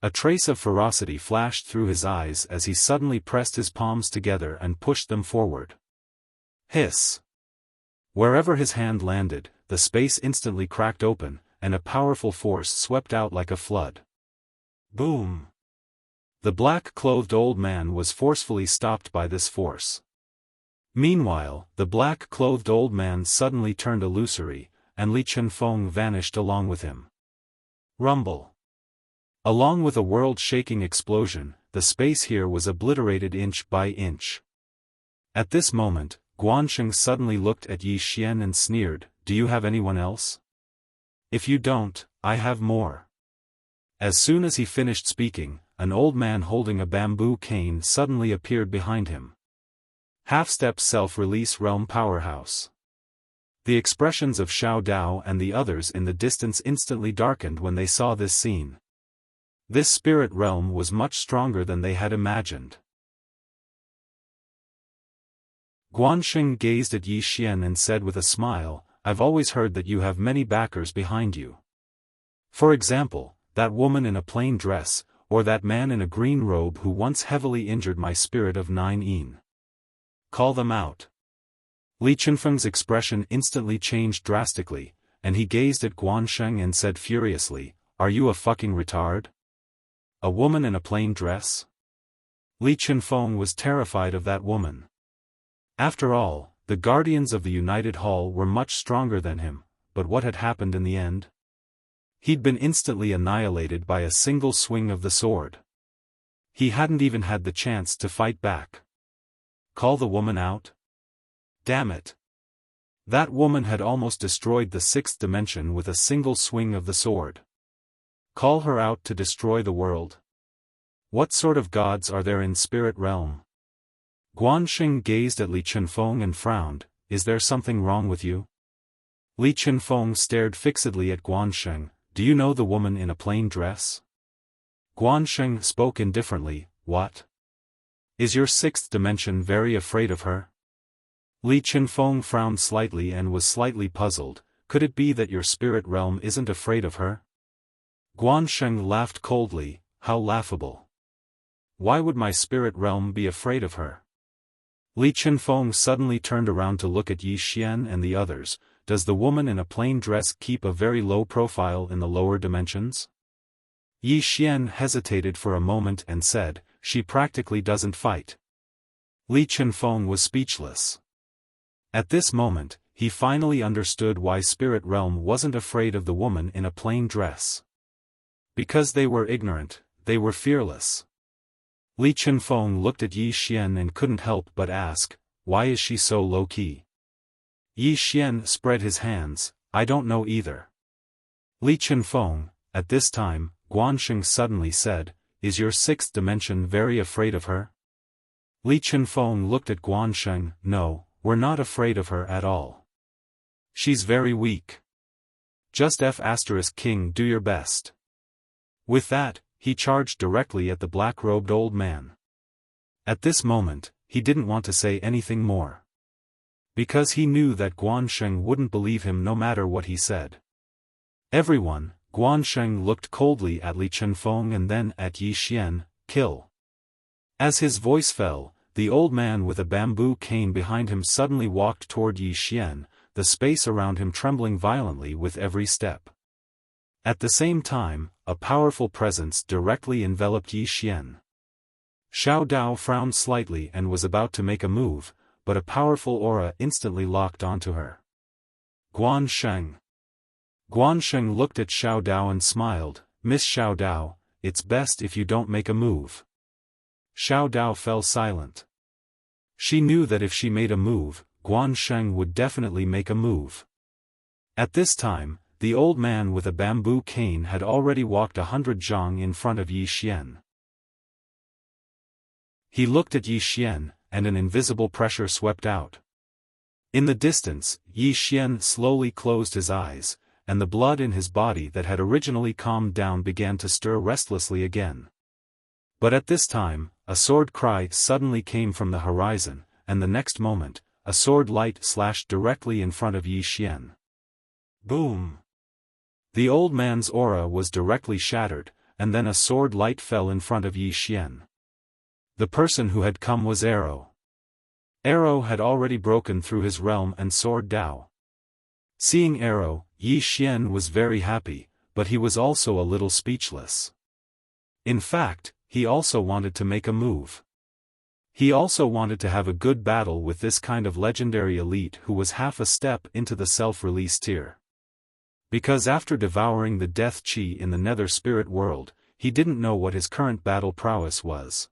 A trace of ferocity flashed through his eyes as he suddenly pressed his palms together and pushed them forward. Hiss! Wherever his hand landed, the space instantly cracked open, and a powerful force swept out like a flood. Boom! The black-clothed old man was forcefully stopped by this force. Meanwhile, the black-clothed old man suddenly turned illusory, and Li Chenfeng vanished along with him. Rumble! Along with a world-shaking explosion, the space here was obliterated inch by inch. At this moment, Guanxing suddenly looked at Yi Xian and sneered, "Do you have anyone else? If you don't, I have more." As soon as he finished speaking, an old man holding a bamboo cane suddenly appeared behind him. Half-step self-release realm powerhouse. The expressions of Xiao Dao and the others in the distance instantly darkened when they saw this scene. This spirit realm was much stronger than they had imagined. Guanxing gazed at Yi Xian and said with a smile, "I've always heard that you have many backers behind you. For example, that woman in a plain dress, or that man in a green robe who once heavily injured my spirit of 9 yin. Call them out." Li Qinfeng's expression instantly changed drastically, and he gazed at Guanxing and said furiously, "Are you a fucking retard? A woman in a plain dress?" Li Qinfeng was terrified of that woman. After all, the guardians of the United Hall were much stronger than him, but what had happened in the end? He'd been instantly annihilated by a single swing of the sword. He hadn't even had the chance to fight back. Call the woman out? Damn it. That woman had almost destroyed the 6th dimension with a single swing of the sword. Call her out to destroy the world? What sort of gods are there in spirit realm? Guanxing gazed at Li Qinfeng and frowned, "Is there something wrong with you?" Li Qinfeng stared fixedly at Guanxing, "Do you know the woman in a plain dress?" Guanxing spoke indifferently, "What? Is your 6th dimension very afraid of her?" Li Qinfeng frowned slightly and was slightly puzzled, "Could it be that your spirit realm isn't afraid of her?" Guanxing laughed coldly, "How laughable. Why would my spirit realm be afraid of her?" Li Qinfeng suddenly turned around to look at Yi Xian and the others. "Does the woman in a plain dress keep a very low profile in the lower dimensions?" Yi Xian hesitated for a moment and said, "She practically doesn't fight." Li Qinfeng was speechless. At this moment, he finally understood why Spirit Realm wasn't afraid of the woman in a plain dress. Because they were ignorant, they were fearless. Li Qinfeng looked at Yi Xian and couldn't help but ask, "Why is she so low-key?" Yi Xian spread his hands, "I don't know either." Li Qinfeng, at this time, Guanxing suddenly said, "Is your 6th dimension very afraid of her?" Li Qinfeng looked at Guanxing, "No, we're not afraid of her at all. She's very weak. Just F*King, do your best." With that, he charged directly at the black-robed old man. At this moment, he didn't want to say anything more. Because he knew that Guanxing wouldn't believe him no matter what he said. Everyone, Guanxing looked coldly at Li Qinfeng and then at Yi Xian, "Kill." As his voice fell, the old man with a bamboo cane behind him suddenly walked toward Yi Xian, the space around him trembling violently with every step. At the same time, a powerful presence directly enveloped Yi Xian. Xiao Dao frowned slightly and was about to make a move, but a powerful aura instantly locked onto her. Guanxing. Guanxing looked at Xiao Dao and smiled, "Miss Xiao Dao, it's best if you don't make a move." Xiao Dao fell silent. She knew that if she made a move, Guanxing would definitely make a move. At this time, the old man with a bamboo cane had already walked 100 zhang in front of Yi Xian. He looked at Yi Xian, and an invisible pressure swept out. In the distance, Yi Xian slowly closed his eyes, and the blood in his body that had originally calmed down began to stir restlessly again. But at this time, a sword cry suddenly came from the horizon, and the next moment, a sword light slashed directly in front of Yi Xian. Boom! The old man's aura was directly shattered, and then a sword light fell in front of Yi Xian. The person who had come was Arrow. Arrow had already broken through his realm and sword Dao. Seeing Arrow, Yi Xian was very happy, but he was also a little speechless. In fact, he also wanted to make a move. He also wanted to have a good battle with this kind of legendary elite who was half a step into the self-release tier. Because after devouring the death chi in the nether spirit world, he didn't know what his current battle prowess was.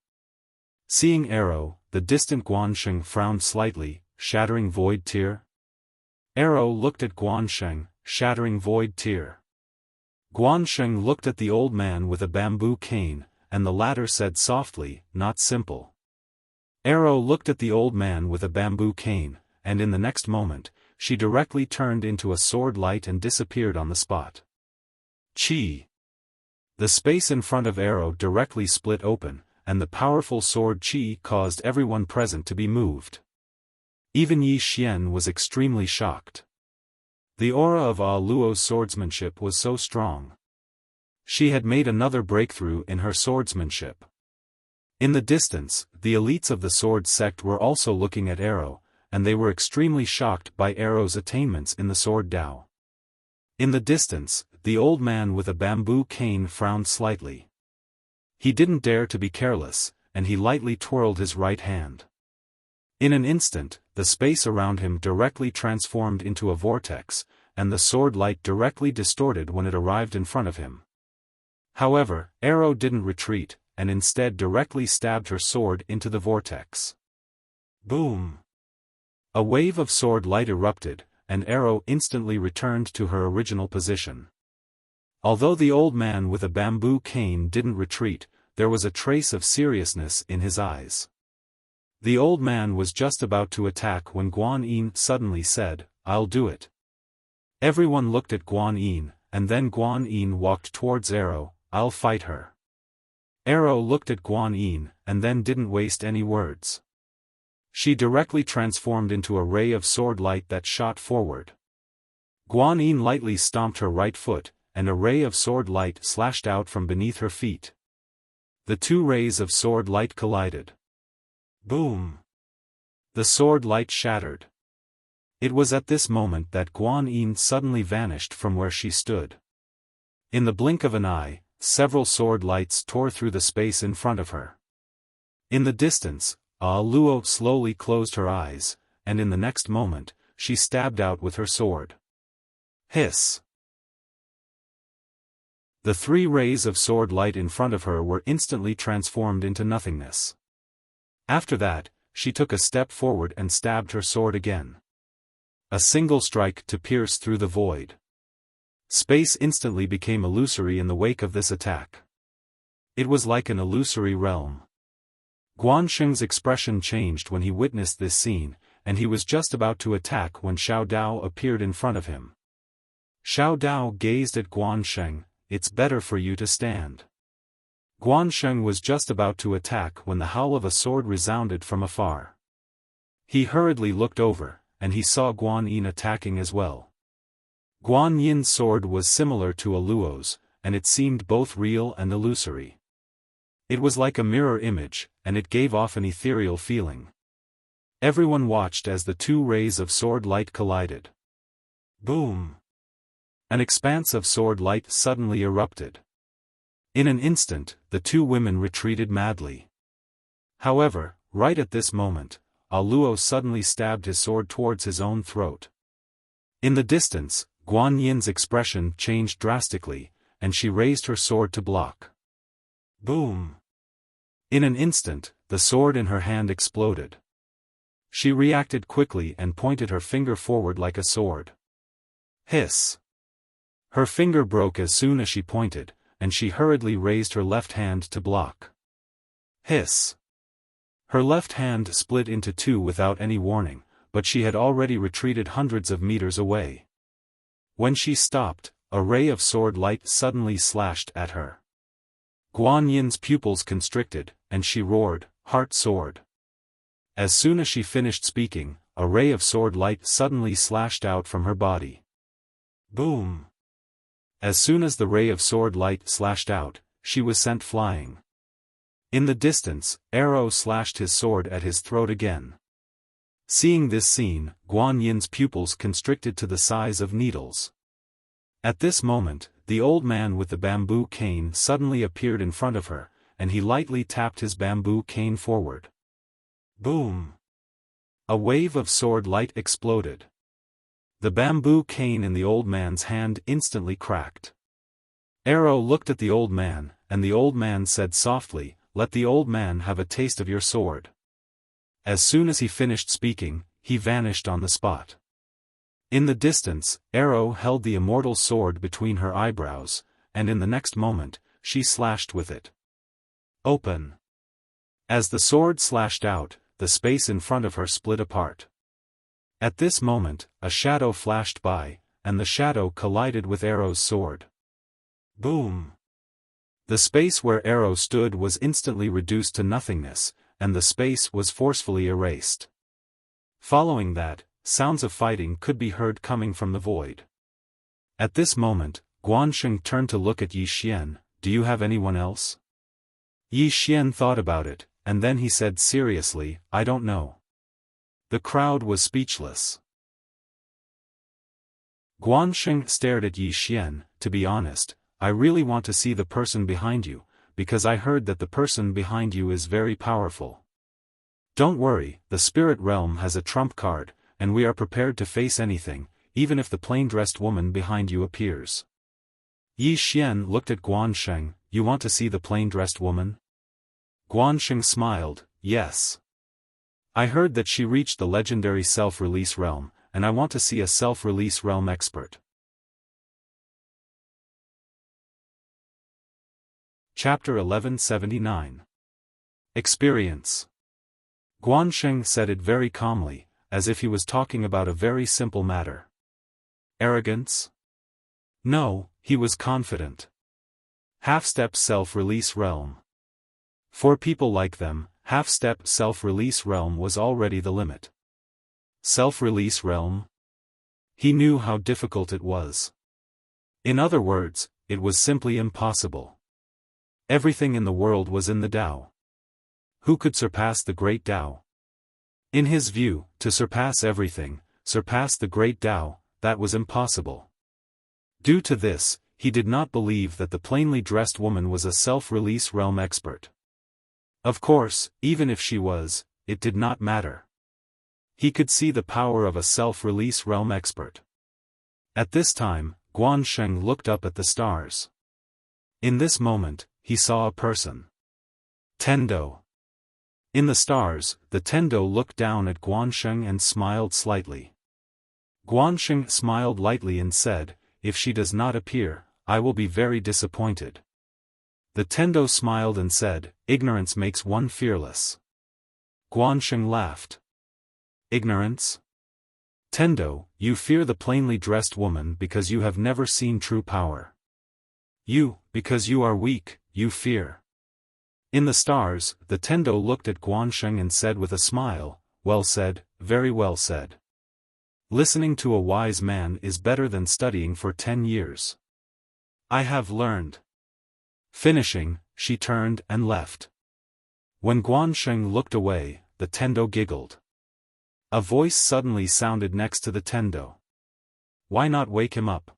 Seeing Arrow, the distant Guanxing frowned slightly, shattering void tier. Arrow looked at Guanxing, shattering void tier. Guanxing looked at the old man with a bamboo cane, and the latter said softly, "Not simple." Arrow looked at the old man with a bamboo cane, and in the next moment, she directly turned into a sword light and disappeared on the spot. Chi! The space in front of Arrow directly split open, and the powerful sword Chi caused everyone present to be moved. Even Yi Xian was extremely shocked. The aura of Ah Luo's swordsmanship was so strong. She had made another breakthrough in her swordsmanship. In the distance, the elites of the sword sect were also looking at Arrow, and they were extremely shocked by Arrow's attainments in the sword Dao. In the distance, the old man with a bamboo cane frowned slightly. He didn't dare to be careless, and he lightly twirled his right hand. In an instant, the space around him directly transformed into a vortex, and the sword light directly distorted when it arrived in front of him. However, Arrow didn't retreat, and instead directly stabbed her sword into the vortex. Boom! A wave of sword light erupted, and Arrow instantly returned to her original position. Although the old man with a bamboo cane didn't retreat, there was a trace of seriousness in his eyes. The old man was just about to attack when Guan Yin suddenly said, "I'll do it." Everyone looked at Guan Yin, and then Guan Yin walked towards Arrow. "I'll fight her." Arrow looked at Guan Yin, and then didn't waste any words. She directly transformed into a ray of sword light that shot forward. Guan Yin lightly stomped her right foot, and a ray of sword light slashed out from beneath her feet. The two rays of sword light collided. Boom! The sword light shattered. It was at this moment that Guan Yin suddenly vanished from where she stood. In the blink of an eye, several sword lights tore through the space in front of her. In the distance, Ah Luo slowly closed her eyes, and in the next moment, she stabbed out with her sword. Hiss! The three rays of sword light in front of her were instantly transformed into nothingness. After that, she took a step forward and stabbed her sword again. A single strike to pierce through the void. Space instantly became illusory in the wake of this attack. It was like an illusory realm. Guan Sheng's expression changed when he witnessed this scene, and he was just about to attack when Xiao Dao appeared in front of him. Xiao Dao gazed at Guan Sheng. "It's better for you to stand." Guan Sheng was just about to attack when the howl of a sword resounded from afar. He hurriedly looked over, and he saw Guan Yin attacking as well. Guan Yin's sword was similar to Ah Luo's, and it seemed both real and illusory. It was like a mirror image, and it gave off an ethereal feeling. Everyone watched as the two rays of sword light collided. Boom! An expanse of sword light suddenly erupted. In an instant, the two women retreated madly. However, right at this moment, Ah Luo suddenly stabbed his sword towards his own throat. In the distance, Guan Yin's expression changed drastically, and she raised her sword to block. Boom! In an instant, the sword in her hand exploded. She reacted quickly and pointed her finger forward like a sword. Hiss! Her finger broke as soon as she pointed, and she hurriedly raised her left hand to block. Hiss! Her left hand split into two without any warning, but she had already retreated hundreds of meters away. When she stopped, a ray of sword light suddenly slashed at her. Guan Yin's pupils constricted, and she roared, "Heart sword!" As soon as she finished speaking, a ray of sword light suddenly slashed out from her body. Boom! As soon as the ray of sword light slashed out, she was sent flying. In the distance, Arrow slashed his sword at his throat again. Seeing this scene, Guan Yin's pupils constricted to the size of needles. At this moment, the old man with the bamboo cane suddenly appeared in front of her, and he lightly tapped his bamboo cane forward. Boom! A wave of sword light exploded. The bamboo cane in the old man's hand instantly cracked. Arrow looked at the old man, and the old man said softly, "Let the old man have a taste of your sword." As soon as he finished speaking, he vanished on the spot. In the distance, Arrow held the immortal sword between her eyebrows, and in the next moment, she slashed with it. Open! As the sword slashed out, the space in front of her split apart. At this moment, a shadow flashed by, and the shadow collided with Arrow's sword. Boom! The space where Arrow stood was instantly reduced to nothingness, and the space was forcefully erased. Following that, sounds of fighting could be heard coming from the void. At this moment, Guansheng turned to look at Yi Xian. Do you have anyone else? Yi Xian thought about it, and then he said seriously, I don't know. The crowd was speechless. Guansheng stared at Yi Xian. To be honest, I really want to see the person behind you, because I heard that the person behind you is very powerful. Don't worry, the spirit realm has a trump card, and we are prepared to face anything, even if the plain-dressed woman behind you appears. Yi Xian looked at Guansheng. You want to see the plain-dressed woman? Guansheng smiled, yes. I heard that she reached the legendary self-release realm, and I want to see a self-release realm expert. Chapter 1179. Experience. Guansheng said it very calmly, as if he was talking about a very simple matter. Arrogance? No, he was confident. Half-step self-release realm. For people like them, half-step self-release realm was already the limit. Self-release realm? He knew how difficult it was. In other words, it was simply impossible. Everything in the world was in the Tao. Who could surpass the great Tao? In his view, to surpass everything, surpass the great Tao, that was impossible. Due to this, he did not believe that the plainly dressed woman was a self-release realm expert. Of course, even if she was, it did not matter. He could see the power of a self-release realm expert. At this time, Guansheng looked up at the stars. In this moment, he saw a person. Tendo. In the stars, the Tendo looked down at Guansheng and smiled slightly. Guansheng smiled lightly and said, if she does not appear, I will be very disappointed. The Tendo smiled and said, ignorance makes one fearless. Guansheng laughed. Ignorance? Tendo, you fear the plainly dressed woman because you have never seen true power. You, because you are weak, you fear. In the stars, the Tendo looked at Guansheng and said with a smile, well said, very well said. Listening to a wise man is better than studying for 10 years. I have learned. Finishing, she turned and left. When Guansheng looked away, the Tendo giggled. A voice suddenly sounded next to the Tendo. Why not wake him up?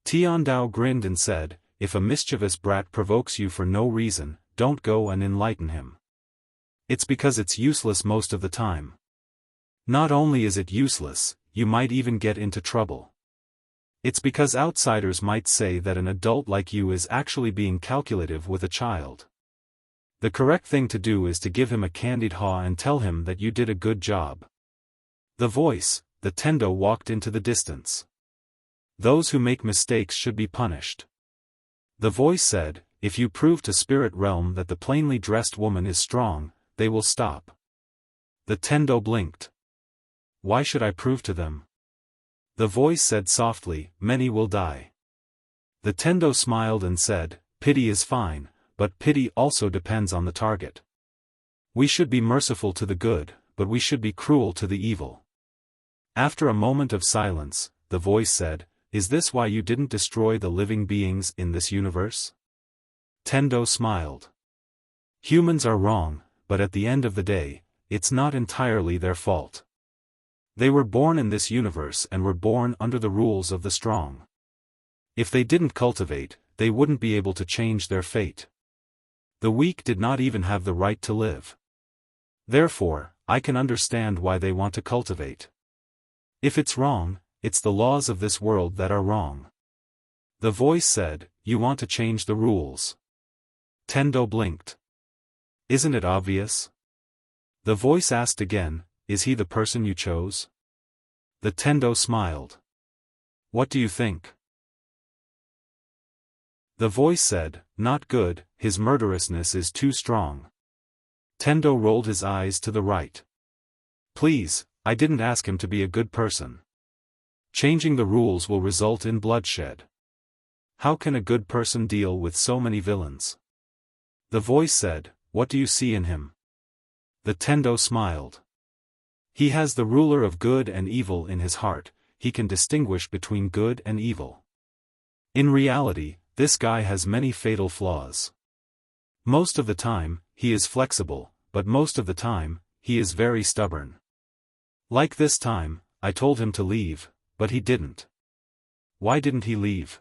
Tiandao grinned and said, if a mischievous brat provokes you for no reason, don't go and enlighten him. It's because it's useless most of the time. Not only is it useless, you might even get into trouble. It's because outsiders might say that an adult like you is actually being calculative with a child. The correct thing to do is to give him a candied haw and tell him that you did a good job. The voice, the Tendo walked into the distance. Those who make mistakes should be punished. The voice said, if you prove to spirit realm that the plainly dressed woman is strong, they will stop. The Tendo blinked. Why should I prove to them? The voice said softly, many will die. The Tendo smiled and said, pity is fine, but pity also depends on the target. We should be merciful to the good, but we should be cruel to the evil. After a moment of silence, the voice said, is this why you didn't destroy the living beings in this universe? Tendo smiled. Humans are wrong, but at the end of the day, it's not entirely their fault. They were born in this universe and were born under the rules of the strong. If they didn't cultivate, they wouldn't be able to change their fate. The weak did not even have the right to live. Therefore, I can understand why they want to cultivate. If it's wrong, it's the laws of this world that are wrong. The voice said, you want to change the rules. Tendo blinked. Isn't it obvious? The voice asked again, is he the person you chose? The Tendo smiled. What do you think? The voice said, not good, his murderousness is too strong. Tendo rolled his eyes to the right. Please, I didn't ask him to be a good person. Changing the rules will result in bloodshed. How can a good person deal with so many villains? The voice said, what do you see in him? The Tendo smiled. He has the ruler of good and evil in his heart, he can distinguish between good and evil. In reality, this guy has many fatal flaws. Most of the time, he is flexible, but most of the time, he is very stubborn. Like this time, I told him to leave, but he didn't. Why didn't he leave?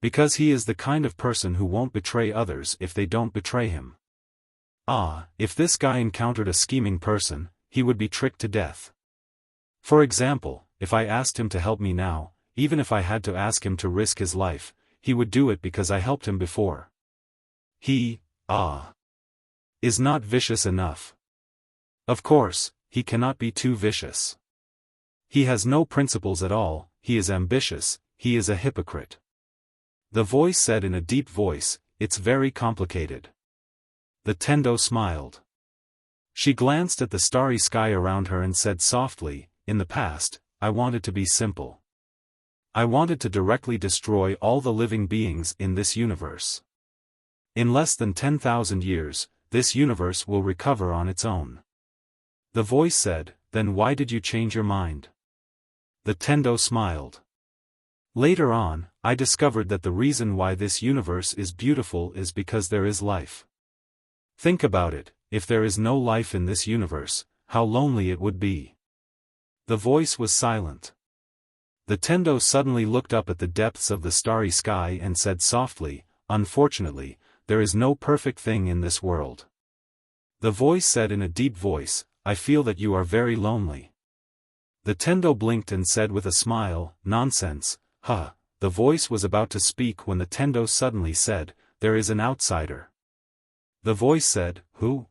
Because he is the kind of person who won't betray others if they don't betray him. If this guy encountered a scheming person, he would be tricked to death. For example, if I asked him to help me now, even if I had to ask him to risk his life, he would do it because I helped him before. He is not vicious enough. Of course, he cannot be too vicious. He has no principles at all, he is ambitious, he is a hypocrite. The voice said in a deep voice, it's very complicated. The Tendo smiled. She glanced at the starry sky around her and said softly, in the past, I wanted to be simple. I wanted to directly destroy all the living beings in this universe. In less than 10,000 years, this universe will recover on its own. The voice said, then why did you change your mind? The Tendo smiled. Later on, I discovered that the reason why this universe is beautiful is because there is life. Think about it, if there is no life in this universe, how lonely it would be. The voice was silent. The Tendo suddenly looked up at the depths of the starry sky and said softly, unfortunately, there is no perfect thing in this world. The voice said in a deep voice, I feel that you are very lonely. The Tendo blinked and said with a smile, nonsense, The voice was about to speak when the Tendo suddenly said, there is an outsider. The voice said, who?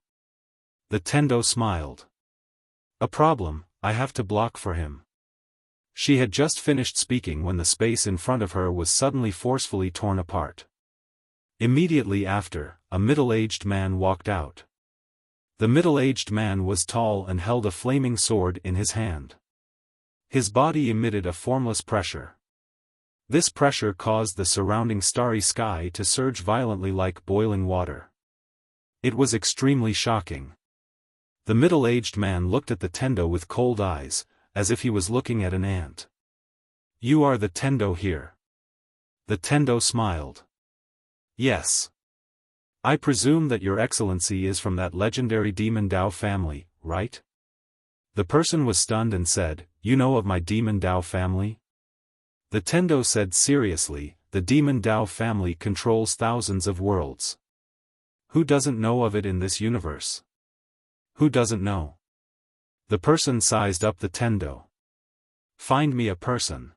The Tendo smiled. A problem, I have to block for him. She had just finished speaking when the space in front of her was suddenly forcefully torn apart. Immediately after, a middle-aged man walked out. The middle-aged man was tall and held a flaming sword in his hand. His body emitted a formless pressure. This pressure caused the surrounding starry sky to surge violently like boiling water. It was extremely shocking. The middle-aged man looked at the Tendo with cold eyes, as if he was looking at an ant. You are the Tendo here. The Tendo smiled. Yes. I presume that your excellency is from that legendary demon Dao family, right? The person was stunned and said, you know of my demon Dao family? The Tendo said seriously, the demon Dao family controls thousands of worlds. Who doesn't know of it in this universe? Who doesn't know? The person sized up the Tendo. Find me a person.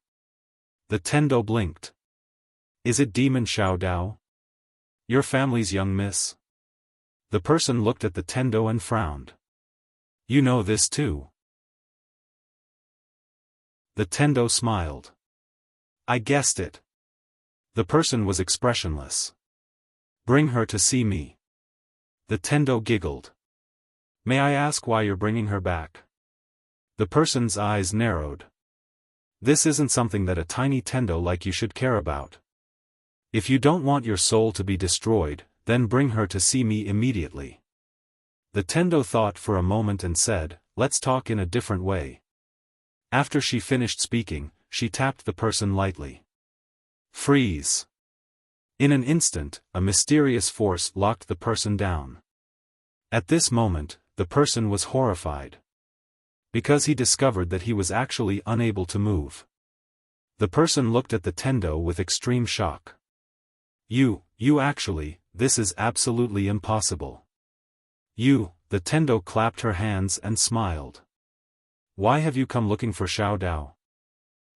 The Tendo blinked. Is it Demon Xiao Dao? Your family's young miss? The person looked at the Tendo and frowned. You know this too. The Tendo smiled. I guessed it. The person was expressionless. Bring her to see me. The Tendo giggled. May I ask why you're bringing her back? The person's eyes narrowed. This isn't something that a tiny Tendo like you should care about. If you don't want your soul to be destroyed, then bring her to see me immediately. The Tendo thought for a moment and said, let's talk in a different way. After she finished speaking, she tapped the person lightly. Freeze. In an instant, a mysterious force locked the person down. At this moment, the person was horrified. Because he discovered that he was actually unable to move. The person looked at the Tendo with extreme shock. You actually, this is absolutely impossible. The Tendo clapped her hands and smiled. Why have you come looking for Xiao Dao?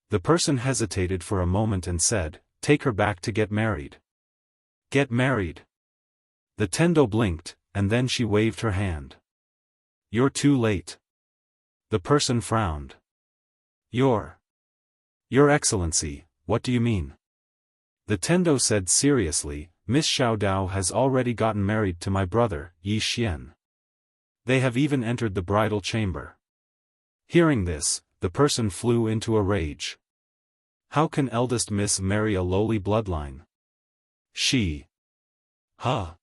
The person hesitated for a moment and said, take her back to get married. Get married. The Tendo blinked, and then she waved her hand. You're too late. The person frowned. Your Excellency, what do you mean? The Tendo said seriously, Miss Xiao Dao has already gotten married to my brother, Yi Xian. They have even entered the bridal chamber. Hearing this, the person flew into a rage. How can eldest miss marry a lowly bloodline? She. Huh.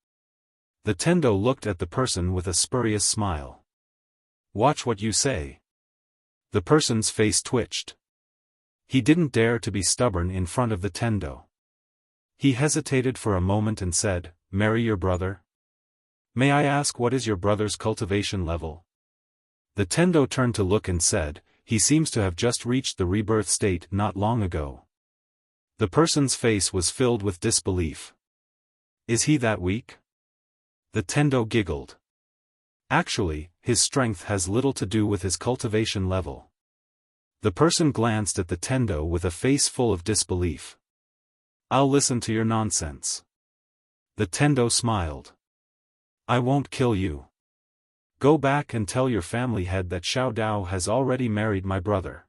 The Tendo looked at the person with a spurious smile. Watch what you say. The person's face twitched. He didn't dare to be stubborn in front of the Tendo. He hesitated for a moment and said, "Marry your brother? May I ask what is your brother's cultivation level?" The Tendo turned to look and said, "He seems to have just reached the rebirth state not long ago." The person's face was filled with disbelief. Is he that weak? The Tendo giggled. Actually, his strength has little to do with his cultivation level. The person glanced at the Tendo with a face full of disbelief. I'll listen to your nonsense. The Tendo smiled. I won't kill you. Go back and tell your family head that Xiao Dao has already married my brother.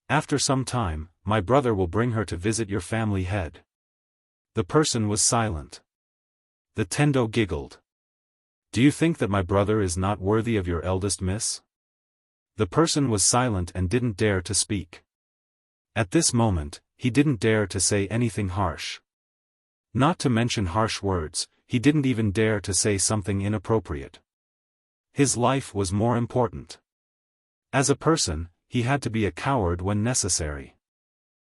After some time, my brother will bring her to visit your family head. The person was silent. The Tendo giggled. Do you think that my brother is not worthy of your eldest miss? The person was silent and didn't dare to speak. At this moment, he didn't dare to say anything harsh. Not to mention harsh words, he didn't even dare to say something inappropriate. His life was more important. As a person, he had to be a coward when necessary.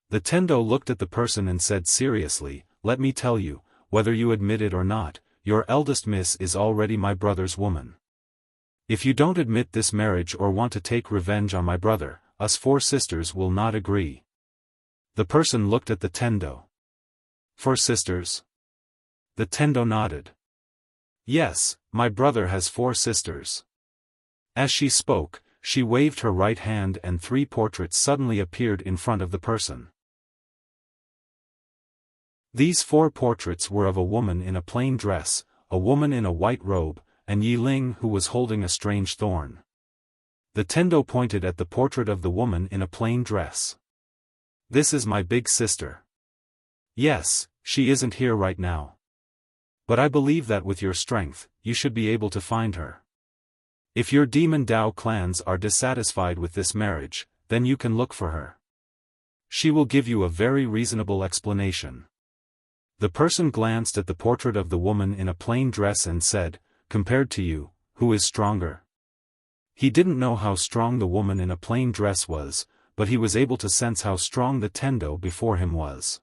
The Tendo looked at the person and said seriously, let me tell you, whether you admit it or not, your eldest miss is already my brother's woman. If you don't admit this marriage or want to take revenge on my brother, us 4 sisters will not agree. The person looked at the Tendo. 4 sisters? The Tendo nodded. Yes, my brother has 4 sisters. As she spoke, she waved her right hand and 3 portraits suddenly appeared in front of the person. These 4 portraits were of a woman in a plain dress, a woman in a white robe, and Yi Ling who was holding a strange thorn. The Tendo pointed at the portrait of the woman in a plain dress. This is my big sister. Yes, she isn't here right now. But I believe that with your strength, you should be able to find her. If your demon Dao clans are dissatisfied with this marriage, then you can look for her. She will give you a very reasonable explanation. The person glanced at the portrait of the woman in a plain dress and said, compared to you, who is stronger? He didn't know how strong the woman in a plain dress was, but he was able to sense how strong the Tendo before him was.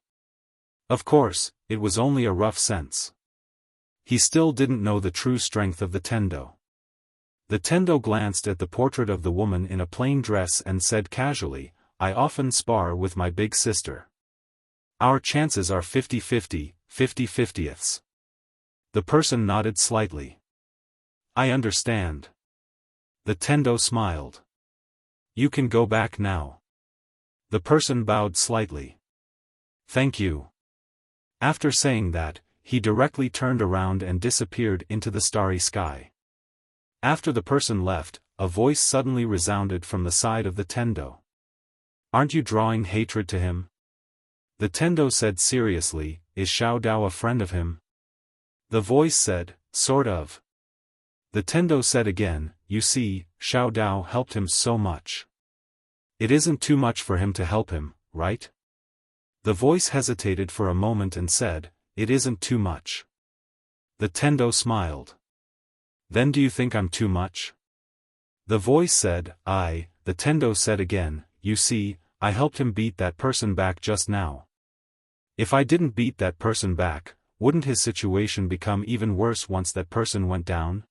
Of course, it was only a rough sense. He still didn't know the true strength of the Tendo. The Tendo glanced at the portrait of the woman in a plain dress and said casually, I often spar with my big sister. Our chances are 50-50, 50-50ths. The person nodded slightly. I understand. The Tendo smiled. You can go back now. The person bowed slightly. Thank you. After saying that, he directly turned around and disappeared into the starry sky. After the person left, a voice suddenly resounded from the side of the Tendo. Aren't you drawing hatred to him? The Tendo said seriously, is Xiao Dao a friend of him? The voice said, sort of. The Tendo said again, you see, Xiao Dao helped him so much. It isn't too much for him to help him, right? The voice hesitated for a moment and said, it isn't too much. The Tendo smiled. Then do you think I'm too much? The voice said, the Tendo said again, you see, I helped him beat that person back just now. If I didn't beat that person back, wouldn't his situation become even worse once that person went down?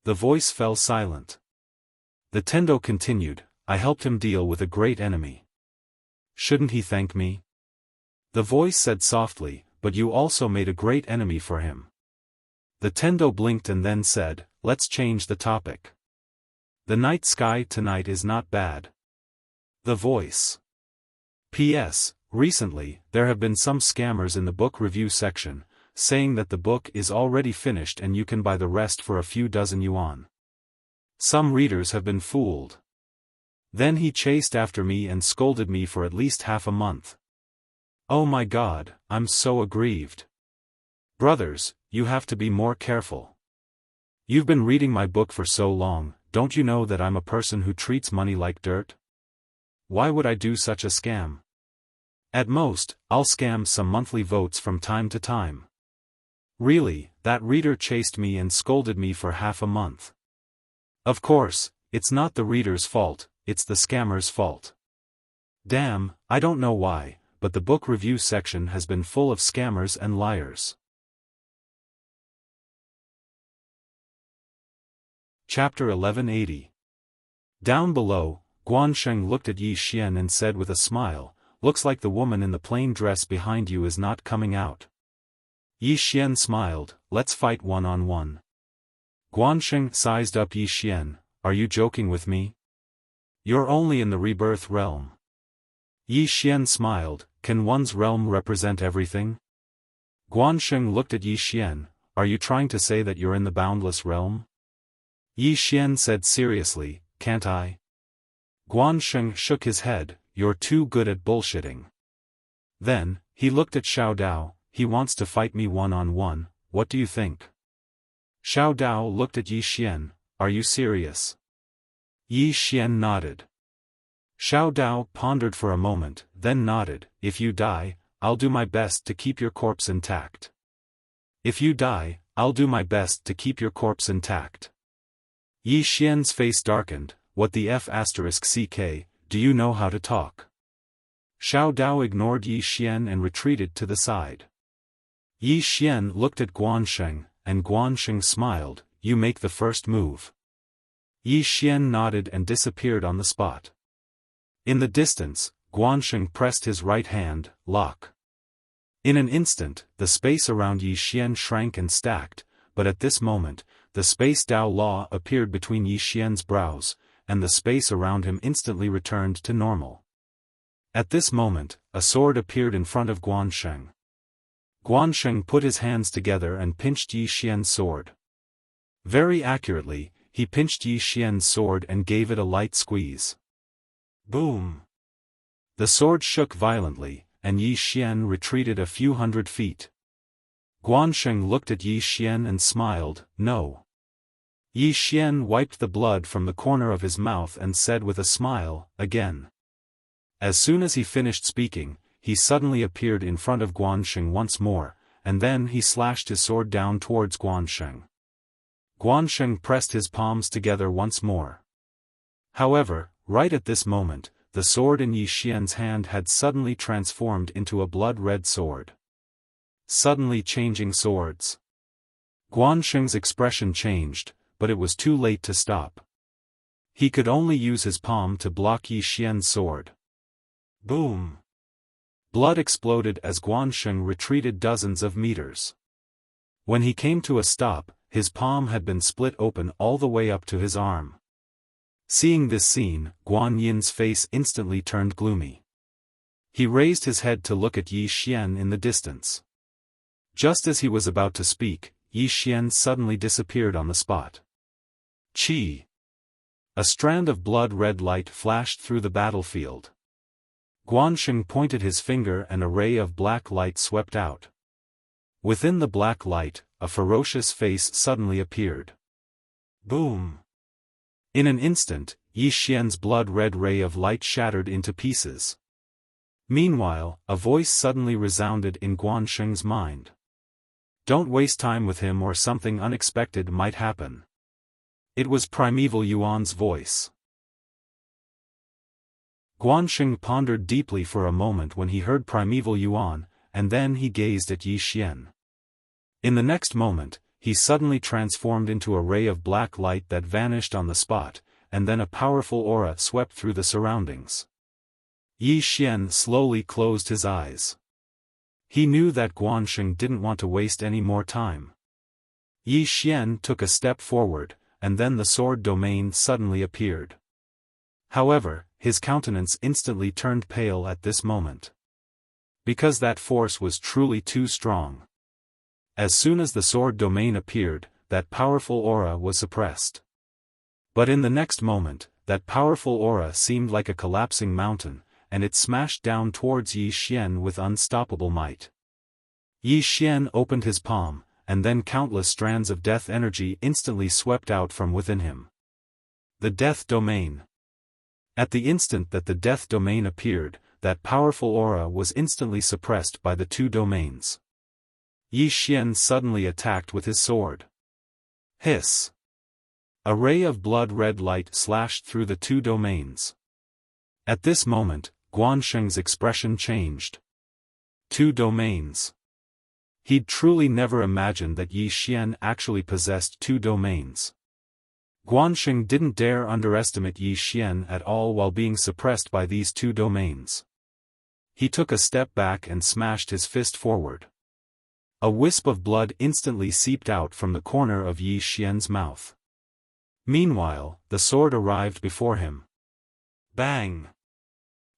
The voice fell silent. The Tendo continued, I helped him deal with a great enemy. Shouldn't he thank me? The voice said softly, but you also made a great enemy for him. The Tendo blinked and then said, let's change the topic. The night sky tonight is not bad. The voice. P.S. Recently, there have been some scammers in the book review section, saying that the book is already finished and you can buy the rest for a few dozen yuan. Some readers have been fooled. Then he chased after me and scolded me for at least half a month. Oh my God, I'm so aggrieved. Brothers, you have to be more careful. You've been reading my book for so long, don't you know that I'm a person who treats money like dirt? Why would I do such a scam? At most, I'll scam some monthly votes from time to time. Really, that reader chased me and scolded me for half a month. Of course, it's not the reader's fault, it's the scammer's fault. Damn, I don't know why, but the book review section has been full of scammers and liars. Chapter 1180. Down below, Guansheng looked at Yi Xian and said with a smile, "Looks like the woman in the plain dress behind you is not coming out." Yi Xian smiled, "Let's fight one-on-one." Guansheng sized up Yi Xian, "Are you joking with me? You're only in the rebirth realm." Yi Xian smiled, "Can one's realm represent everything?" Guansheng looked at Yi Xian, "Are you trying to say that you're in the boundless realm?" Yi Xian said seriously, "Can't I?" Guansheng shook his head, "You're too good at bullshitting." Then, he looked at Xiao Dao, "He wants to fight me one-on-one, what do you think?" Xiao Dao looked at Yi Xian, "Are you serious?" Yi Xian nodded. Xiao Dao pondered for a moment, then nodded, "If you die, I'll do my best to keep your corpse intact." "If you die, I'll do my best to keep your corpse intact." Yi Xian's face darkened, "What the f***ck, do you know how to talk?" Xiao Dao ignored Yi Xian and retreated to the side. Yi Xian looked at Guansheng, and Guansheng smiled, "You make the first move." Yi Xian nodded and disappeared on the spot. In the distance, Guansheng pressed his right hand, lock. In an instant, the space around Yi Xian shrank and stacked, but at this moment, the space Dao Law appeared between Yi Xian's brows, and the space around him instantly returned to normal. At this moment, a sword appeared in front of Guansheng. Guansheng put his hands together and pinched Yi Xian's sword. Very accurately, he pinched Yi Xian's sword and gave it a light squeeze. Boom! The sword shook violently, and Yi Xian retreated a few hundred feet. Guansheng looked at Yi Xian and smiled, "No." Yi Xian wiped the blood from the corner of his mouth and said with a smile, "Again." As soon as he finished speaking, he suddenly appeared in front of Guansheng once more, and then he slashed his sword down towards Guansheng. Guansheng pressed his palms together once more. However, right at this moment, the sword in Yi Xian's hand had suddenly transformed into a blood-red sword. Suddenly changing swords. Guansheng's expression changed, but it was too late to stop. He could only use his palm to block Yi Xian's sword. Boom! Blood exploded as Guansheng retreated dozens of meters. When he came to a stop, his palm had been split open all the way up to his arm. Seeing this scene, Guan Yin's face instantly turned gloomy. He raised his head to look at Yi Xian in the distance. Just as he was about to speak, Yi Xian suddenly disappeared on the spot. Chi! A strand of blood-red light flashed through the battlefield. Guansheng pointed his finger and a ray of black light swept out. Within the black light, a ferocious face suddenly appeared. Boom! In an instant, Yi Xian's blood-red ray of light shattered into pieces. Meanwhile, a voice suddenly resounded in Guansheng's mind. "Don't waste time with him or something unexpected might happen." It was Primeval Yuan's voice. Guansheng pondered deeply for a moment when he heard Primeval Yuan, and then he gazed at Yi Xian. In the next moment, he suddenly transformed into a ray of black light that vanished on the spot, and then a powerful aura swept through the surroundings. Yi Xian slowly closed his eyes. He knew that Guansheng didn't want to waste any more time. Yi Xian took a step forward, and then the sword domain suddenly appeared. However, his countenance instantly turned pale at this moment. Because that force was truly too strong. As soon as the sword domain appeared, that powerful aura was suppressed. But in the next moment, that powerful aura seemed like a collapsing mountain, and it smashed down towards Yi Xian with unstoppable might. Yi Xian opened his palm, and then countless strands of death energy instantly swept out from within him. The Death Domain. At the instant that the Death Domain appeared, that powerful aura was instantly suppressed by the two domains. Yi Xian suddenly attacked with his sword. Hiss! A ray of blood-red light slashed through the two domains. At this moment, Guansheng's expression changed. Two domains. He'd truly never imagined that Yi Xian actually possessed two domains. Guansheng didn't dare underestimate Yi Xian at all while being suppressed by these two domains. He took a step back and smashed his fist forward. A wisp of blood instantly seeped out from the corner of Yi Xian's mouth. Meanwhile, the sword arrived before him. Bang!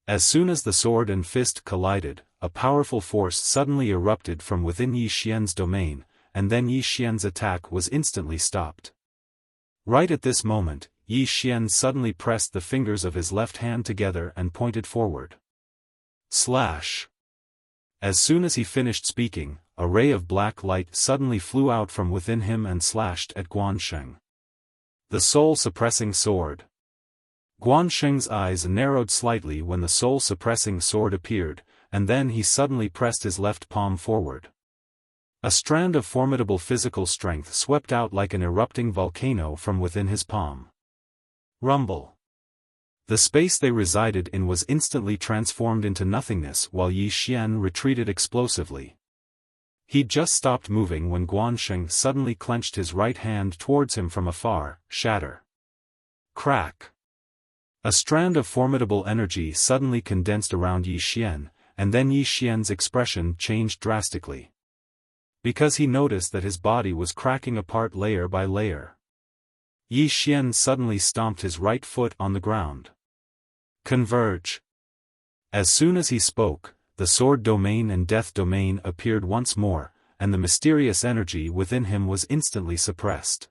As soon as the sword and fist collided, a powerful force suddenly erupted from within Yi Xian's domain, and then Yi Xian's attack was instantly stopped. Right at this moment, Yi Xian suddenly pressed the fingers of his left hand together and pointed forward. Slash! As soon as he finished speaking, a ray of black light suddenly flew out from within him and slashed at Guansheng. The soul-suppressing sword. Guansheng's eyes narrowed slightly when the soul-suppressing sword appeared, and then he suddenly pressed his left palm forward. A strand of formidable physical strength swept out like an erupting volcano from within his palm. Rumble. The space they resided in was instantly transformed into nothingness while Yi Xian retreated explosively. He'd just stopped moving when Guansheng suddenly clenched his right hand towards him from afar. Shatter. Crack. A strand of formidable energy suddenly condensed around Yi Xian, and then Yi Xian's expression changed drastically. Because he noticed that his body was cracking apart layer by layer. Yi Xian suddenly stomped his right foot on the ground. Converge. As soon as he spoke, the sword domain and death domain appeared once more, and the mysterious energy within him was instantly suppressed.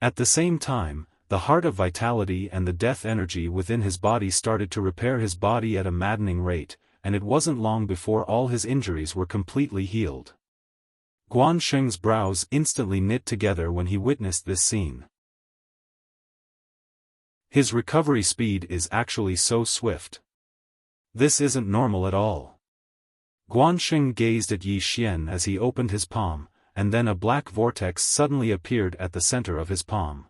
At the same time, the heart of vitality and the death energy within his body started to repair his body at a maddening rate, and it wasn't long before all his injuries were completely healed. Guansheng's brows instantly knit together when he witnessed this scene. His recovery speed is actually so swift. This isn't normal at all. Guansheng gazed at Yi Xian as he opened his palm, and then a black vortex suddenly appeared at the center of his palm.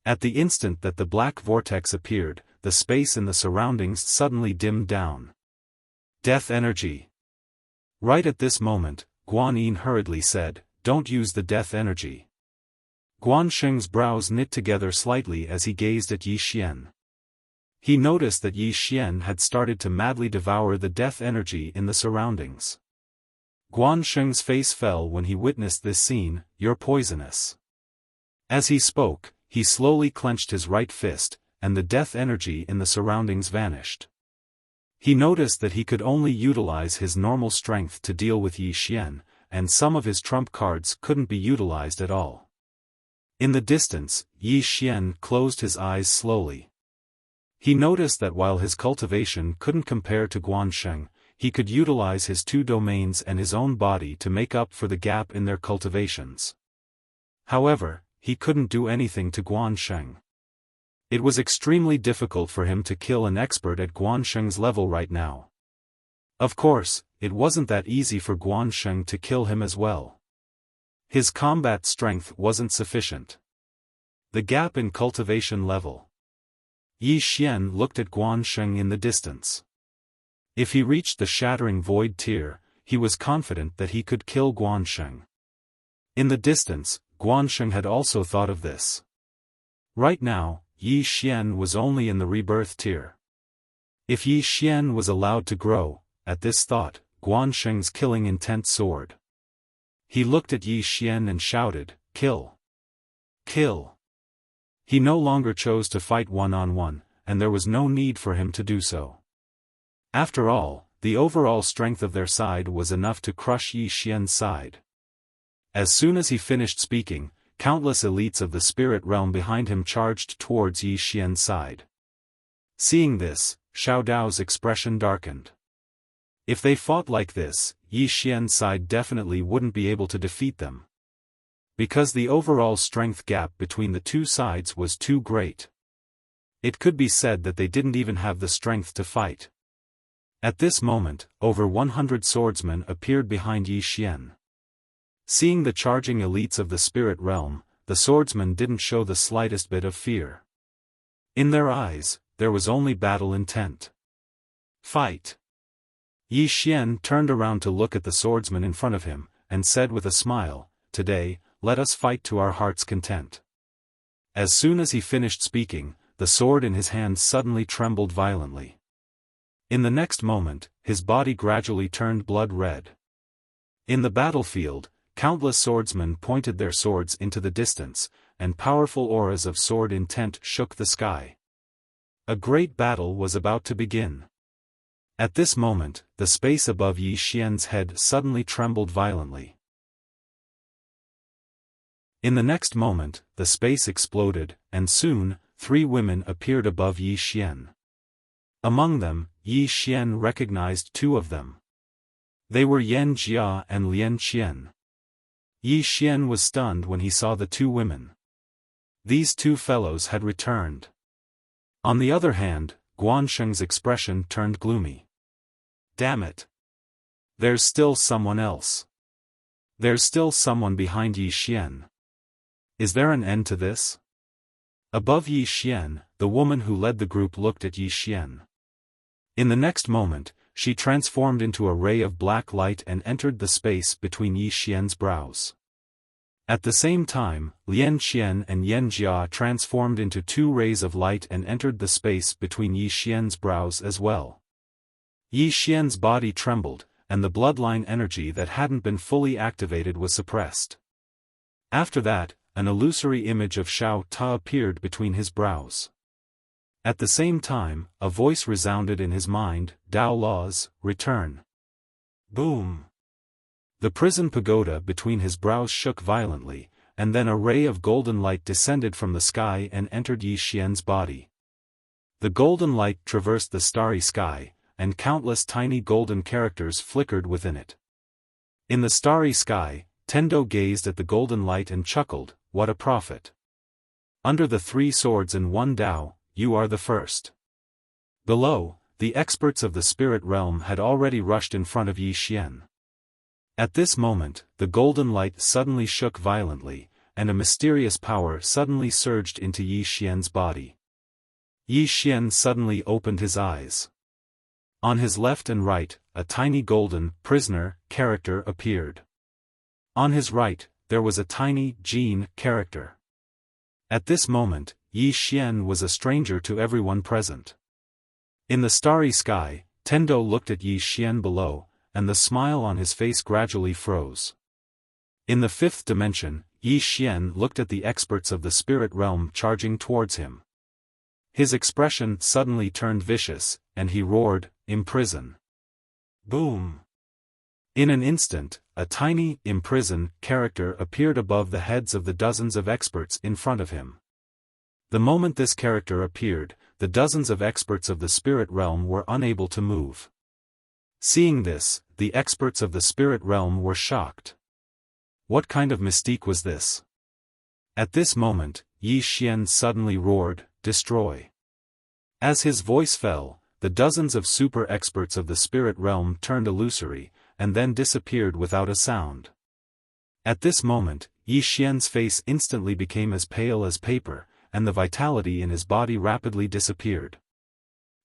At the instant that the black vortex appeared, the space in the surroundings suddenly dimmed down. Death energy. Right at this moment, Guan Yin hurriedly said, "Don't use the death energy." Guansheng's brows knit together slightly as he gazed at Yi Xian. He noticed that Yi Xian had started to madly devour the death energy in the surroundings. Guansheng's face fell when he witnessed this scene. "You're poisonous." As he spoke, he slowly clenched his right fist, and the death energy in the surroundings vanished. He noticed that he could only utilize his normal strength to deal with Yi Xian, and some of his trump cards couldn't be utilized at all. In the distance, Yi Xian closed his eyes slowly. He noticed that while his cultivation couldn't compare to Guansheng, he could utilize his two domains and his own body to make up for the gap in their cultivations. However, he couldn't do anything to Guansheng. It was extremely difficult for him to kill an expert at Guansheng's level right now. Of course, it wasn't that easy for Guansheng to kill him as well. His combat strength wasn't sufficient. The gap in cultivation level. Yi Xian looked at Guansheng in the distance. If he reached the shattering void tier, he was confident that he could kill Guansheng. In the distance, Guansheng had also thought of this. Right now, Yi Xian was only in the rebirth tier. If Yi Xian was allowed to grow, at this thought, Guansheng's killing intent soared. He looked at Yi Xian and shouted, "Kill! Kill!" He no longer chose to fight one-on-one, and there was no need for him to do so. After all, the overall strength of their side was enough to crush Yi Xian's side. As soon as he finished speaking, countless elites of the spirit realm behind him charged towards Yi Xian's side. Seeing this, Xiao Dao's expression darkened. If they fought like this, Yi Xian's side definitely wouldn't be able to defeat them. Because the overall strength gap between the two sides was too great. It could be said that they didn't even have the strength to fight. At this moment, over 100 swordsmen appeared behind Yi Xian. Seeing the charging elites of the spirit realm, the swordsmen didn't show the slightest bit of fear. In their eyes, there was only battle intent. Fight! Yi Xian turned around to look at the swordsman in front of him, and said with a smile, "Today, let us fight to our heart's content." As soon as he finished speaking, the sword in his hand suddenly trembled violently. In the next moment, his body gradually turned blood red. In the battlefield, countless swordsmen pointed their swords into the distance, and powerful auras of sword intent shook the sky. A great battle was about to begin. At this moment, the space above Yi Xian's head suddenly trembled violently. In the next moment, the space exploded, and soon, 3 women appeared above Yi Xian. Among them, Yi Xian recognized 2 of them. They were Yan Jia and Lian Qian. Yi Xian was stunned when he saw the 2 women. These 2 fellows had returned. On the other hand, Guansheng's expression turned gloomy. Damn it! There's still someone else. There's still someone behind Yi Xian. Is there an end to this? Above Yi Xian, the woman who led the group looked at Yi Xian. In the next moment, she transformed into a ray of black light and entered the space between Yi Xian's brows. At the same time, Lian Qian and Yan Jia transformed into 2 rays of light and entered the space between Yi Xian's brows as well. Yi Xian's body trembled, and the bloodline energy that hadn't been fully activated was suppressed. After that, an illusory image of Xiao Ta appeared between his brows. At the same time, a voice resounded in his mind, "Dao laws, return." Boom! The prison pagoda between his brows shook violently, and then a ray of golden light descended from the sky and entered Yi Xian's body. The golden light traversed the starry sky, and countless tiny golden characters flickered within it. In the starry sky, Tendo gazed at the golden light and chuckled, "What a prophet! Under the 3 swords and 1 Dao, you are the first." Below, the experts of the spirit realm had already rushed in front of Yi Xian. At this moment, the golden light suddenly shook violently, and a mysterious power suddenly surged into Yi Xian's body. Yi Xian suddenly opened his eyes. On his left and right, a tiny golden prisoner character appeared. On his right, there was a tiny Jin character. At this moment, Yi Xian was a stranger to everyone present. In the starry sky, Tendo looked at Yi Xian below, and the smile on his face gradually froze. In the 5th dimension, Yi Xian looked at the experts of the spirit realm charging towards him. His expression suddenly turned vicious, and he roared, "Imprison!" Boom! In an instant, a tiny, imprison character appeared above the heads of the dozens of experts in front of him. The moment this character appeared, the dozens of experts of the spirit realm were unable to move. Seeing this, the experts of the spirit realm were shocked. What kind of mystique was this? At this moment, Yi Xian suddenly roared, "Destroy!" As his voice fell, the dozens of super experts of the spirit realm turned illusory, and then disappeared without a sound. At this moment, Yi Xian's face instantly became as pale as paper, and the vitality in his body rapidly disappeared.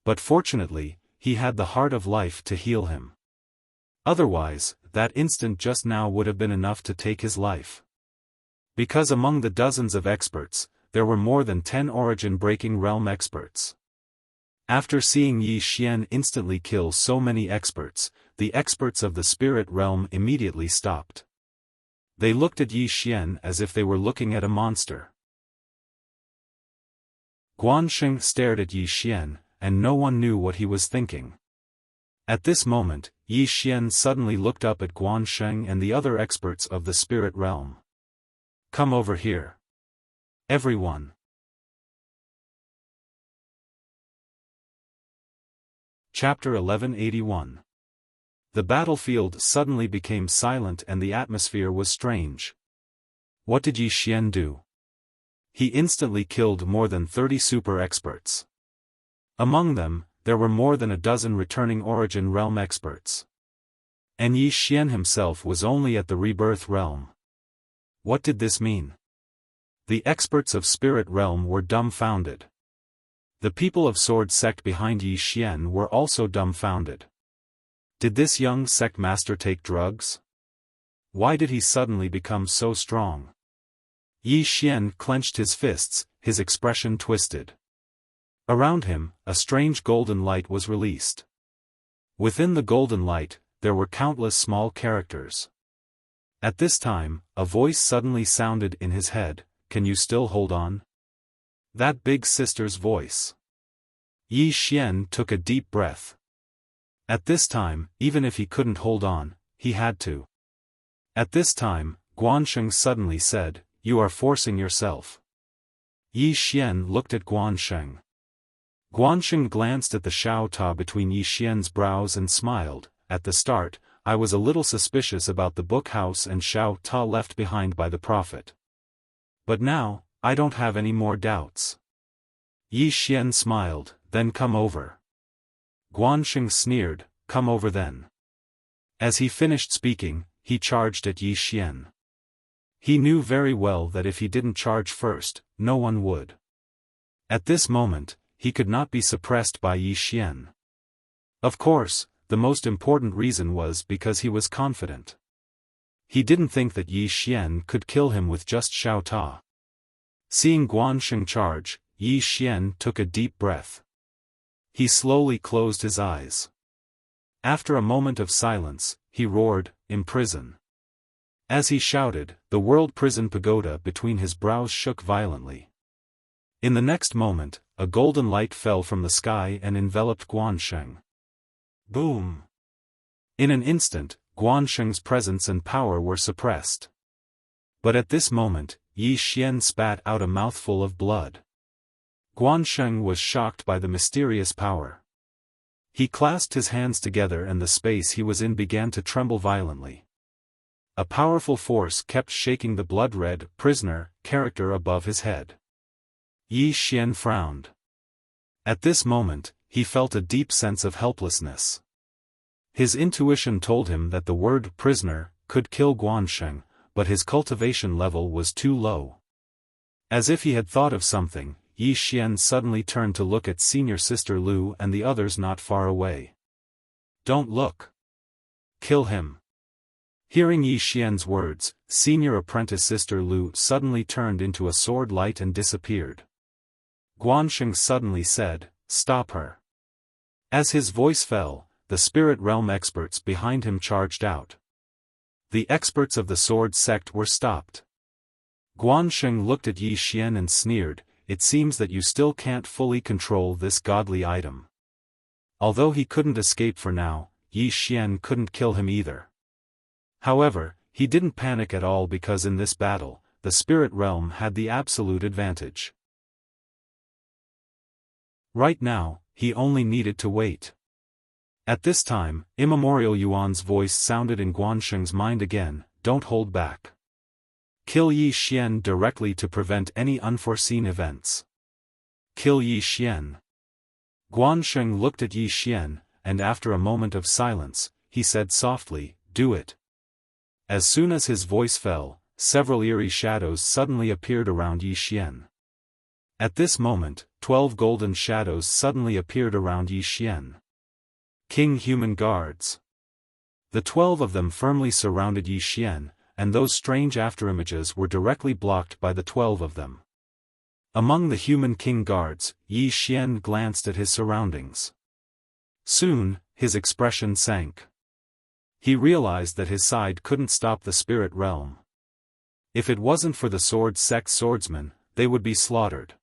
But fortunately, he had the heart of life to heal him. Otherwise, that instant just now would have been enough to take his life. Because among the dozens of experts, there were more than 10 origin-breaking realm experts. After seeing Yi Xian instantly kill so many experts, the experts of the spirit realm immediately stopped. They looked at Yi Xian as if they were looking at a monster. Guansheng stared at Yi Xian, and no one knew what he was thinking. At this moment, Yi Xian suddenly looked up at Guansheng and the other experts of the spirit realm. "Come over here. Everyone." Chapter 1181. The battlefield suddenly became silent and the atmosphere was strange. What did Yi Xian do? he instantly killed more than 30 super experts. Among them, there were more than a dozen returning Origin Realm experts. And Yi Xian himself was only at the Rebirth Realm. What did this mean? The experts of Spirit Realm were dumbfounded. The people of Sword Sect behind Yi Xian were also dumbfounded. Did this young sect master take drugs? Why did he suddenly become so strong? Yi Xian clenched his fists, his expression twisted. Around him, a strange golden light was released. Within the golden light, there were countless small characters. At this time, a voice suddenly sounded in his head, "Can you still hold on?" That big sister's voice. Yi Xian took a deep breath. At this time, even if he couldn't hold on, he had to. At this time, Guansheng suddenly said, "You are forcing yourself." Yi Xian looked at Guansheng. Guansheng glanced at the Xiao Ta between Yi Xian's brows and smiled. At the start, I was a little suspicious about the book house and Xiao Ta left behind by the prophet. But now, I don't have any more doubts. Yi Xian smiled, "Then come over." Guansheng sneered, "Come over then." As he finished speaking, he charged at Yi Xian. He knew very well that if he didn't charge first, no one would. At this moment, he could not be suppressed by Yi Xian. Of course, the most important reason was because he was confident. He didn't think that Yi Xian could kill him with just Xiao Ta. Seeing Guansheng charge, Yi Xian took a deep breath. He slowly closed his eyes. After a moment of silence, he roared, "Imprison." As he shouted, the world prison pagoda between his brows shook violently. In the next moment, a golden light fell from the sky and enveloped Guansheng. Boom! In an instant, Guansheng's presence and power were suppressed. But at this moment, Yi Xian spat out a mouthful of blood. Guansheng was shocked by the mysterious power. He clasped his hands together and the space he was in began to tremble violently. A powerful force kept shaking the blood-red prisoner character above his head. Yi Xian frowned. At this moment, he felt a deep sense of helplessness. His intuition told him that the word prisoner could kill Guansheng, but his cultivation level was too low. As if he had thought of something, Yi Xian suddenly turned to look at senior sister Lu and the others not far away. "Don't look. Kill him." Hearing Yi Xian's words, senior apprentice sister Lu suddenly turned into a sword light and disappeared. Guansheng suddenly said, "Stop her." As his voice fell, the spirit realm experts behind him charged out. The experts of the sword sect were stopped. Guansheng looked at Yi Xian and sneered, "It seems that you still can't fully control this godly item." Although he couldn't escape for now, Yi Xian couldn't kill him either. However, he didn't panic at all because in this battle, the spirit realm had the absolute advantage. Right now, he only needed to wait. At this time, Immemorial Yuan's voice sounded in Guansheng's mind again, "Don't hold back. Kill Yi Xian directly to prevent any unforeseen events. Kill Yi Xian." Guansheng looked at Yi Xian, and after a moment of silence, he said softly, "Do it." As soon as his voice fell, several eerie shadows suddenly appeared around Yi Xian. At this moment, 12 golden shadows suddenly appeared around Yi Xian. King Human Guards. The 12 of them firmly surrounded Yi Xian, and those strange afterimages were directly blocked by the 12 of them. Among the human king guards, Yi Xian glanced at his surroundings. Soon, his expression sank. He realized that his side couldn't stop the spirit realm. If it wasn't for the sword sect swordsmen, they would be slaughtered.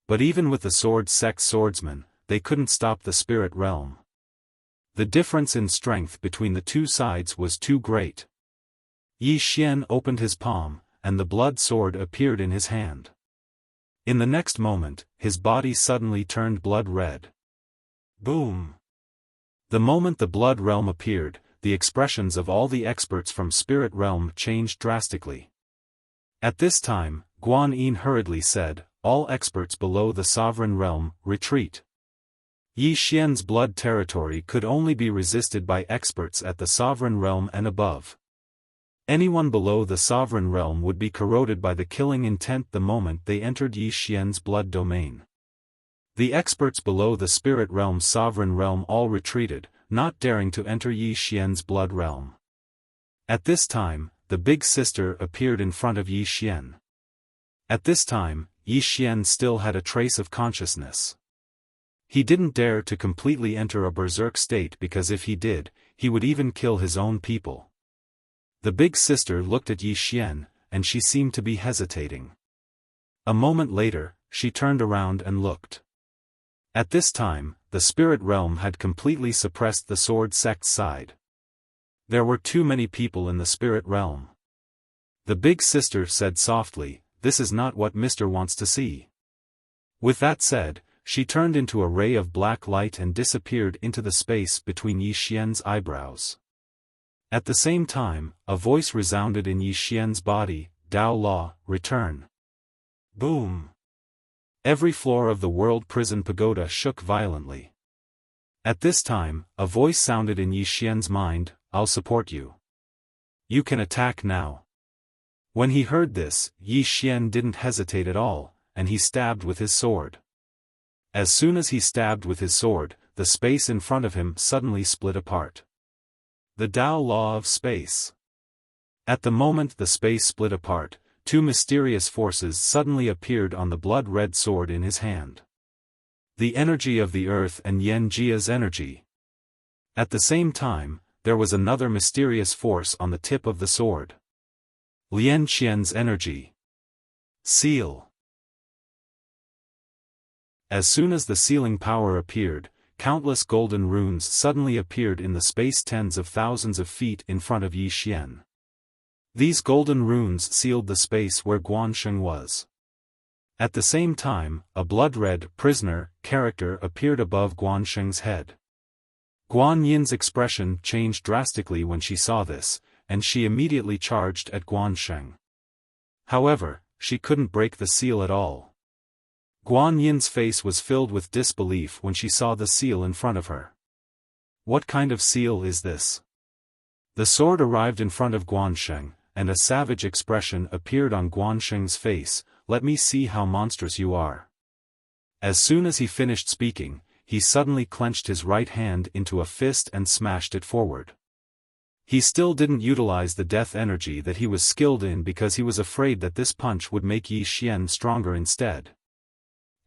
But even with the sword sect swordsmen, they couldn't stop the spirit realm. The difference in strength between the two sides was too great. Yi Xian opened his palm, and the blood sword appeared in his hand. In the next moment, his body suddenly turned blood red. Boom! The moment the blood realm appeared, the expressions of all the experts from spirit realm changed drastically. At this time, Guan Yin hurriedly said, "All experts below the sovereign realm, retreat." Yi Xian's blood territory could only be resisted by experts at the sovereign realm and above. Anyone below the sovereign realm would be corroded by the killing intent the moment they entered Yi Xian's blood domain. The experts below the spirit realm's sovereign realm all retreated, not daring to enter Yi Xian's blood realm. At this time, the big sister appeared in front of Yi Xian. At this time, Yi Xian still had a trace of consciousness. He didn't dare to completely enter a berserk state because if he did, he would even kill his own people. The big sister looked at Yi Xian, and she seemed to be hesitating. A moment later, she turned around and looked. At this time, the spirit realm had completely suppressed the sword sect's side. There were too many people in the spirit realm. The big sister said softly, "This is not what Mr. wants to see." With that said, she turned into a ray of black light and disappeared into the space between Yi Xian's eyebrows. At the same time, a voice resounded in Yi Xian's body, "Dao Law, return." Boom! Every floor of the world prison pagoda shook violently. At this time, a voice sounded in Yi Xian's mind, "I'll support you. You can attack now." When he heard this, Yi Xian didn't hesitate at all, and he stabbed with his sword. As soon as he stabbed with his sword, the space in front of him suddenly split apart. The Tao Law of Space. At the moment the space split apart, two mysterious forces suddenly appeared on the blood-red sword in his hand. The energy of the earth and Yan Jia's energy. At the same time, there was another mysterious force on the tip of the sword. Lian Qian's energy. Seal. As soon as the sealing power appeared, countless golden runes suddenly appeared in the space tens of thousands of feet in front of Yi Xian. These golden runes sealed the space where Guansheng was. At the same time, a blood-red prisoner character appeared above Guansheng's head. Guan Yin's expression changed drastically when she saw this, and she immediately charged at Guansheng. However, she couldn't break the seal at all. Guan Yin's face was filled with disbelief when she saw the seal in front of her. What kind of seal is this? The sword arrived in front of Guansheng, and a savage expression appeared on Guansheng's face, "Let me see how monstrous you are." As soon as he finished speaking, he suddenly clenched his right hand into a fist and smashed it forward. He still didn't utilize the death energy that he was skilled in because he was afraid that this punch would make Yi Xian stronger instead.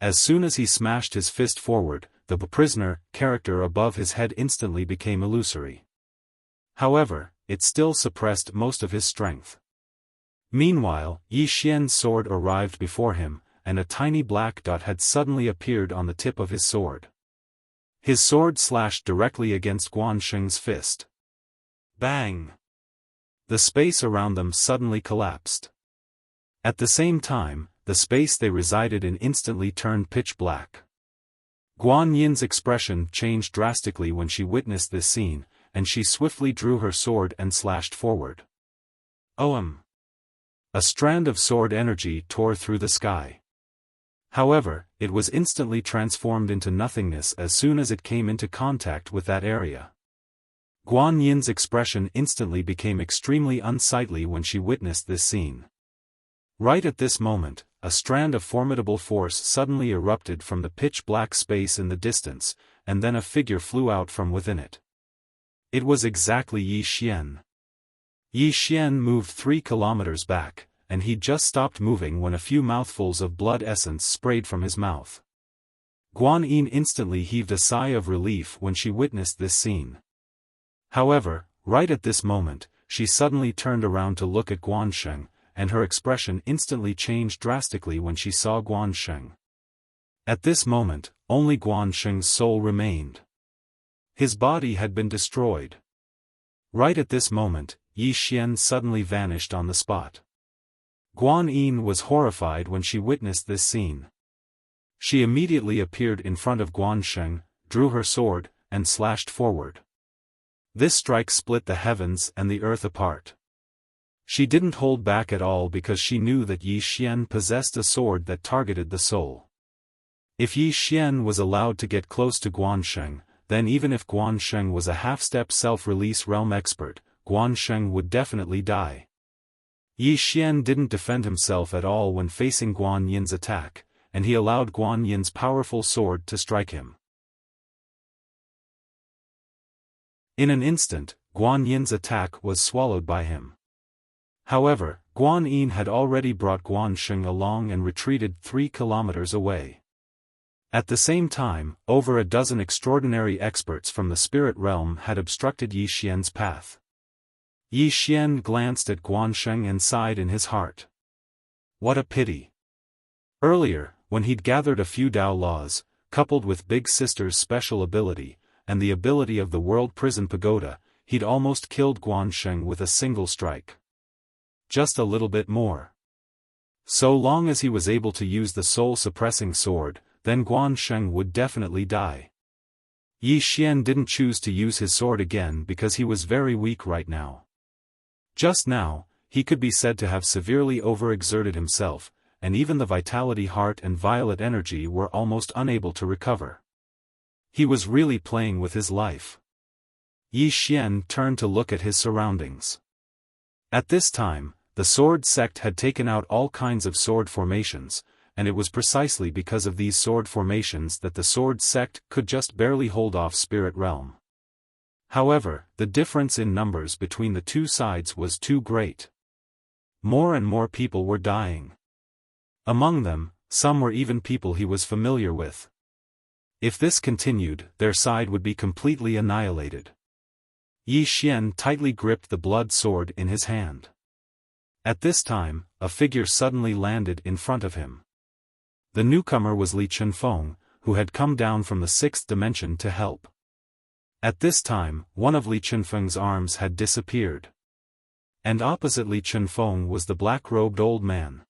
As soon as he smashed his fist forward, the prisoner character above his head instantly became illusory. However, it still suppressed most of his strength. Meanwhile, Yi Xian's sword arrived before him, and a tiny black dot had suddenly appeared on the tip of his sword. His sword slashed directly against Guansheng's fist. Bang! The space around them suddenly collapsed. At the same time, the space they resided in instantly turned pitch black. Guan Yin's expression changed drastically when she witnessed this scene, and she swiftly drew her sword and slashed forward. Oam! A strand of sword energy tore through the sky. However, it was instantly transformed into nothingness as soon as it came into contact with that area. Guan Yin's expression instantly became extremely unsightly when she witnessed this scene. Right at this moment, a strand of formidable force suddenly erupted from the pitch-black space in the distance, and then a figure flew out from within it. It was exactly Yi Xian. Yi Xian moved 3 kilometers back, and he just stopped moving when a few mouthfuls of blood essence sprayed from his mouth. Guan Yin instantly heaved a sigh of relief when she witnessed this scene. However, right at this moment, she suddenly turned around to look at Guansheng, and her expression instantly changed drastically when she saw Guansheng. At this moment, only Guansheng's soul remained. His body had been destroyed. Right at this moment, Yi Xian suddenly vanished on the spot. Guan Yin was horrified when she witnessed this scene. She immediately appeared in front of Guansheng, drew her sword, and slashed forward. This strike split the heavens and the earth apart. She didn't hold back at all because she knew that Yi Xian possessed a sword that targeted the soul. If Yi Xian was allowed to get close to Guansheng, then even if Guansheng was a half-step self-release realm expert, Guansheng would definitely die. Yi Xian didn't defend himself at all when facing Guan Yin's attack, and he allowed Guan Yin's powerful sword to strike him. In an instant, Guan Yin's attack was swallowed by him. However, Guan Yin had already brought Guansheng along and retreated 3 kilometers away. At the same time, over a dozen extraordinary experts from the spirit realm had obstructed Yi Xian's path. Yi Xian glanced at Guansheng and sighed in his heart. What a pity. Earlier, when he'd gathered a few Dao laws, coupled with Big Sister's special ability, and the ability of the World Prison Pagoda, he'd almost killed Guansheng with a single strike. Just a little bit more. So long as he was able to use the soul-suppressing sword, then Guansheng would definitely die. Yi Xian didn't choose to use his sword again because he was very weak right now. Just now, he could be said to have severely overexerted himself, and even the Vitality Heart and Violet Energy were almost unable to recover. He was really playing with his life. Yi Xian turned to look at his surroundings. At this time, the sword sect had taken out all kinds of sword formations, and it was precisely because of these sword formations that the sword sect could just barely hold off Spirit Realm. However, the difference in numbers between the two sides was too great. More and more people were dying. Among them, some were even people he was familiar with. If this continued, their side would be completely annihilated. Yi Xian tightly gripped the blood sword in his hand. At this time, a figure suddenly landed in front of him. The newcomer was Li Chenfeng, who had come down from the 6th dimension to help. At this time, one of Li Chenfeng's arms had disappeared. And opposite Li Chenfeng was the black-robed old man.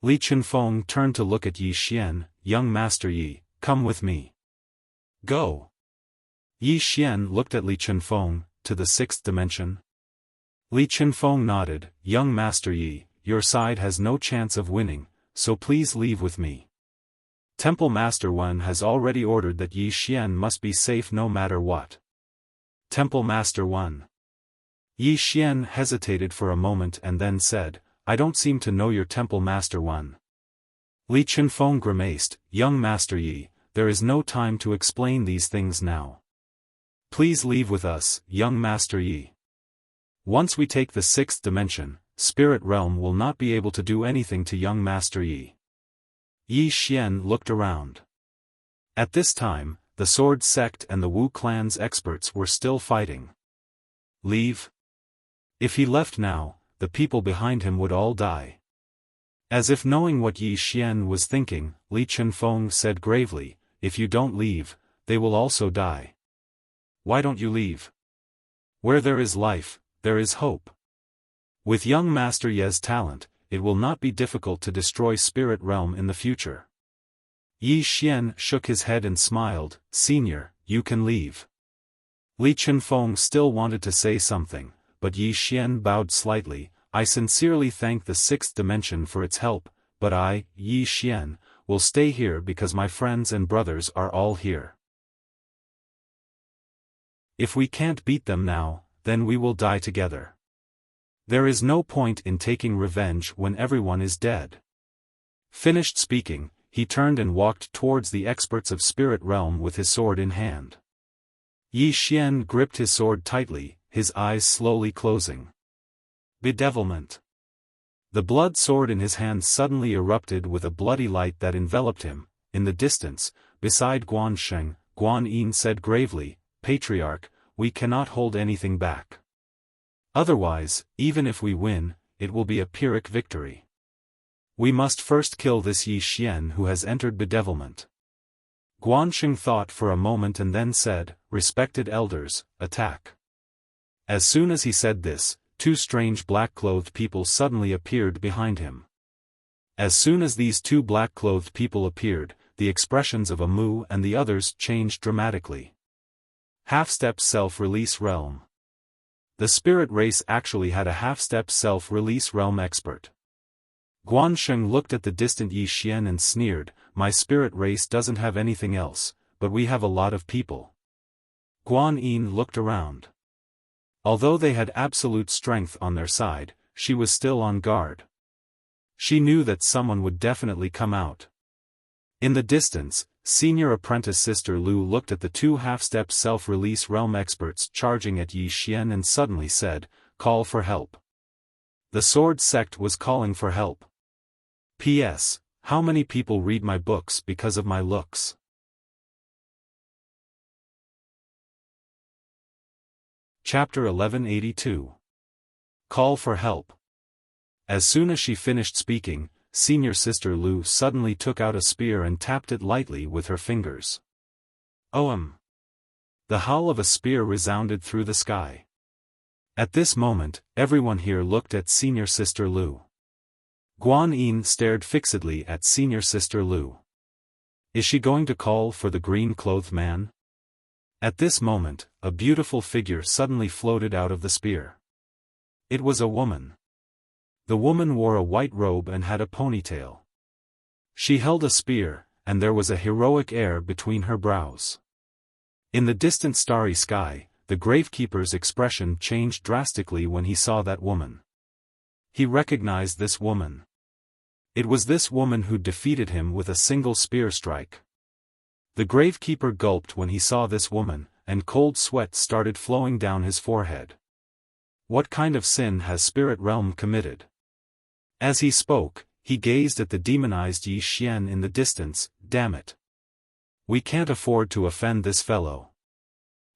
Li Chenfeng turned to look at Yi Xian. Young Master Yi, come with me. Go. Yi Xian looked at Li Chenfeng, to the 6th dimension. Li Chenfeng nodded. Young Master Yi, your side has no chance of winning, so please leave with me. Temple Master Wen has already ordered that Yi Xian must be safe no matter what. Temple Master Wen. Yi Xian hesitated for a moment and then said, I don't seem to know your Temple Master Wen. Li Chenfeng grimaced. Young Master Yi, there is no time to explain these things now. Please leave with us, young Master Yi. Once we take the 6th dimension, Spirit Realm will not be able to do anything to young Master Yi. Yi Xian looked around. At this time, the Sword Sect and the Wu clan's experts were still fighting. Leave? If he left now, the people behind him would all die. As if knowing what Yi Xian was thinking, Li Chenfeng said gravely, if you don't leave, they will also die. Why don't you leave? Where there is life, there is hope. With young Master Ye's talent, it will not be difficult to destroy Spirit Realm in the future. Yi Xian shook his head and smiled. Senior, you can leave. Li Chenfeng still wanted to say something, but Yi Xian bowed slightly. I sincerely thank the 6th dimension for its help, but I, Yi Xian, will stay here because my friends and brothers are all here. If we can't beat them now, then we will die together. There is no point in taking revenge when everyone is dead. Finished speaking, he turned and walked towards the experts of Spirit Realm with his sword in hand. Yi Xian gripped his sword tightly, his eyes slowly closing. Bedevilment. The blood sword in his hand suddenly erupted with a bloody light that enveloped him. In the distance, beside Guansheng, Guan Yin said gravely, Patriarch, we cannot hold anything back. Otherwise, even if we win, it will be a Pyrrhic victory. We must first kill this Yi Xian who has entered bedevilment. Guansheng thought for a moment and then said, Respected elders, attack. As soon as he said this, 2 strange black-clothed people suddenly appeared behind him. As soon as these 2 black-clothed people appeared, the expressions of Amu and the others changed dramatically. Half-step self-release realm. The spirit race actually had a half-step self-release realm expert. Guansheng looked at the distant Yi Xian and sneered, "My spirit race doesn't have anything else, but we have a lot of people." Guan Yin looked around. Although they had absolute strength on their side, she was still on guard. She knew that someone would definitely come out. In the distance, senior apprentice Sister Lu looked at the two half-step self-release realm experts charging at Yi Xian and suddenly said, "Call for help." The sword sect was calling for help. P.S. How many people read my books because of my looks? Chapter 1182. Call for help. As soon as she finished speaking, Senior Sister Lu suddenly took out a spear and tapped it lightly with her fingers. "Ohm!" The hull of a spear resounded through the sky. At this moment, everyone here looked at Senior Sister Lu. Guan Yin stared fixedly at Senior Sister Lu. Is she going to call for the green-clothed man? At this moment, a beautiful figure suddenly floated out of the spear. It was a woman. The woman wore a white robe and had a ponytail. She held a spear, and there was a heroic air between her brows. In the distant starry sky, the gravekeeper's expression changed drastically when he saw that woman. He recognized this woman. It was this woman who defeated him with a single spear strike. The gravekeeper gulped when he saw this woman, and cold sweat started flowing down his forehead. What kind of sin has Spirit Realm committed? As he spoke, he gazed at the demonized Yi Xian in the distance. Damn it. We can't afford to offend this fellow.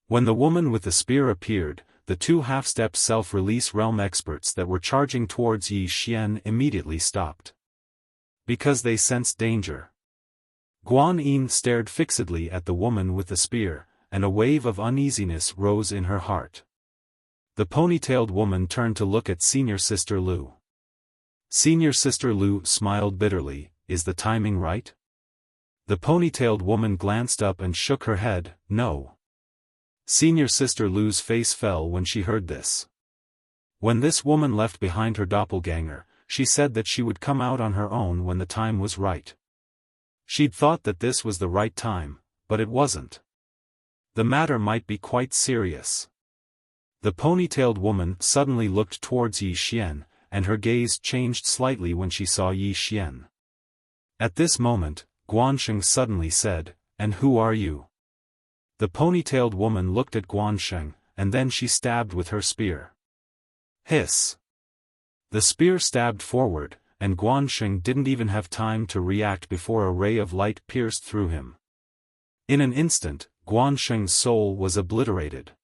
When the woman with the spear appeared, the two half-step self-release realm experts that were charging towards Yi Xian immediately stopped. Because they sensed danger. Guan Yin stared fixedly at the woman with the spear, and a wave of uneasiness rose in her heart. The ponytailed woman turned to look at Senior Sister Lu. Senior Sister Lu smiled bitterly. Is the timing right? The ponytailed woman glanced up and shook her head. No. Senior Sister Lu's face fell when she heard this. When this woman left behind her doppelganger, she said that she would come out on her own when the time was right. She'd thought that this was the right time, but it wasn't. The matter might be quite serious. The ponytailed woman suddenly looked towards Yi Xian, and her gaze changed slightly when she saw Yi Xian. At this moment, Guansheng suddenly said, "And who are you?" The ponytailed woman looked at Guansheng, and then she stabbed with her spear. Hiss! The spear stabbed forward, and Guansheng didn't even have time to react before a ray of light pierced through him. In an instant, Guansheng's soul was obliterated.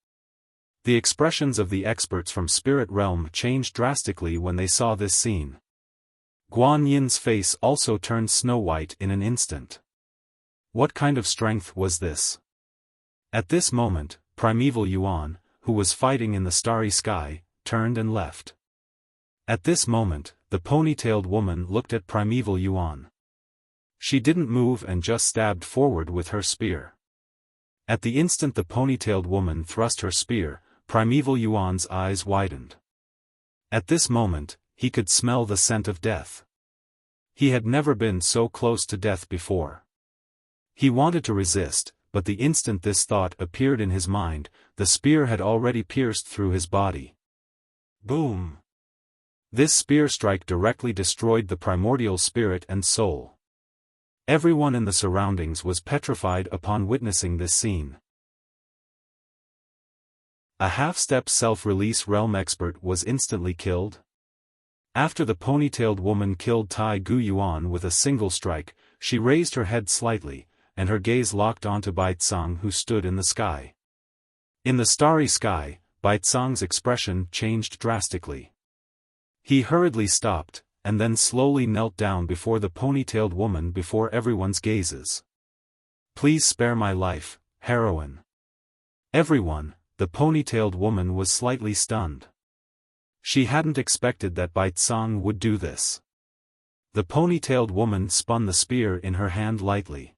The expressions of the experts from Spirit Realm changed drastically when they saw this scene. Guan Yin's face also turned snow-white in an instant. What kind of strength was this? At this moment, Primeval Yuan, who was fighting in the starry sky, turned and left. At this moment, the ponytailed woman looked at Primeval Yuan. She didn't move and just stabbed forward with her spear. At the instant the ponytailed woman thrust her spear, Primeval Yuan's eyes widened. At this moment, he could smell the scent of death. He had never been so close to death before. He wanted to resist, but the instant this thought appeared in his mind, the spear had already pierced through his body. Boom! This spear strike directly destroyed the primordial spirit and soul. Everyone in the surroundings was petrified upon witnessing this scene. A half-step self-release realm expert was instantly killed. After the ponytailed woman killed Tai Gu Yuan with a single strike, she raised her head slightly, and her gaze locked onto Baizang who stood in the sky. In the starry sky, Baizang's expression changed drastically. He hurriedly stopped, and then slowly knelt down before the ponytailed woman before everyone's gazes. Please spare my life, heroine. Everyone, the ponytailed woman was slightly stunned. She hadn't expected that Baizang would do this. The ponytailed woman spun the spear in her hand lightly.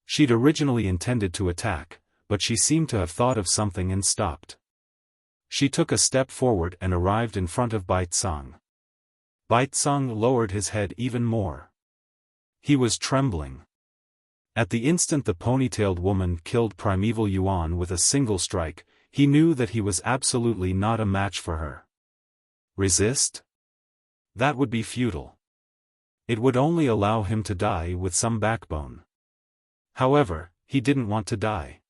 She'd originally intended to attack, but she seemed to have thought of something and stopped. She took a step forward and arrived in front of Baitsang. Baitsang lowered his head even more. He was trembling. At the instant the ponytailed woman killed Primeval Yuan with a single strike, he knew that he was absolutely not a match for her. Resist? That would be futile. It would only allow him to die with some backbone. However, he didn't want to die.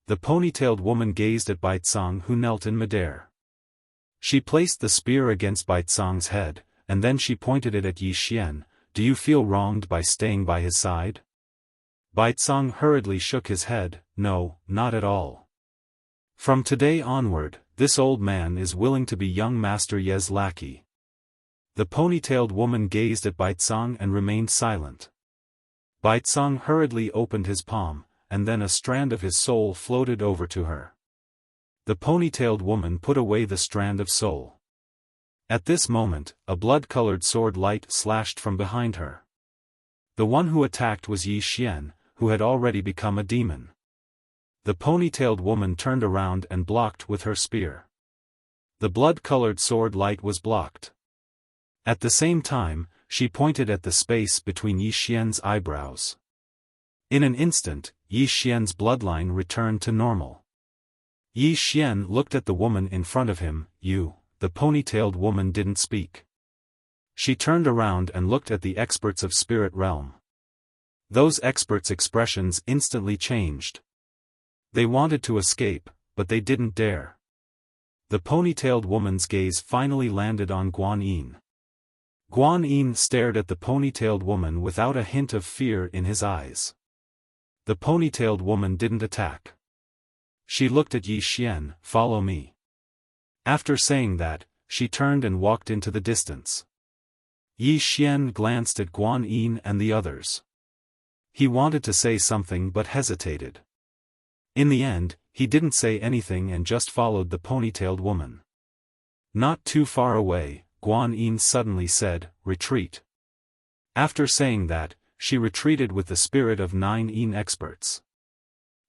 The ponytailed woman gazed at Baitsang, who knelt in midair. She placed the spear against Baitsang's head, and then she pointed it at Yi Xian. Do you feel wronged by staying by his side? Baitsang hurriedly shook his head. No, not at all. From today onward, this old man is willing to be young Master Ye's lackey. The ponytailed woman gazed at Baitsang and remained silent. Baitsang hurriedly opened his palm, and then a strand of his soul floated over to her. The ponytailed woman put away the strand of soul. At this moment, a blood-colored sword light slashed from behind her. The one who attacked was Yi Xian, who had already become a demon. The ponytailed woman turned around and blocked with her spear. The blood-colored sword light was blocked. At the same time, she pointed at the space between Yi Xian's eyebrows. In an instant, Yi Xian's bloodline returned to normal. Yi Xian looked at the woman in front of him. The ponytailed woman didn't speak. She turned around and looked at the experts of Spirit Realm. Those experts' expressions instantly changed. They wanted to escape, but they didn't dare. The ponytailed woman's gaze finally landed on Guan Yin. Guan Yin stared at the ponytailed woman without a hint of fear in his eyes. The ponytailed woman didn't attack. She looked at Yi Xian. Follow me. After saying that, she turned and walked into the distance. Yi Xian glanced at Guan Yin and the others. He wanted to say something but hesitated. In the end, he didn't say anything and just followed the ponytailed woman. Not too far away, Guan Yin suddenly said, "Retreat." After saying that, she retreated with the spirit of 9 Yin experts.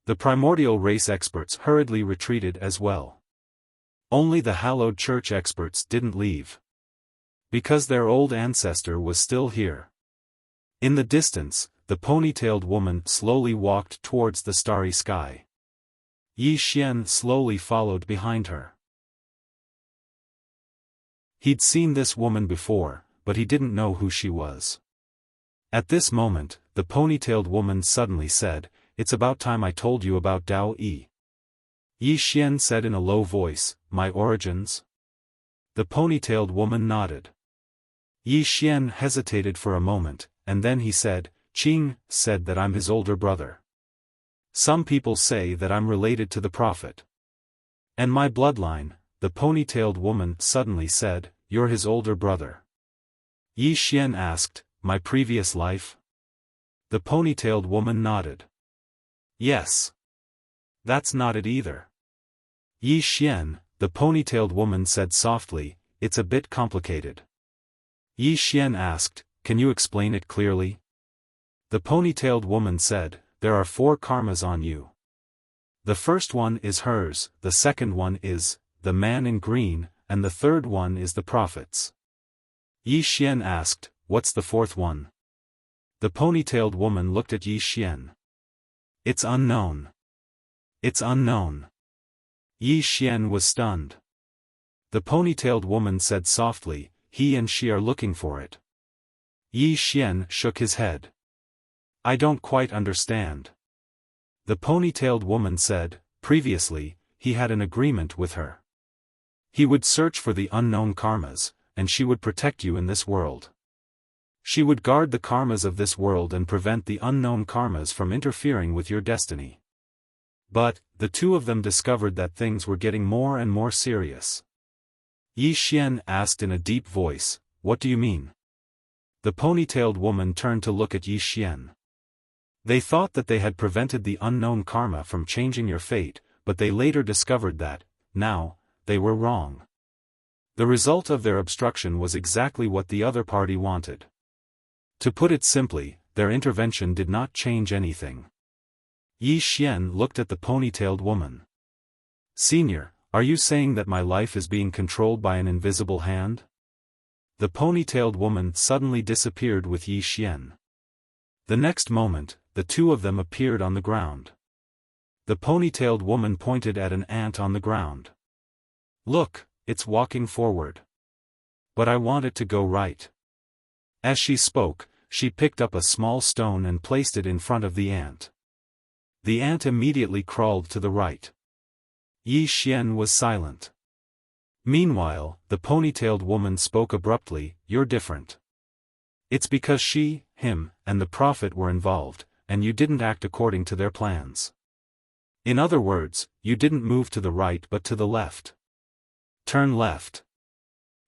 The primordial race experts hurriedly retreated as well. Only the hallowed church experts didn't leave. Because their old ancestor was still here. In the distance, the ponytailed woman slowly walked towards the starry sky. Yi Xian slowly followed behind her. He'd seen this woman before, but he didn't know who she was. At this moment, the ponytailed woman suddenly said, "It's about time I told you about Dao Yi." Yi Xian said in a low voice, "My origins?" The ponytailed woman nodded. Yi Xian hesitated for a moment, and then he said, "Qing said that I'm his older brother. Some people say that I'm related to the prophet. And my bloodline," the ponytailed woman suddenly said, "You're his older brother." Yi Xian asked, "My previous life?" The ponytailed woman nodded. "Yes. That's not it either." Yi Xian, the ponytailed woman said softly, "It's a bit complicated." Yi Xian asked, "Can you explain it clearly?" The ponytailed woman said, "There are 4 karmas on you. The first one is hers, the second one is the man in green, and the third one is the prophet's." Yi Xian asked, "What's the 4th one?" The ponytailed woman looked at Yi Xian. "It's unknown. It's unknown." Yi Xian was stunned. The ponytailed woman said softly, "He and she are looking for it." Yi Xian shook his head. "I don't quite understand." The ponytailed woman said, "Previously, he had an agreement with her. He would search for the unknown karmas, and she would protect you in this world. She would guard the karmas of this world and prevent the unknown karmas from interfering with your destiny. But, the two of them discovered that things were getting more and more serious." Yi Xian asked in a deep voice, "What do you mean?" The ponytailed woman turned to look at Yi Xian. "They thought that they had prevented the unknown karma from changing your fate, but they later discovered that, now, they were wrong. The result of their obstruction was exactly what the other party wanted. To put it simply, their intervention did not change anything." Yi Xian looked at the ponytailed woman. "Senior, Are you saying that my life is being controlled by an invisible hand? The ponytailed woman suddenly disappeared with Yi Xian. The next moment, the two of them appeared on the ground. The ponytailed woman pointed at an ant on the ground. Look, it's walking forward. But I want it to go right. As she spoke, she picked up a small stone and placed it in front of the ant. The ant immediately crawled to the right. Yi Xian was silent. Meanwhile, the ponytailed woman spoke abruptly, "You're different. It's because she, him, and the prophet were involved, and you didn't act according to their plans. In other words, you didn't move to the right but to the left. Turn left."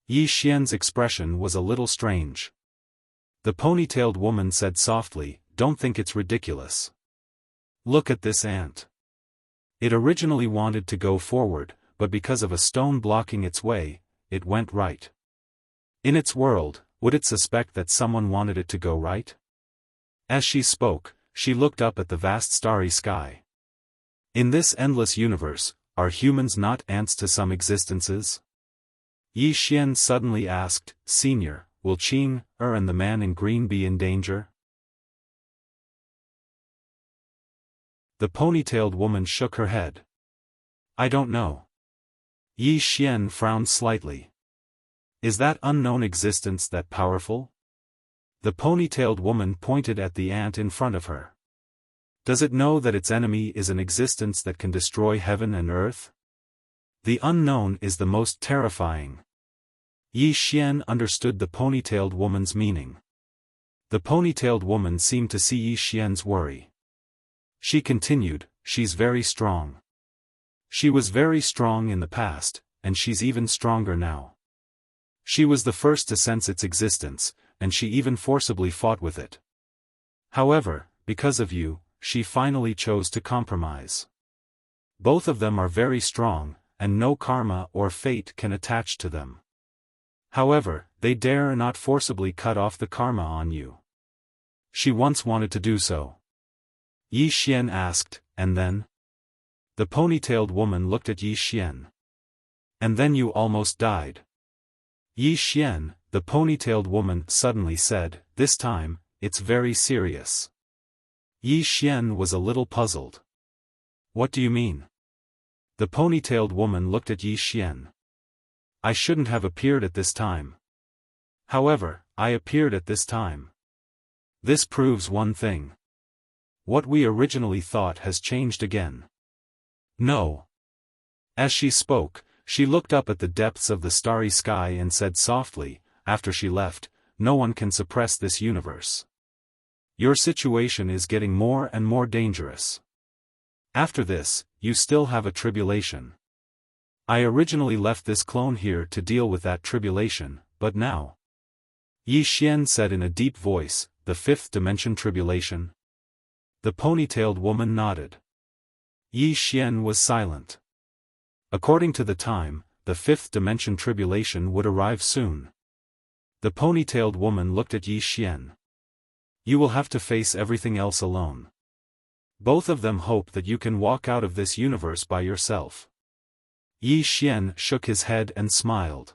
Yi Xian's expression was a little strange. The ponytailed woman said softly, "Don't think it's ridiculous. Look at this ant. It originally wanted to go forward, but because of a stone blocking its way, it went right. In its world, would it suspect that someone wanted it to go right?" As she spoke, she looked up at the vast starry sky. In this endless universe, are humans not ants to some existences? Yi Xian suddenly asked, "Senior, will Qing, and the man in green be in danger?" The ponytailed woman shook her head. "I don't know." Yi Xian frowned slightly. "Is that unknown existence that powerful?" The ponytailed woman pointed at the ant in front of her. "Does it know that its enemy is an existence that can destroy heaven and earth? The unknown is the most terrifying." Yi Xian understood the ponytailed woman's meaning. The ponytailed woman seemed to see Yi Xian's worry. She continued, "She's very strong. She was very strong in the past, and she's even stronger now. She was the first to sense its existence, and she even forcibly fought with it. However, because of you, she finally chose to compromise. Both of them are very strong, and no karma or fate can attach to them. However, they dare not forcibly cut off the karma on you. She once wanted to do so." Yi Xian asked, "And then?" The ponytailed woman looked at Yi Xian. "And then you almost died." Yi Xian, the ponytailed woman suddenly said, "This time, it's very serious." Yi Xian was a little puzzled. "What do you mean?" The ponytailed woman looked at Yi Xian. "I shouldn't have appeared at this time. However, I appeared at this time. This proves one thing. What we originally thought has changed again. No." As she spoke, she looked up at the depths of the starry sky and said softly, after she left, "No one can suppress this universe. Your situation is getting more and more dangerous. After this, you still have a tribulation. I originally left this clone here to deal with that tribulation, but now." Yi Xian said in a deep voice, "The fifth dimension tribulation?" The ponytailed woman nodded. Yi Xian was silent. According to the time, the fifth dimension tribulation would arrive soon. The ponytailed woman looked at Yi Xian. "You will have to face everything else alone. Both of them hope that you can walk out of this universe by yourself." Yi Xian shook his head and smiled.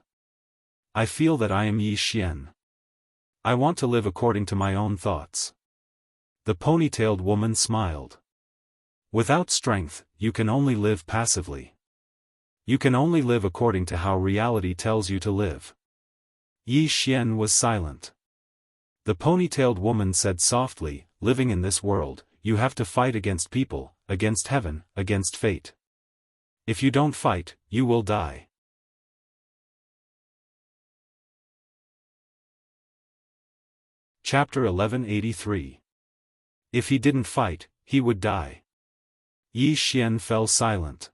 "I feel that I am Yi Xian. I want to live according to my own thoughts." The ponytailed woman smiled. "Without strength, you can only live passively. You can only live according to how reality tells you to live." Yi Xian was silent. The ponytailed woman said softly, "Living in this world, you have to fight against people, against heaven, against fate. If you don't fight, you will die." Chapter 1183. If he didn't fight, he would die. Yi Xian fell silent.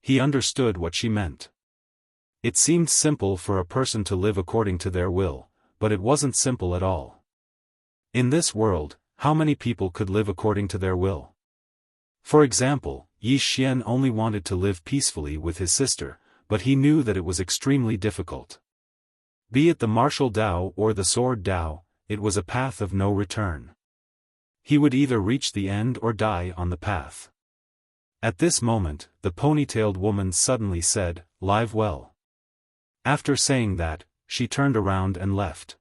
He understood what she meant. It seemed simple for a person to live according to their will, but it wasn't simple at all. In this world, how many people could live according to their will? For example, Yi Xian only wanted to live peacefully with his sister, but he knew that it was extremely difficult. Be it the martial Dao or the sword Dao, it was a path of no return. He would either reach the end or die on the path. At this moment, the ponytailed woman suddenly said, "Live well." After saying that, she turned around and left.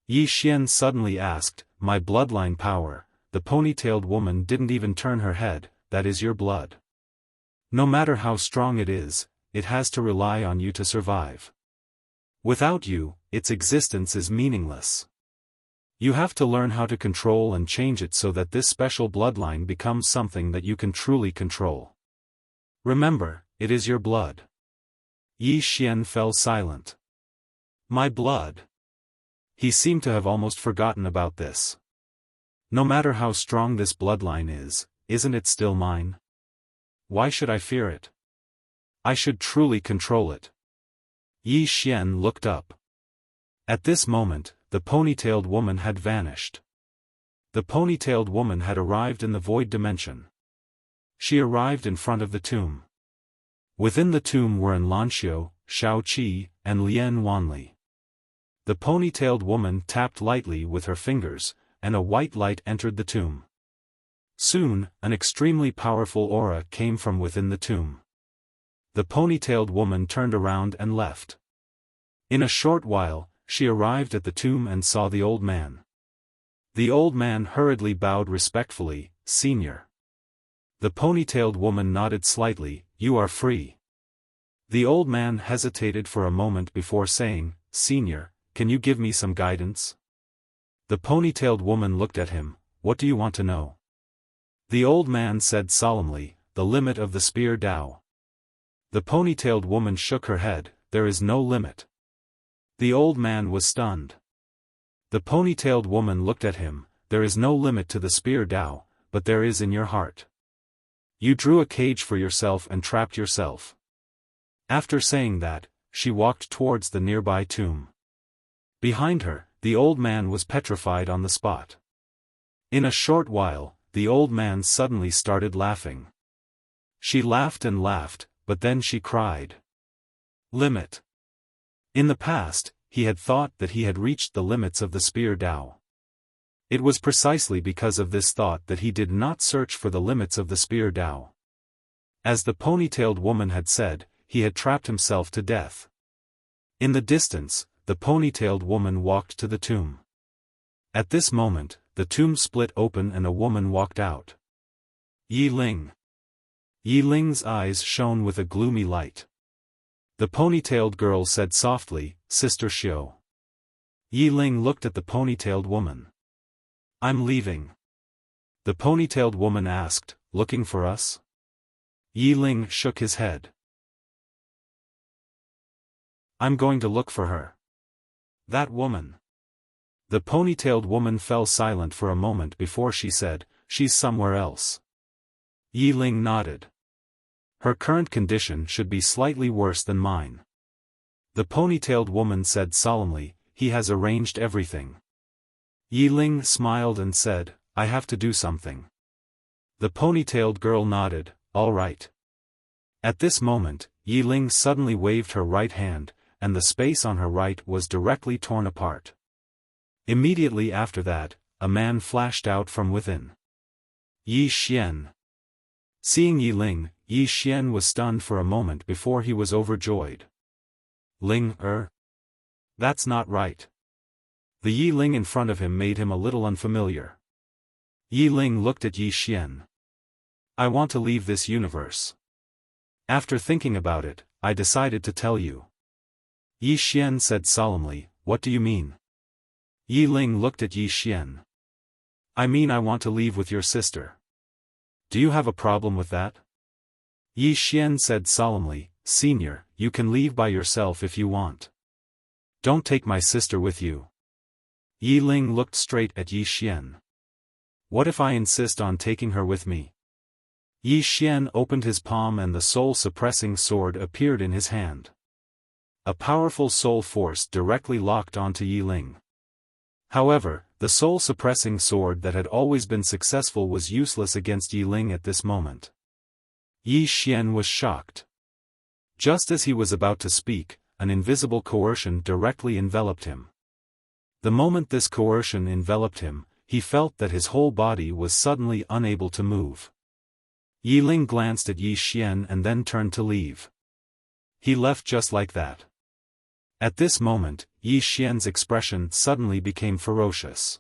Yi Xian suddenly asked, "My bloodline power?" The ponytailed woman didn't even turn her head. "That is your blood. No matter how strong it has to rely on you to survive. Without you, its existence is meaningless. You have to learn how to control and change it so that this special bloodline becomes something that you can truly control. Remember, it is your blood." Yi Xian fell silent. My blood. He seemed to have almost forgotten about this. No matter how strong this bloodline is, isn't it still mine? Why should I fear it? I should truly control it. Yi Xian looked up. At this moment, the ponytailed woman had vanished. The ponytailed woman had arrived in the void dimension. She arrived in front of the tomb. Within the tomb were Lanxiu, Shao Qi, and Lian Wanli. The ponytailed woman tapped lightly with her fingers, and a white light entered the tomb. Soon, an extremely powerful aura came from within the tomb. The ponytailed woman turned around and left. In a short while, she arrived at the tomb and saw the old man. The old man hurriedly bowed respectfully, "Senior." The ponytailed woman nodded slightly, "You are free." The old man hesitated for a moment before saying, "Senior, can you give me some guidance?" The ponytailed woman looked at him, "What do you want to know?" The old man said solemnly, "The limit of the spear Dao." The ponytailed woman shook her head, "There is no limit." The old man was stunned. The ponytailed woman looked at him, "There is no limit to the spear Dao, but there is in your heart. You drew a cage for yourself and trapped yourself." After saying that, she walked towards the nearby tomb. Behind her, the old man was petrified on the spot. In a short while, the old man suddenly started laughing. She laughed and laughed, but then she cried. Limit. In the past, he had thought that he had reached the limits of the spear Dao. It was precisely because of this thought that he did not search for the limits of the spear Dao. As the ponytailed woman had said, he had trapped himself to death. In the distance, the ponytailed woman walked to the tomb. At this moment, the tomb split open and a woman walked out. Yi Ling. Yi Ling's eyes shone with a gloomy light. The ponytailed girl said softly, "Sister Xiao." Yi Ling looked at the ponytailed woman. "I'm leaving." The ponytailed woman asked, "Looking for us?" Yi Ling shook his head. "I'm going to look for her." "That woman." The ponytailed woman fell silent for a moment before she said, "She's somewhere else." Yi Ling nodded. "Her current condition should be slightly worse than mine." The ponytailed woman said solemnly, "He has arranged everything." Yi Ling smiled and said, "I have to do something." The ponytailed girl nodded, "All right." At this moment, Yi Ling suddenly waved her right hand, and the space on her right was directly torn apart. Immediately after that, a man flashed out from within. Yi Xian. Seeing Yi Ling, Yi Xian was stunned for a moment before he was overjoyed. Ling, That's not right. The Yi Ling in front of him made him a little unfamiliar. Yi Ling looked at Yi Xian. "I want to leave this universe. After thinking about it, I decided to tell you." Yi Xian said solemnly, "What do you mean?" Yi Ling looked at Yi Xian. "I mean I want to leave with your sister. Do you have a problem with that?" Yi Xian said solemnly, "Senior, you can leave by yourself if you want. Don't take my sister with you." Yi Ling looked straight at Yi Xian. "What if I insist on taking her with me?" Yi Xian opened his palm and the soul-suppressing sword appeared in his hand. A powerful soul force directly locked onto Yi Ling. However, the soul-suppressing sword that had always been successful was useless against Yi Ling at this moment. Yi Xian was shocked. Just as he was about to speak, an invisible coercion directly enveloped him. The moment this coercion enveloped him, he felt that his whole body was suddenly unable to move. Yi Ling glanced at Yi Xian and then turned to leave. He left just like that. At this moment, Yi Xian's expression suddenly became ferocious.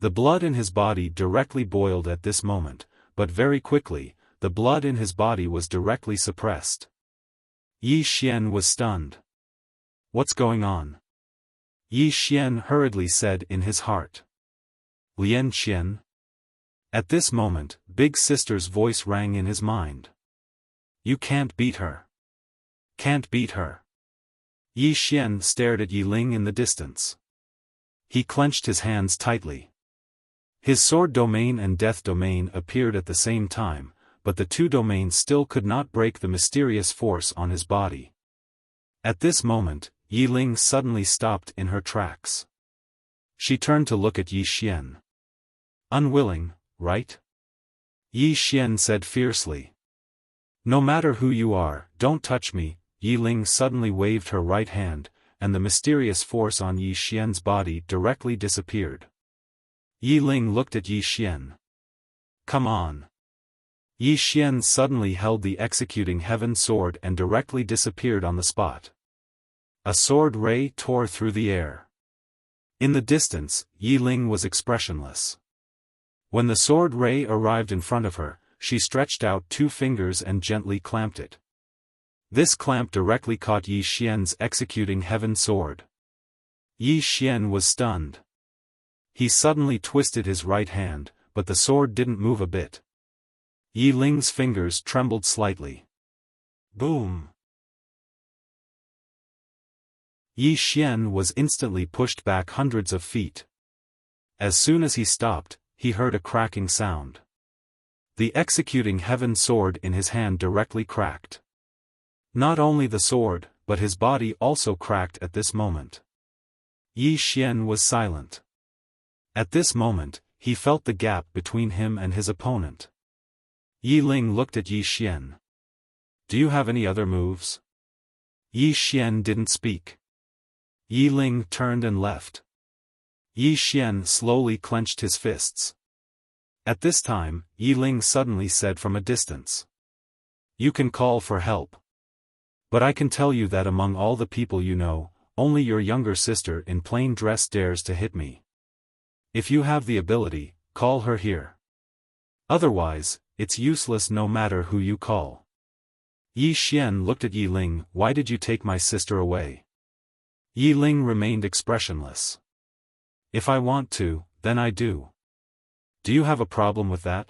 The blood in his body directly boiled at this moment, but very quickly, the blood in his body was directly suppressed. Yi Xian was stunned. What's going on? Yi Xian hurriedly said in his heart. Lian Qian? At this moment, Big Sister's voice rang in his mind. You can't beat her. Can't beat her. Yi Xian stared at Yi Ling in the distance. He clenched his hands tightly. His sword domain and death domain appeared at the same time, but the two domains still could not break the mysterious force on his body. At this moment, Yi Ling suddenly stopped in her tracks. She turned to look at Yi Xian. Unwilling, right? Yi Xian said fiercely. No matter who you are, don't touch me. Yi Ling suddenly waved her right hand, and the mysterious force on Yi Xian's body directly disappeared. Yi Ling looked at Yi Xian. Come on. Yi Xian suddenly held the executing heaven sword and directly disappeared on the spot. A sword ray tore through the air. In the distance, Yi Ling was expressionless. When the sword ray arrived in front of her, she stretched out two fingers and gently clamped it. This clamp directly caught Yi Xian's executing heaven sword. Yi Xian was stunned. He suddenly twisted his right hand, but the sword didn't move a bit. Yi Ling's fingers trembled slightly. Boom! Yi Xian was instantly pushed back hundreds of feet. As soon as he stopped, he heard a cracking sound. The executing heaven sword in his hand directly cracked. Not only the sword, but his body also cracked at this moment. Yi Xian was silent. At this moment, he felt the gap between him and his opponent. Yi Ling looked at Yi Xian. Do you have any other moves? Yi Xian didn't speak. Yi Ling turned and left. Yi Xian slowly clenched his fists. At this time, Yi Ling suddenly said from a distance. You can call for help. But I can tell you that among all the people you know, only your younger sister in plain dress dares to hit me. If you have the ability, call her here. Otherwise, it's useless no matter who you call. Yi Xian looked at Yi Ling. Why did you take my sister away? Yi Ling remained expressionless. If I want to, then I do. Do you have a problem with that?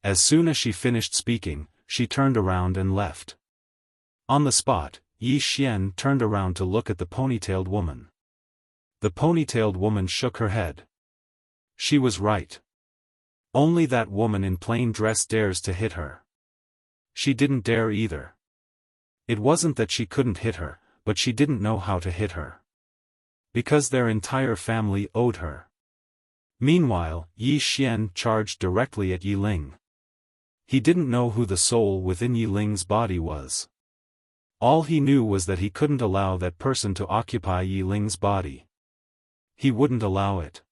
As soon as she finished speaking, she turned around and left. On the spot, Yi Xian turned around to look at the ponytailed woman. The ponytailed woman shook her head. She was right. Only that woman in plain dress dares to hit her. She didn't dare either. It wasn't that she couldn't hit her, but she didn't know how to hit her. Because their entire family owed her. Meanwhile, Yi Xian charged directly at Yi Ling. He didn't know who the soul within Yi Ling's body was. All he knew was that he couldn't allow that person to occupy Yi Ling's body. He wouldn't allow it.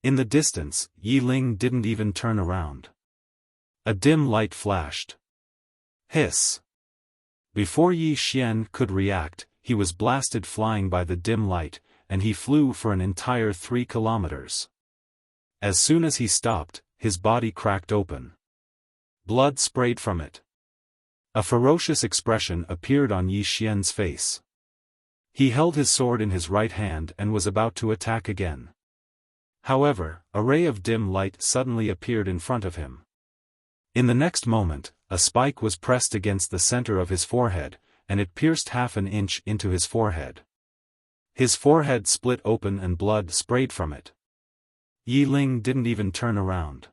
In the distance, Yi Ling didn't even turn around. A dim light flashed. Hiss! Before Yi Xian could react, he was blasted flying by the dim light, and he flew for an entire 3 kilometers. As soon as he stopped, his body cracked open. Blood sprayed from it. A ferocious expression appeared on Yi Xian's face. He held his sword in his right hand and was about to attack again. However, a ray of dim light suddenly appeared in front of him. In the next moment, a spike was pressed against the center of his forehead, and it pierced half an inch into his forehead. His forehead split open and blood sprayed from it. Yi Ling didn't even turn around.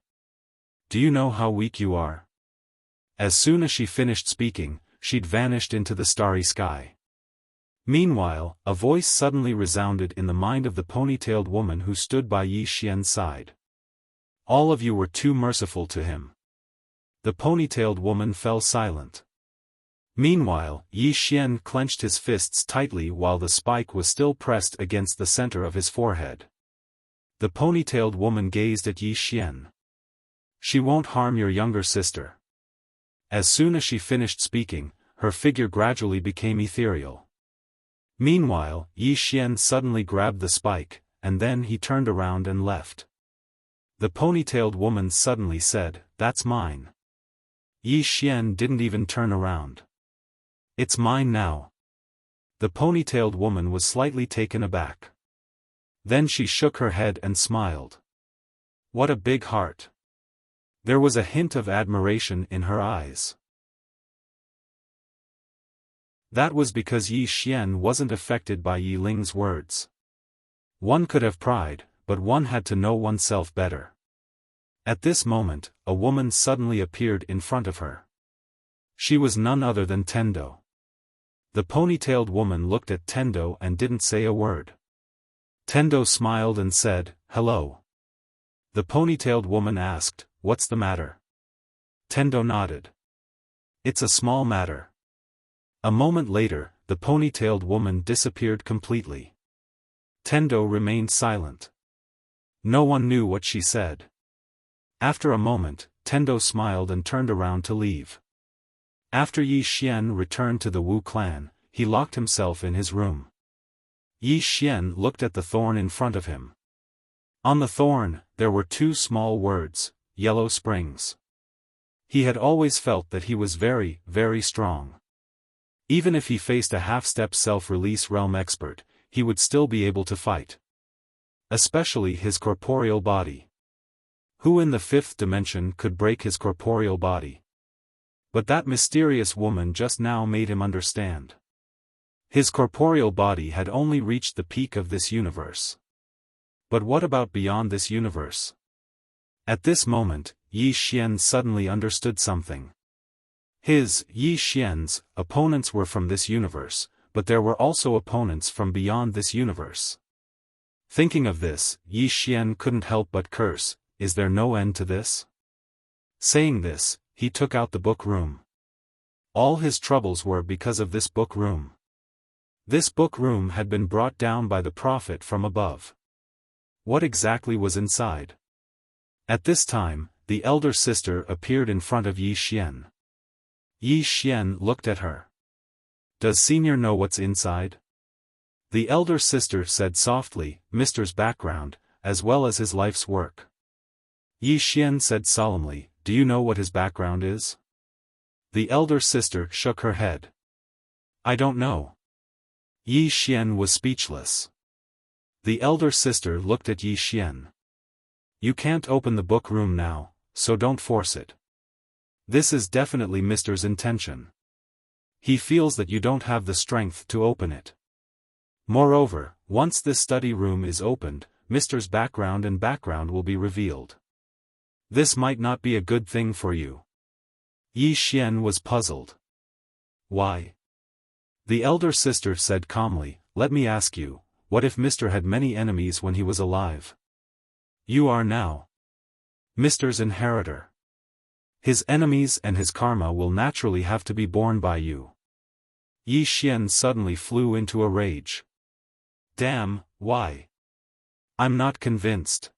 Do you know how weak you are? As soon as she finished speaking, she'd vanished into the starry sky. Meanwhile, a voice suddenly resounded in the mind of the ponytailed woman who stood by Yi Xian's side. All of you were too merciful to him. The ponytailed woman fell silent. Meanwhile, Yi Xian clenched his fists tightly while the spike was still pressed against the center of his forehead. The ponytailed woman gazed at Yi Xian. She won't harm your younger sister. As soon as she finished speaking, her figure gradually became ethereal. Meanwhile, Yi Xian suddenly grabbed the spike, and then he turned around and left. The ponytailed woman suddenly said, "That's mine." Yi Xian didn't even turn around. "It's mine now." The ponytailed woman was slightly taken aback. Then she shook her head and smiled. What a big heart. There was a hint of admiration in her eyes. That was because Yi Xian wasn't affected by Yi Ling's words. One could have pride, but one had to know oneself better. At this moment, a woman suddenly appeared in front of her. She was none other than Tendo. The ponytailed woman looked at Tendo and didn't say a word. Tendo smiled and said, "Hello." The ponytailed woman asked, "What's the matter?" Tendo nodded. "It's a small matter." A moment later, the ponytailed woman disappeared completely. Tendo remained silent. No one knew what she said. After a moment, Tendo smiled and turned around to leave. After Yi Xian returned to the Wu clan, he locked himself in his room. Yi Xian looked at the thorn in front of him. On the thorn, there were two small words, "Yellow Springs." He had always felt that he was very, very strong. Even if he faced a half-step self-release realm expert, he would still be able to fight. Especially his corporeal body. Who in the fifth dimension could break his corporeal body? But that mysterious woman just now made him understand. His corporeal body had only reached the peak of this universe. But what about beyond this universe? At this moment, Yi Xian suddenly understood something. Yi Xian's, opponents were from this universe, but there were also opponents from beyond this universe. Thinking of this, Yi Xian couldn't help but curse, "Is there no end to this?" Saying this, he took out the book room. All his troubles were because of this book room. This book room had been brought down by the prophet from above. What exactly was inside? At this time, the elder sister appeared in front of Yi Xian. Yi Xian looked at her. "Does Senior know what's inside?" The elder sister said softly, "Mister's background, as well as his life's work." Yi Xian said solemnly, "Do you know what his background is?" The elder sister shook her head. "I don't know." Yi Xian was speechless. The elder sister looked at Yi Xian. "You can't open the book room now, so don't force it. This is definitely Mister's intention. He feels that you don't have the strength to open it. Moreover, once this study room is opened, Mister's background will be revealed. This might not be a good thing for you." Yi Xian was puzzled. "Why?" The elder sister said calmly, "Let me ask you, what if Mister had many enemies when he was alive? You are now Mister's inheritor. His enemies and his karma will naturally have to be borne by you." Yi Xian suddenly flew into a rage. "Damn, why? I'm not convinced.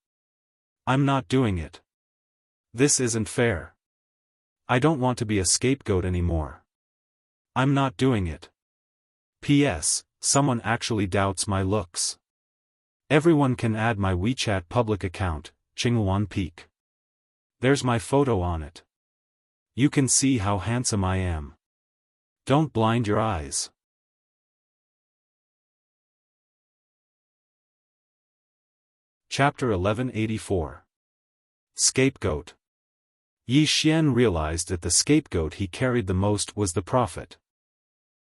I'm not doing it. This isn't fair. I don't want to be a scapegoat anymore. I'm not doing it. P.S. Someone actually doubts my looks. Everyone can add my WeChat public account, Qingluan Peak. There's my photo on it. You can see how handsome I am. Don't blind your eyes." Chapter 1184. Scapegoat. Yi Xian realized that the scapegoat he carried the most was the prophet.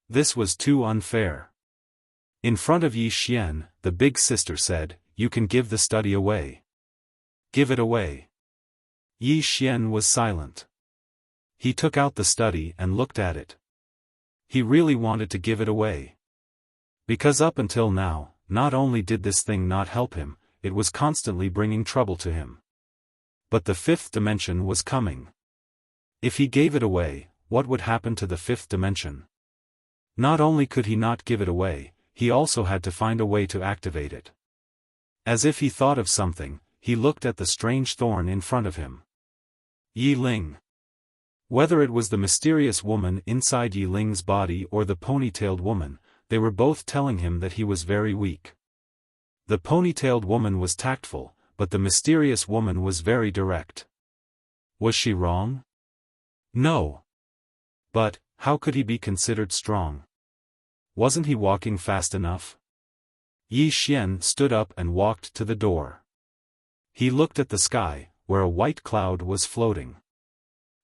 This was too unfair. In front of Yi Xian, the big sister said, "You can give the study away. Give it away." Yi Xian was silent. He took out the study and looked at it. He really wanted to give it away. Because up until now, not only did this thing not help him, it was constantly bringing trouble to him. But the fifth dimension was coming. If he gave it away, what would happen to the fifth dimension? Not only could he not give it away, he also had to find a way to activate it. As if he thought of something, he looked at the strange thorn in front of him. Yi Ling. Whether it was the mysterious woman inside Yi Ling's body or the ponytailed woman, they were both telling him that he was very weak. The ponytailed woman was tactful, but the mysterious woman was very direct. Was she wrong? No. But, how could he be considered strong? Wasn't he walking fast enough? Yi Xian stood up and walked to the door. He looked at the sky, where a white cloud was floating.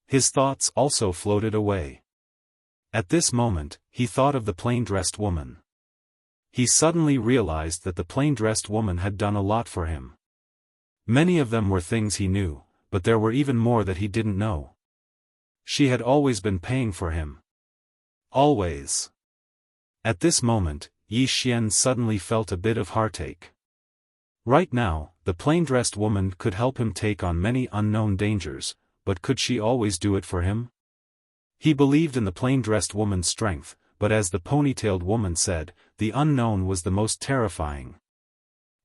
His thoughts also floated away. At this moment, he thought of the plain-dressed woman. He suddenly realized that the plain-dressed woman had done a lot for him. Many of them were things he knew, but there were even more that he didn't know. She had always been paying for him. Always. At this moment, Yi Xian suddenly felt a bit of heartache. Right now, the plain-dressed woman could help him take on many unknown dangers, but could she always do it for him? He believed in the plain-dressed woman's strength, but as the ponytailed woman said, the unknown was the most terrifying.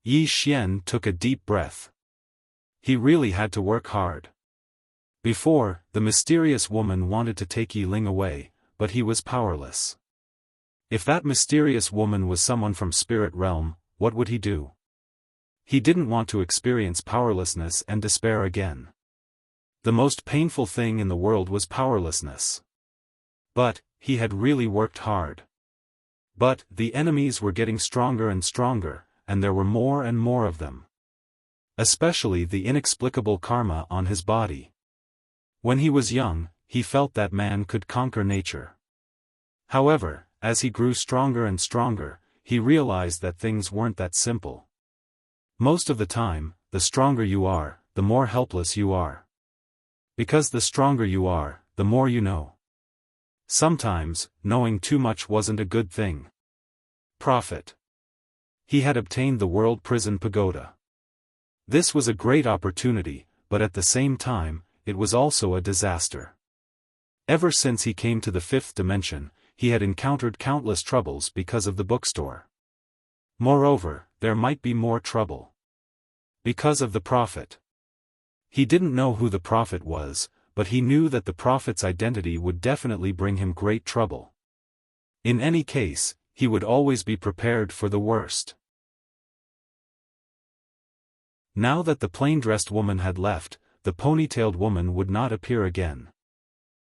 Yi Xian took a deep breath. He really had to work hard. Before, the mysterious woman wanted to take Yi Ling away, but he was powerless. If that mysterious woman was someone from spirit realm, what would he do? He didn't want to experience powerlessness and despair again. The most painful thing in the world was powerlessness. But, he had really worked hard. But, the enemies were getting stronger and stronger, and there were more and more of them. Especially the inexplicable karma on his body. When he was young, he felt that man could conquer nature. However, as he grew stronger and stronger, he realized that things weren't that simple. Most of the time, the stronger you are, the more helpless you are. Because the stronger you are, the more you know. Sometimes, knowing too much wasn't a good thing. Profit. He had obtained the World Prison Pagoda. This was a great opportunity, but at the same time, it was also a disaster. Ever since he came to the fifth dimension, he had encountered countless troubles because of the bookstore. Moreover, there might be more trouble. Because of the prophet. He didn't know who the prophet was, but he knew that the prophet's identity would definitely bring him great trouble. In any case, he would always be prepared for the worst. Now that the plain-dressed woman had left, the ponytailed woman would not appear again.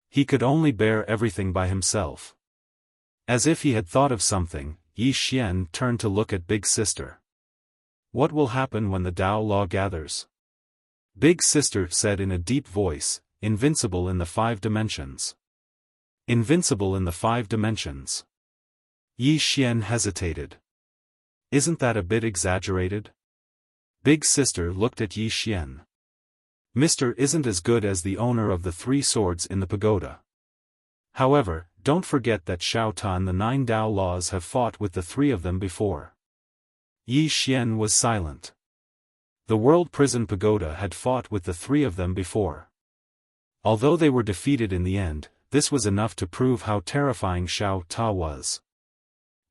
He could only bear everything by himself. As if he had thought of something, Yi Xian turned to look at Big Sister. What will happen when the Tao Law gathers? Big Sister said in a deep voice, invincible in the 5 dimensions. Invincible in the 5 dimensions. Yi Xian hesitated. Isn't that a bit exaggerated? Big Sister looked at Yi Xian. Mr. isn't as good as the owner of the 3 swords in the pagoda. However, don't forget that Xiaofan the 9 Tao Laws have fought with the 3 of them before. Yi Xian was silent. The World Prison Pagoda had fought with the 3 of them before. Although they were defeated in the end, this was enough to prove how terrifying Xiao Ta was.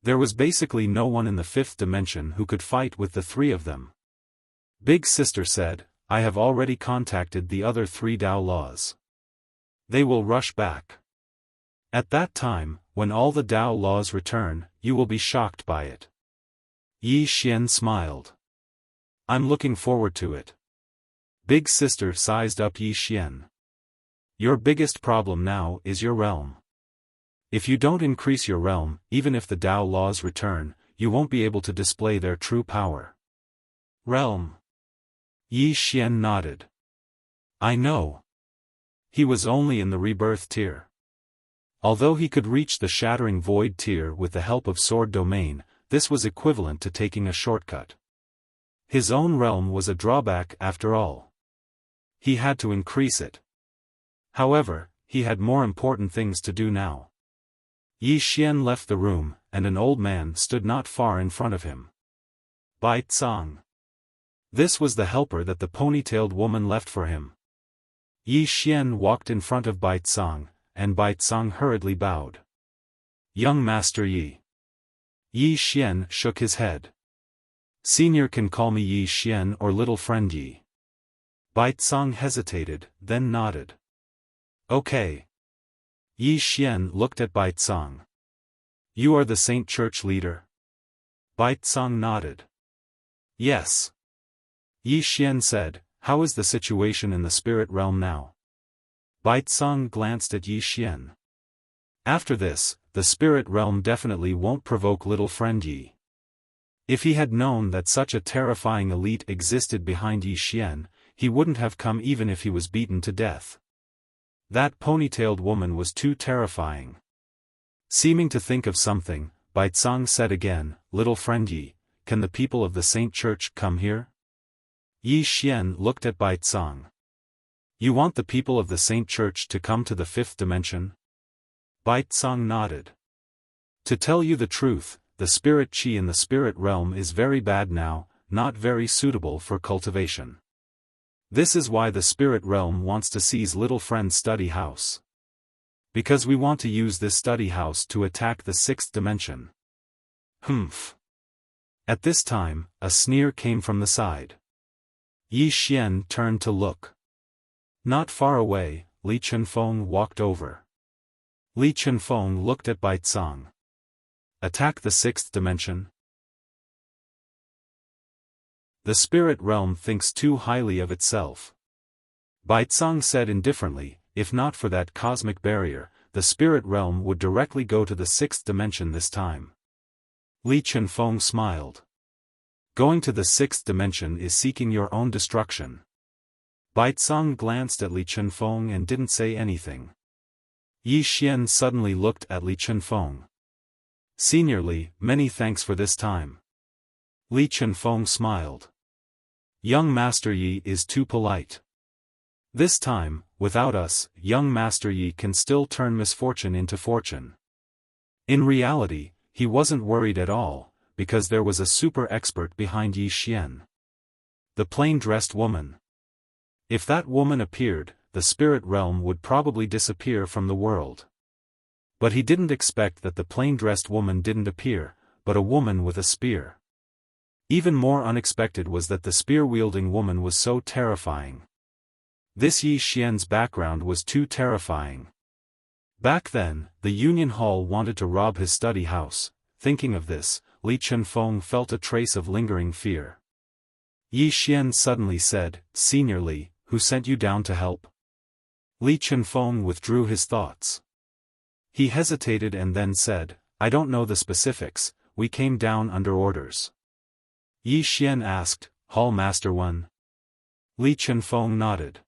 There was basically no one in the 5th dimension who could fight with the 3 of them. Big Sister said, I have already contacted the other 3 Tao Laws. They will rush back. At that time, when all the Tao Laws return, you will be shocked by it. Yi Xian smiled. I'm looking forward to it. Big Sister sized up Yi Xian. Your biggest problem now is your realm. If you don't increase your realm, even if the Tao Laws return, you won't be able to display their true power. Realm. Yi Xian nodded. I know. He was only in the rebirth tier. Although he could reach the shattering void tier with the help of sword domain, this was equivalent to taking a shortcut. His own realm was a drawback after all. He had to increase it. However, he had more important things to do now. Yi Xian left the room, and an old man stood not far in front of him. Bai Tsang. This was the helper that the ponytailed woman left for him. Yi Xian walked in front of Bai Tsang, and Bai Tsang hurriedly bowed. Young Master Yi. Yi Xian shook his head. Senior can call me Yi Xian or little friend Yi. Baizang hesitated, then nodded. Okay. Yi Xian looked at Baizang. You are the Saint Church leader? Baizang nodded. Yes. Yi Xian said, how is the situation in the spirit realm now? Baizang glanced at Yi Xian. After this, the spirit realm definitely won't provoke little friend Yi. If he had known that such a terrifying elite existed behind Yi Xian, he wouldn't have come even if he was beaten to death. That ponytailed woman was too terrifying. Seeming to think of something, Baizang said again, little friend Yi, can the people of the Saint Church come here? Yi Xian looked at Baizang. You want the people of the Saint Church to come to the fifth dimension? Baizang nodded. To tell you the truth, the spirit qi in the spirit realm is very bad now, not very suitable for cultivation. This is why the spirit realm wants to seize little friend's study house. Because we want to use this study house to attack the sixth dimension. Humph. At this time, a sneer came from the side. Yi Xian turned to look. Not far away, Li Chenfeng walked over. Li Chenfeng looked at Baizang. Attack the sixth dimension? The spirit realm thinks too highly of itself. Baizang said indifferently, if not for that cosmic barrier, the spirit realm would directly go to the sixth dimension this time. Li Chenfeng smiled. Going to the sixth dimension is seeking your own destruction. Baizang glanced at Li Chenfeng and didn't say anything. Yi Xian suddenly looked at Li Chenfeng. Senior Li, many thanks for this time. Li Chenfeng smiled. Young Master Yi is too polite. This time, without us, young Master Yi can still turn misfortune into fortune. In reality, he wasn't worried at all, because there was a super expert behind Yi Xian. The plain-dressed woman. If that woman appeared, the spirit realm would probably disappear from the world. But he didn't expect that the plain-dressed woman didn't appear, but a woman with a spear. Even more unexpected was that the spear-wielding woman was so terrifying. This Yi Xian's background was too terrifying. Back then, the Union Hall wanted to rob his study house. Thinking of this, Li Chenfeng felt a trace of lingering fear. Yi Xian suddenly said, Senior Li, who sent you down to help? Li Chenfeng withdrew his thoughts. He hesitated and then said, I don't know the specifics, we came down under orders. Yi Xian asked, Hall Master 1? Li Chenfeng nodded.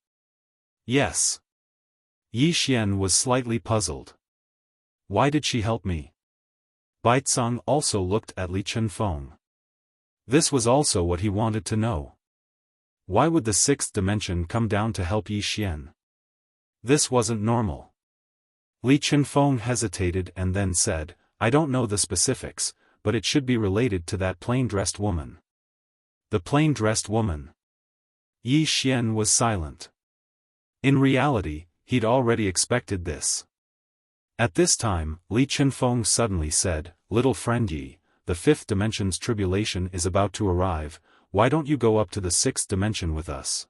Yes. Yi Xian was slightly puzzled. Why did she help me? Baizang also looked at Li Chenfeng. This was also what he wanted to know. Why would the sixth dimension come down to help Yi Xian? This wasn't normal. Li Chenfeng hesitated and then said, I don't know the specifics, but it should be related to that plain-dressed woman. The plain-dressed woman. Yi Xian was silent. In reality, he'd already expected this. At this time, Li Chenfeng suddenly said, Little friend Yi, the fifth dimension's tribulation is about to arrive, why don't you go up to the sixth dimension with us?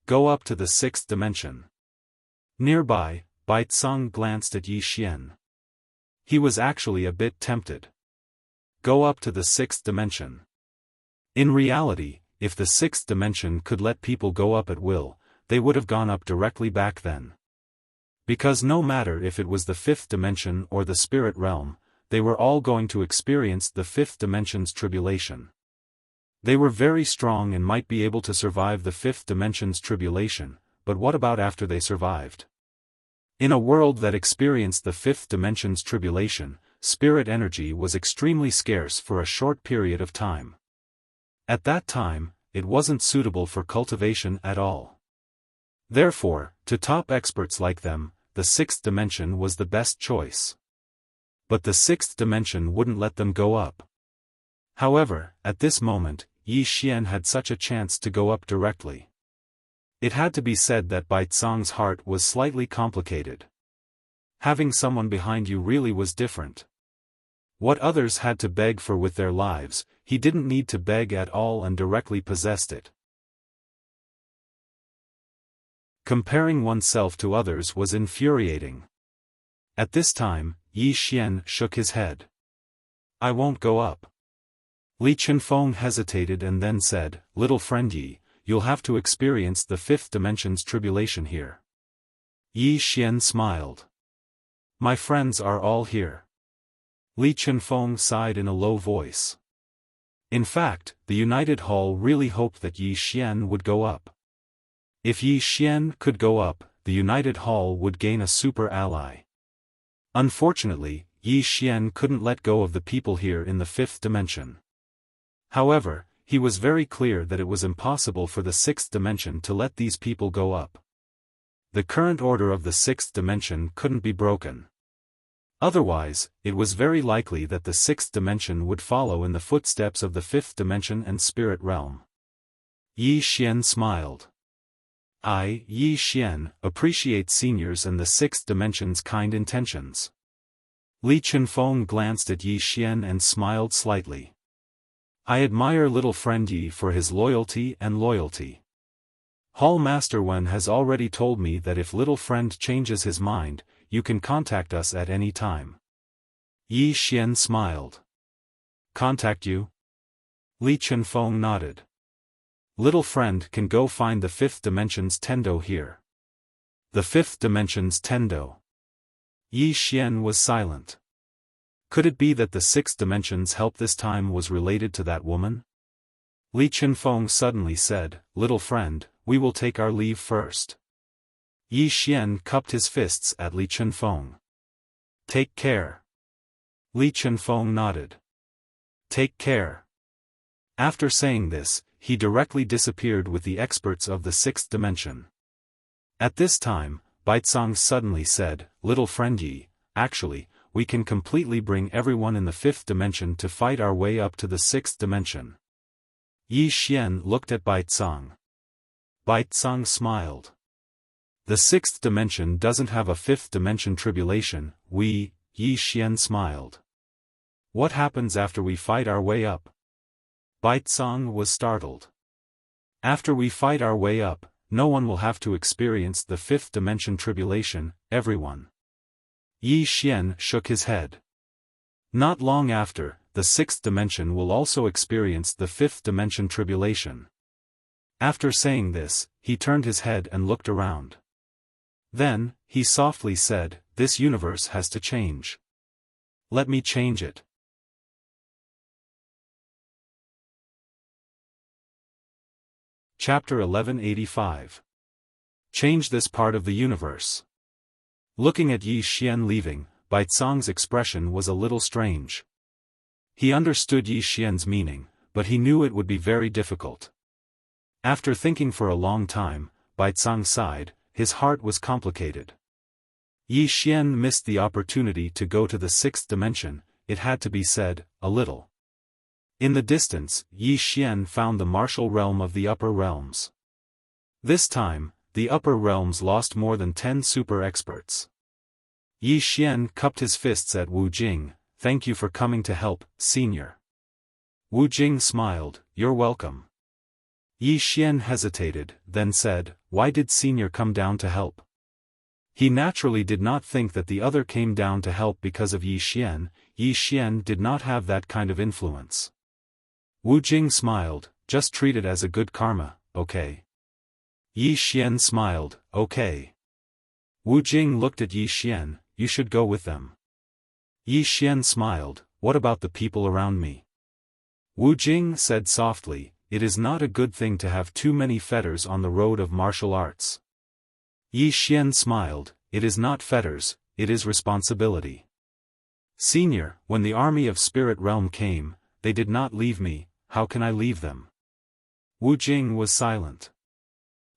Go up to the sixth dimension. Nearby, Baizang glanced at Yi Xian. He was actually a bit tempted. Go up to the sixth dimension. In reality, if the sixth dimension could let people go up at will, they would have gone up directly back then. Because no matter if it was the fifth dimension or the spirit realm, they were all going to experience the fifth dimension's tribulation. They were very strong and might be able to survive the fifth dimension's tribulation, but what about after they survived? In a world that experienced the fifth dimension's tribulation, spirit energy was extremely scarce for a short period of time. At that time, it wasn't suitable for cultivation at all. Therefore, to top experts like them, the sixth dimension was the best choice. But the sixth dimension wouldn't let them go up. However, at this moment, Yi Xian had such a chance to go up directly. It had to be said that Baizang's heart was slightly complicated. Having someone behind you really was different. What others had to beg for with their lives, he didn't need to beg at all and directly possessed it. Comparing oneself to others was infuriating. At this time, Yi Xian shook his head. I won't go up. Li Qinfeng hesitated and then said, Little friend Yi, you'll have to experience the fifth dimension's tribulation here. Yi Xian smiled. My friends are all here. Li Qinfeng sighed in a low voice. In fact, the United Hall really hoped that Yi Xian would go up. If Yi Xian could go up, the United Hall would gain a super ally. Unfortunately, Yi Xian couldn't let go of the people here in the fifth dimension. However, he was very clear that it was impossible for the sixth dimension to let these people go up. The current order of the sixth dimension couldn't be broken. Otherwise, it was very likely that the sixth dimension would follow in the footsteps of the fifth dimension and spirit realm. Yi Xian smiled. I, Yi Xian, appreciate seniors and the sixth dimension's kind intentions. Li Qinfeng glanced at Yi Xian and smiled slightly. I admire little friend Yi for his loyalty and loyalty. Hall Master Wen has already told me that if little friend changes his mind, you can contact us at any time. Yi Xian smiled. Contact you? Li Qinfeng nodded. Little friend can go find the fifth dimension's Tendo here. The fifth dimension's Tendo. Yi Xian was silent. Could it be that the sixth dimension's help this time was related to that woman? Li Qinfeng suddenly said, Little friend, we will take our leave first. Yi Xian cupped his fists at Li Qinfeng. Take care. Li Qinfeng nodded. Take care. After saying this, he directly disappeared with the experts of the sixth dimension. At this time, Baizang suddenly said, Little friend Yi, actually, we can completely bring everyone in the fifth dimension to fight our way up to the sixth dimension. Yi Xian looked at Baizang. Baizang smiled. The sixth dimension doesn't have a fifth dimension tribulation, Yi Xian smiled. What happens after we fight our way up? Baizang was startled. After we fight our way up, no one will have to experience the fifth dimension tribulation, everyone. Yi Xian shook his head. Not long after, the sixth dimension will also experience the fifth dimension tribulation. After saying this, he turned his head and looked around. Then, he softly said, This universe has to change. Let me change it. Chapter 1185. Change this part of the universe. Looking at Yi Xian leaving, Baizang's expression was a little strange. He understood Yi Xian's meaning, but he knew it would be very difficult. After thinking for a long time, Baizang sighed, his heart was complicated. Yi Xian missed the opportunity to go to the sixth dimension, it had to be said, a little. In the distance, Yi Xian found the martial realm of the upper realms. This time, the upper realms lost more than 10 super experts. Yi Xian cupped his fists at Wu Jing, Thank you for coming to help, senior. Wu Jing smiled, You're welcome. Yi Xian hesitated, then said, Why did senior come down to help? He naturally did not think that the other came down to help because of Yi Xian. Yi Xian did not have that kind of influence. Wu Jing smiled, Just treat it as a good karma, okay? Yi Xian smiled, Okay. Wu Jing looked at Yi Xian, You should go with them. Yi Xian smiled, What about the people around me? Wu Jing said softly, It is not a good thing to have too many fetters on the road of martial arts. Yi Xian smiled, It is not fetters, it is responsibility. Senior, when the army of Spirit Realm came, they did not leave me, how can I leave them? Wu Jing was silent.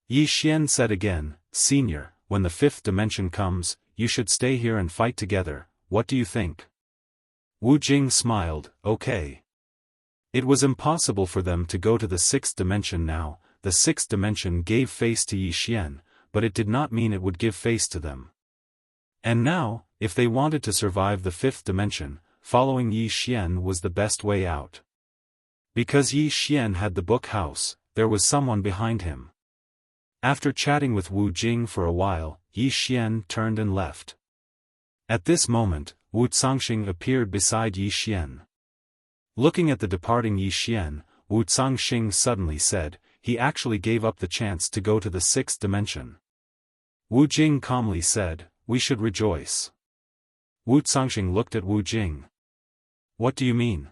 Yi Xian said again, Senior, when the fifth dimension comes, you should stay here and fight together, what do you think? Wu Jing smiled, Okay. It was impossible for them to go to the sixth dimension now. The sixth dimension gave face to Yi Xian, but it did not mean it would give face to them. And now, if they wanted to survive the fifth dimension, following Yi Xian was the best way out. Because Yi Xian had the book house, there was someone behind him. After chatting with Wu Jing for a while, Yi Xian turned and left. At this moment, Wu Zangxing appeared beside Yi Xian. Looking at the departing Yi Xian, Wu Zangxing suddenly said, he actually gave up the chance to go to the sixth dimension. Wu Jing calmly said, we should rejoice. Wu Zangxing looked at Wu Jing. What do you mean?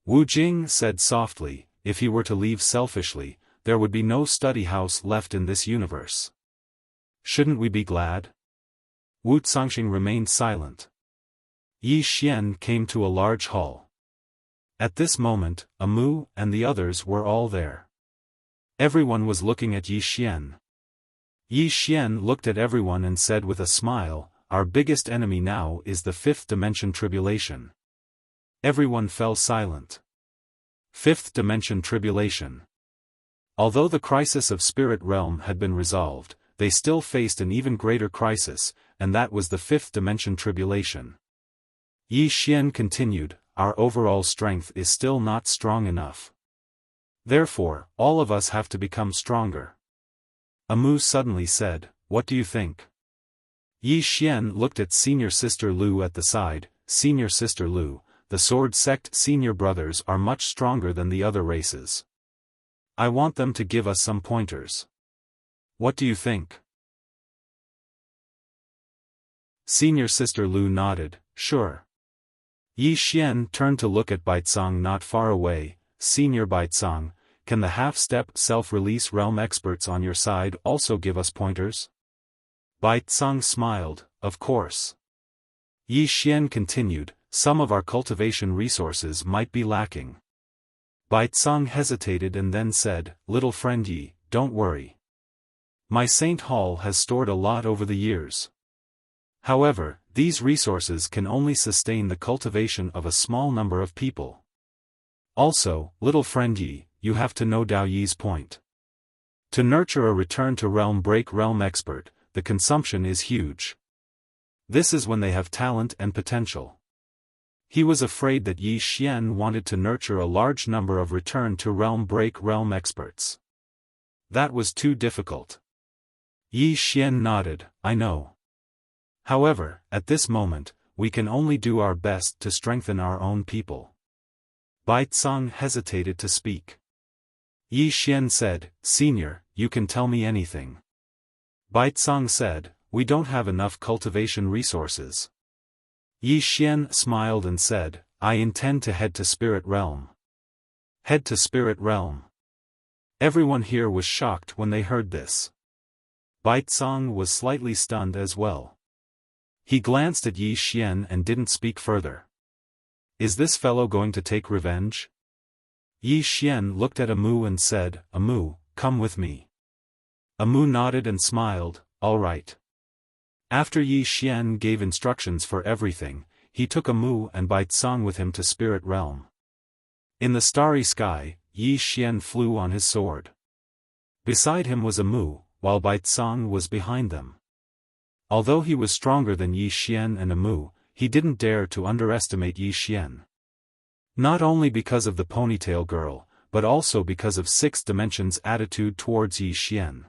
Wu Jing said softly, if he were to leave selfishly, there would be no study house left in this universe. Shouldn't we be glad? Wu Zangxing remained silent. Yi Xian came to a large hall. At this moment, Amu and the others were all there. Everyone was looking at Yi Xian. Yi Xian looked at everyone and said with a smile, our biggest enemy now is the fifth dimension tribulation. Everyone fell silent. Fifth dimension tribulation. Although the crisis of spirit realm had been resolved, they still faced an even greater crisis, and that was the fifth dimension tribulation. Yi Xian continued, our overall strength is still not strong enough. Therefore, all of us have to become stronger. Amu suddenly said, what do you think? Yi Xian looked at Senior Sister Lu at the side, Senior Sister Lu, the Sword Sect senior brothers are much stronger than the other races. I want them to give us some pointers. What do you think? Senior Sister Lu nodded, sure. Yi Xian turned to look at Baizang not far away, Senior Baizang, can the half-step self-release realm experts on your side also give us pointers? Baizang smiled, of course. Yi Xian continued, some of our cultivation resources might be lacking. Baizang hesitated and then said, little friend Yi, don't worry. My Saint Hall has stored a lot over the years. However, these resources can only sustain the cultivation of a small number of people. Also, little friend Yi, you have to know Dao Yi's point. To nurture a return to realm break realm expert, the consumption is huge. This is when they have talent and potential. He was afraid that Yi Xian wanted to nurture a large number of return to realm break realm experts. That was too difficult. Yi Xian nodded, I know. However, at this moment, we can only do our best to strengthen our own people. Baizang hesitated to speak. Yi Xian said, Senior, you can tell me anything. Baizang said, we don't have enough cultivation resources. Yi Xian smiled and said, I intend to head to Spirit Realm. Head to Spirit Realm. Everyone here was shocked when they heard this. Baizang was slightly stunned as well. He glanced at Yi Xian and didn't speak further. Is this fellow going to take revenge? Yi Xian looked at Amu and said, Amu, come with me. Amu nodded and smiled, all right. After Yi Xian gave instructions for everything, he took Amu and Baizang with him to Spirit Realm. In the starry sky, Yi Xian flew on his sword. Beside him was Amu, while Baizang was behind them. Although he was stronger than Yi Xian and Amu, he didn't dare to underestimate Yi Xian. Not only because of the ponytail girl, but also because of Sixth Dimension's attitude towards Yi Xian.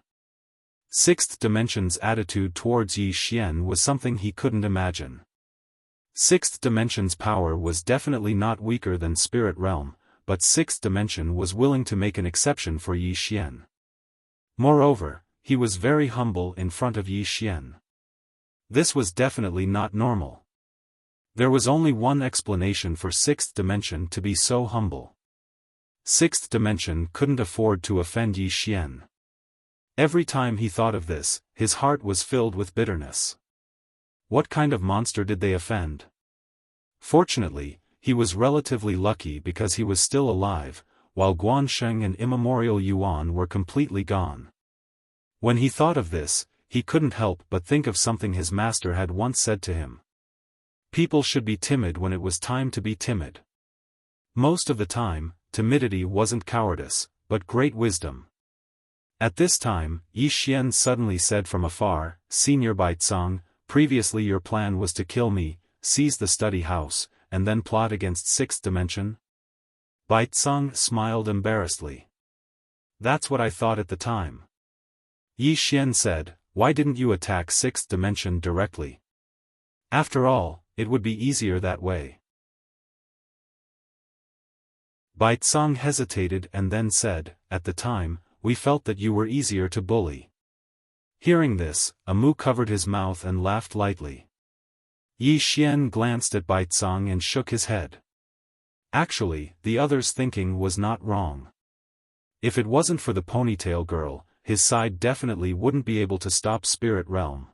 Sixth Dimension's attitude towards Yi Xian was something he couldn't imagine. Sixth Dimension's power was definitely not weaker than Spirit Realm, but Sixth Dimension was willing to make an exception for Yi Xian. Moreover, he was very humble in front of Yi Xian. This was definitely not normal. There was only one explanation for Sixth Dimension to be so humble. Sixth Dimension couldn't afford to offend Yi Xian. Every time he thought of this, his heart was filled with bitterness. What kind of monster did they offend? Fortunately, he was relatively lucky because he was still alive, while Guansheng and Immemorial Yuan were completely gone. When he thought of this, he couldn't help but think of something his master had once said to him. People should be timid when it was time to be timid. Most of the time, timidity wasn't cowardice, but great wisdom. At this time, Yi Xian suddenly said from afar, Senior Baizang, previously your plan was to kill me, seize the study house, and then plot against Sixth Dimension? Baizang smiled embarrassedly. That's what I thought at the time. Yi Xian said, why didn't you attack sixth dimension directly? After all, it would be easier that way. Baizang hesitated and then said, at the time, we felt that you were easier to bully. Hearing this, Amu covered his mouth and laughed lightly. Yi Xian glanced at Baizang and shook his head. Actually, the other's thinking was not wrong. If it wasn't for the ponytail girl, his side definitely wouldn't be able to stop Spirit Realm.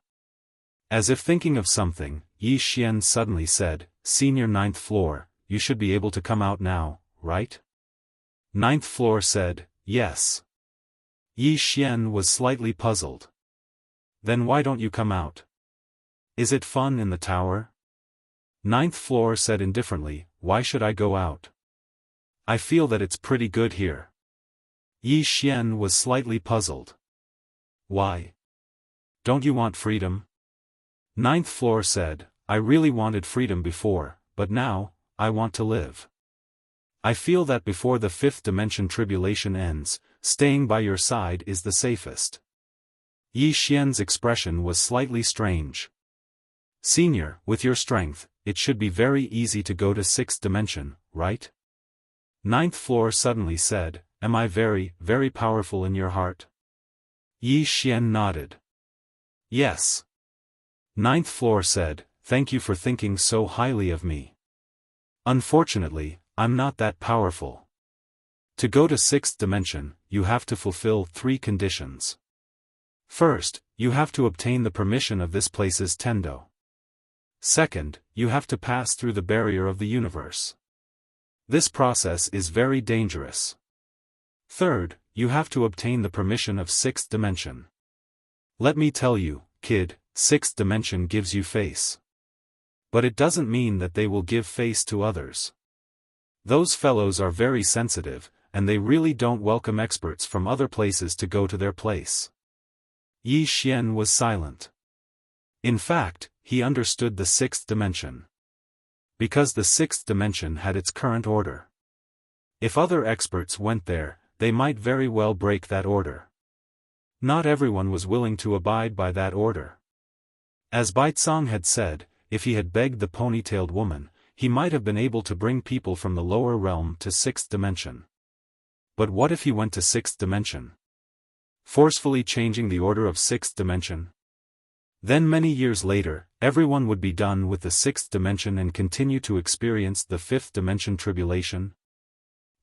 As if thinking of something, Yi Xian suddenly said, Senior ninth floor, you should be able to come out now, right? Ninth floor said, yes. Yi Xian was slightly puzzled. Then why don't you come out? Is it fun in the tower? Ninth floor said indifferently, why should I go out? I feel that it's pretty good here. Yi Xian was slightly puzzled. Why? Don't you want freedom? Ninth floor said, I really wanted freedom before, but now, I want to live. I feel that before the fifth dimension tribulation ends, staying by your side is the safest. Yi Xian's expression was slightly strange. Senior, with your strength, it should be very easy to go to sixth dimension, right? Ninth floor suddenly said, am I very, very powerful in your heart? Yi Xian nodded. Yes. Ninth floor said, thank you for thinking so highly of me. Unfortunately, I'm not that powerful. To go to sixth dimension, you have to fulfill 3 conditions. First, you have to obtain the permission of this place's Tendo. Second, you have to pass through the barrier of the universe. This process is very dangerous. Third, you have to obtain the permission of sixth dimension. Let me tell you, kid, sixth dimension gives you face. But it doesn't mean that they will give face to others. Those fellows are very sensitive, and they really don't welcome experts from other places to go to their place. Yi Xian was silent. In fact, he understood the sixth dimension. Because the sixth dimension had its current order. If other experts went there, they might very well break that order. Not everyone was willing to abide by that order. As Baizang had said, if he had begged the ponytailed woman, he might have been able to bring people from the lower realm to sixth dimension. But what if he went to sixth dimension? Forcefully changing the order of sixth dimension? Then many years later, everyone would be done with the sixth dimension and continue to experience the fifth dimension tribulation?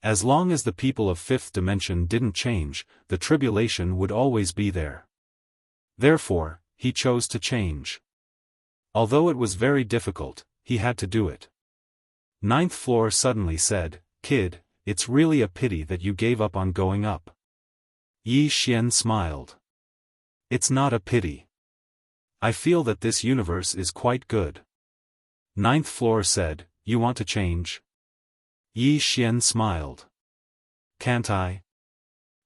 As long as the people of fifth dimension didn't change, the tribulation would always be there. Therefore, he chose to change. Although it was very difficult, he had to do it. Ninth floor suddenly said, kid, it's really a pity that you gave up on going up. Yi Xian smiled. It's not a pity. I feel that this universe is quite good. Ninth floor said, you want to change? Yi Xian smiled. Can't I?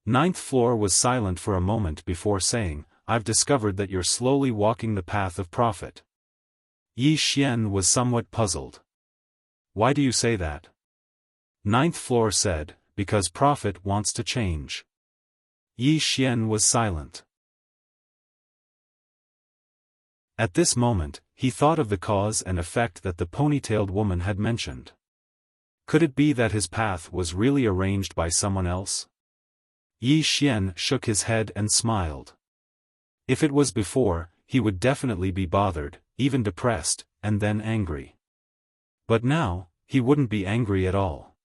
Ninth floor was silent for a moment before saying, I've discovered that you're slowly walking the path of profit. Yi Xian was somewhat puzzled. Why do you say that? Ninth floor said, because profit wants to change. Yi Xian was silent. At this moment, he thought of the cause and effect that the ponytailed woman had mentioned. Could it be that his path was really arranged by someone else? Yi Xian shook his head and smiled. If it was before, he would definitely be bothered, even depressed, and then angry. But now, he wouldn't be angry at all.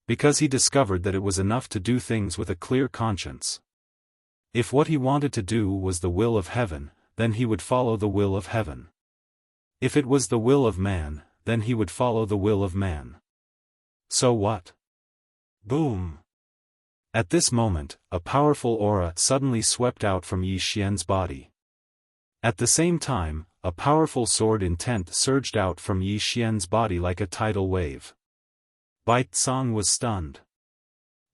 Because he discovered that it was enough to do things with a clear conscience. If what he wanted to do was the will of heaven, then he would follow the will of heaven. If it was the will of man, then he would follow the will of man. So what? Boom! At this moment, a powerful aura suddenly swept out from Yi Xian's body. At the same time, a powerful sword intent surged out from Yi Xian's body like a tidal wave. Baizang was stunned.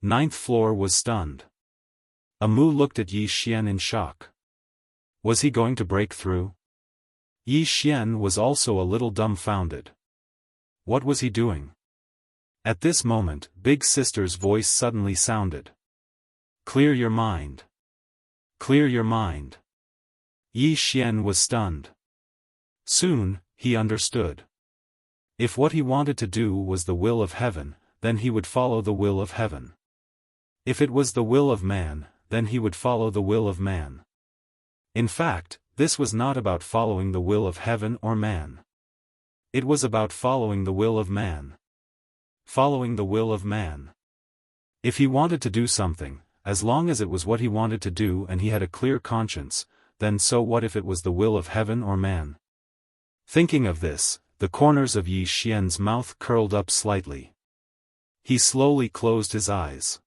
Ninth floor was stunned. Amu looked at Yi Xian in shock. Was he going to break through? Yi Xian was also a little dumbfounded. What was he doing? At this moment, Big Sister's voice suddenly sounded. Clear your mind. Clear your mind. Yi Xian was stunned. Soon, he understood. If what he wanted to do was the will of heaven, then he would follow the will of heaven. If it was the will of man, then he would follow the will of man. In fact, this was not about following the will of heaven or man. It was about following the will of man. Following the will of man. If he wanted to do something, as long as it was what he wanted to do and he had a clear conscience, then so what if it was the will of heaven or man? Thinking of this, the corners of Yi Xian's mouth curled up slightly. He slowly closed his eyes.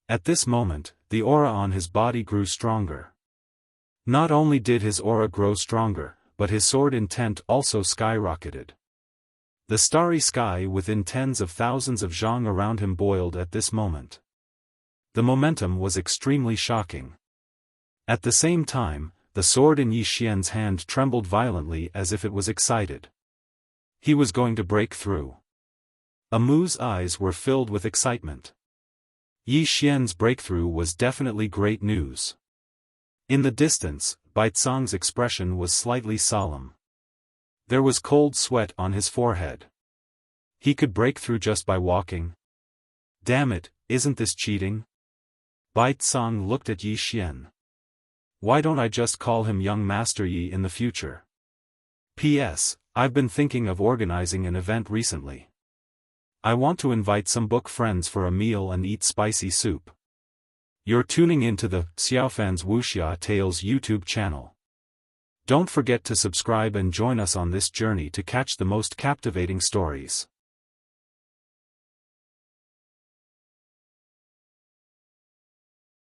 At this moment, the aura on his body grew stronger. Not only did his aura grow stronger, but his sword intent also skyrocketed. The starry sky within tens of thousands of zhang around him boiled at this moment. The momentum was extremely shocking. At the same time, the sword in Yi Xian's hand trembled violently as if it was excited. He was going to break through. Amu's eyes were filled with excitement. Yi Xian's breakthrough was definitely great news. In the distance, Baizang's expression was slightly solemn. There was cold sweat on his forehead. He could break through just by walking. Damn it, isn't this cheating? Baizang looked at Yi Xian. Why don't I just call him Young Master Yi in the future? P.S. I've been thinking of organizing an event recently. I want to invite some book friends for a meal and eat spicy soup. You're tuning into the Xiaofan's Wuxia Tales YouTube channel. Don't forget to subscribe and join us on this journey to catch the most captivating stories.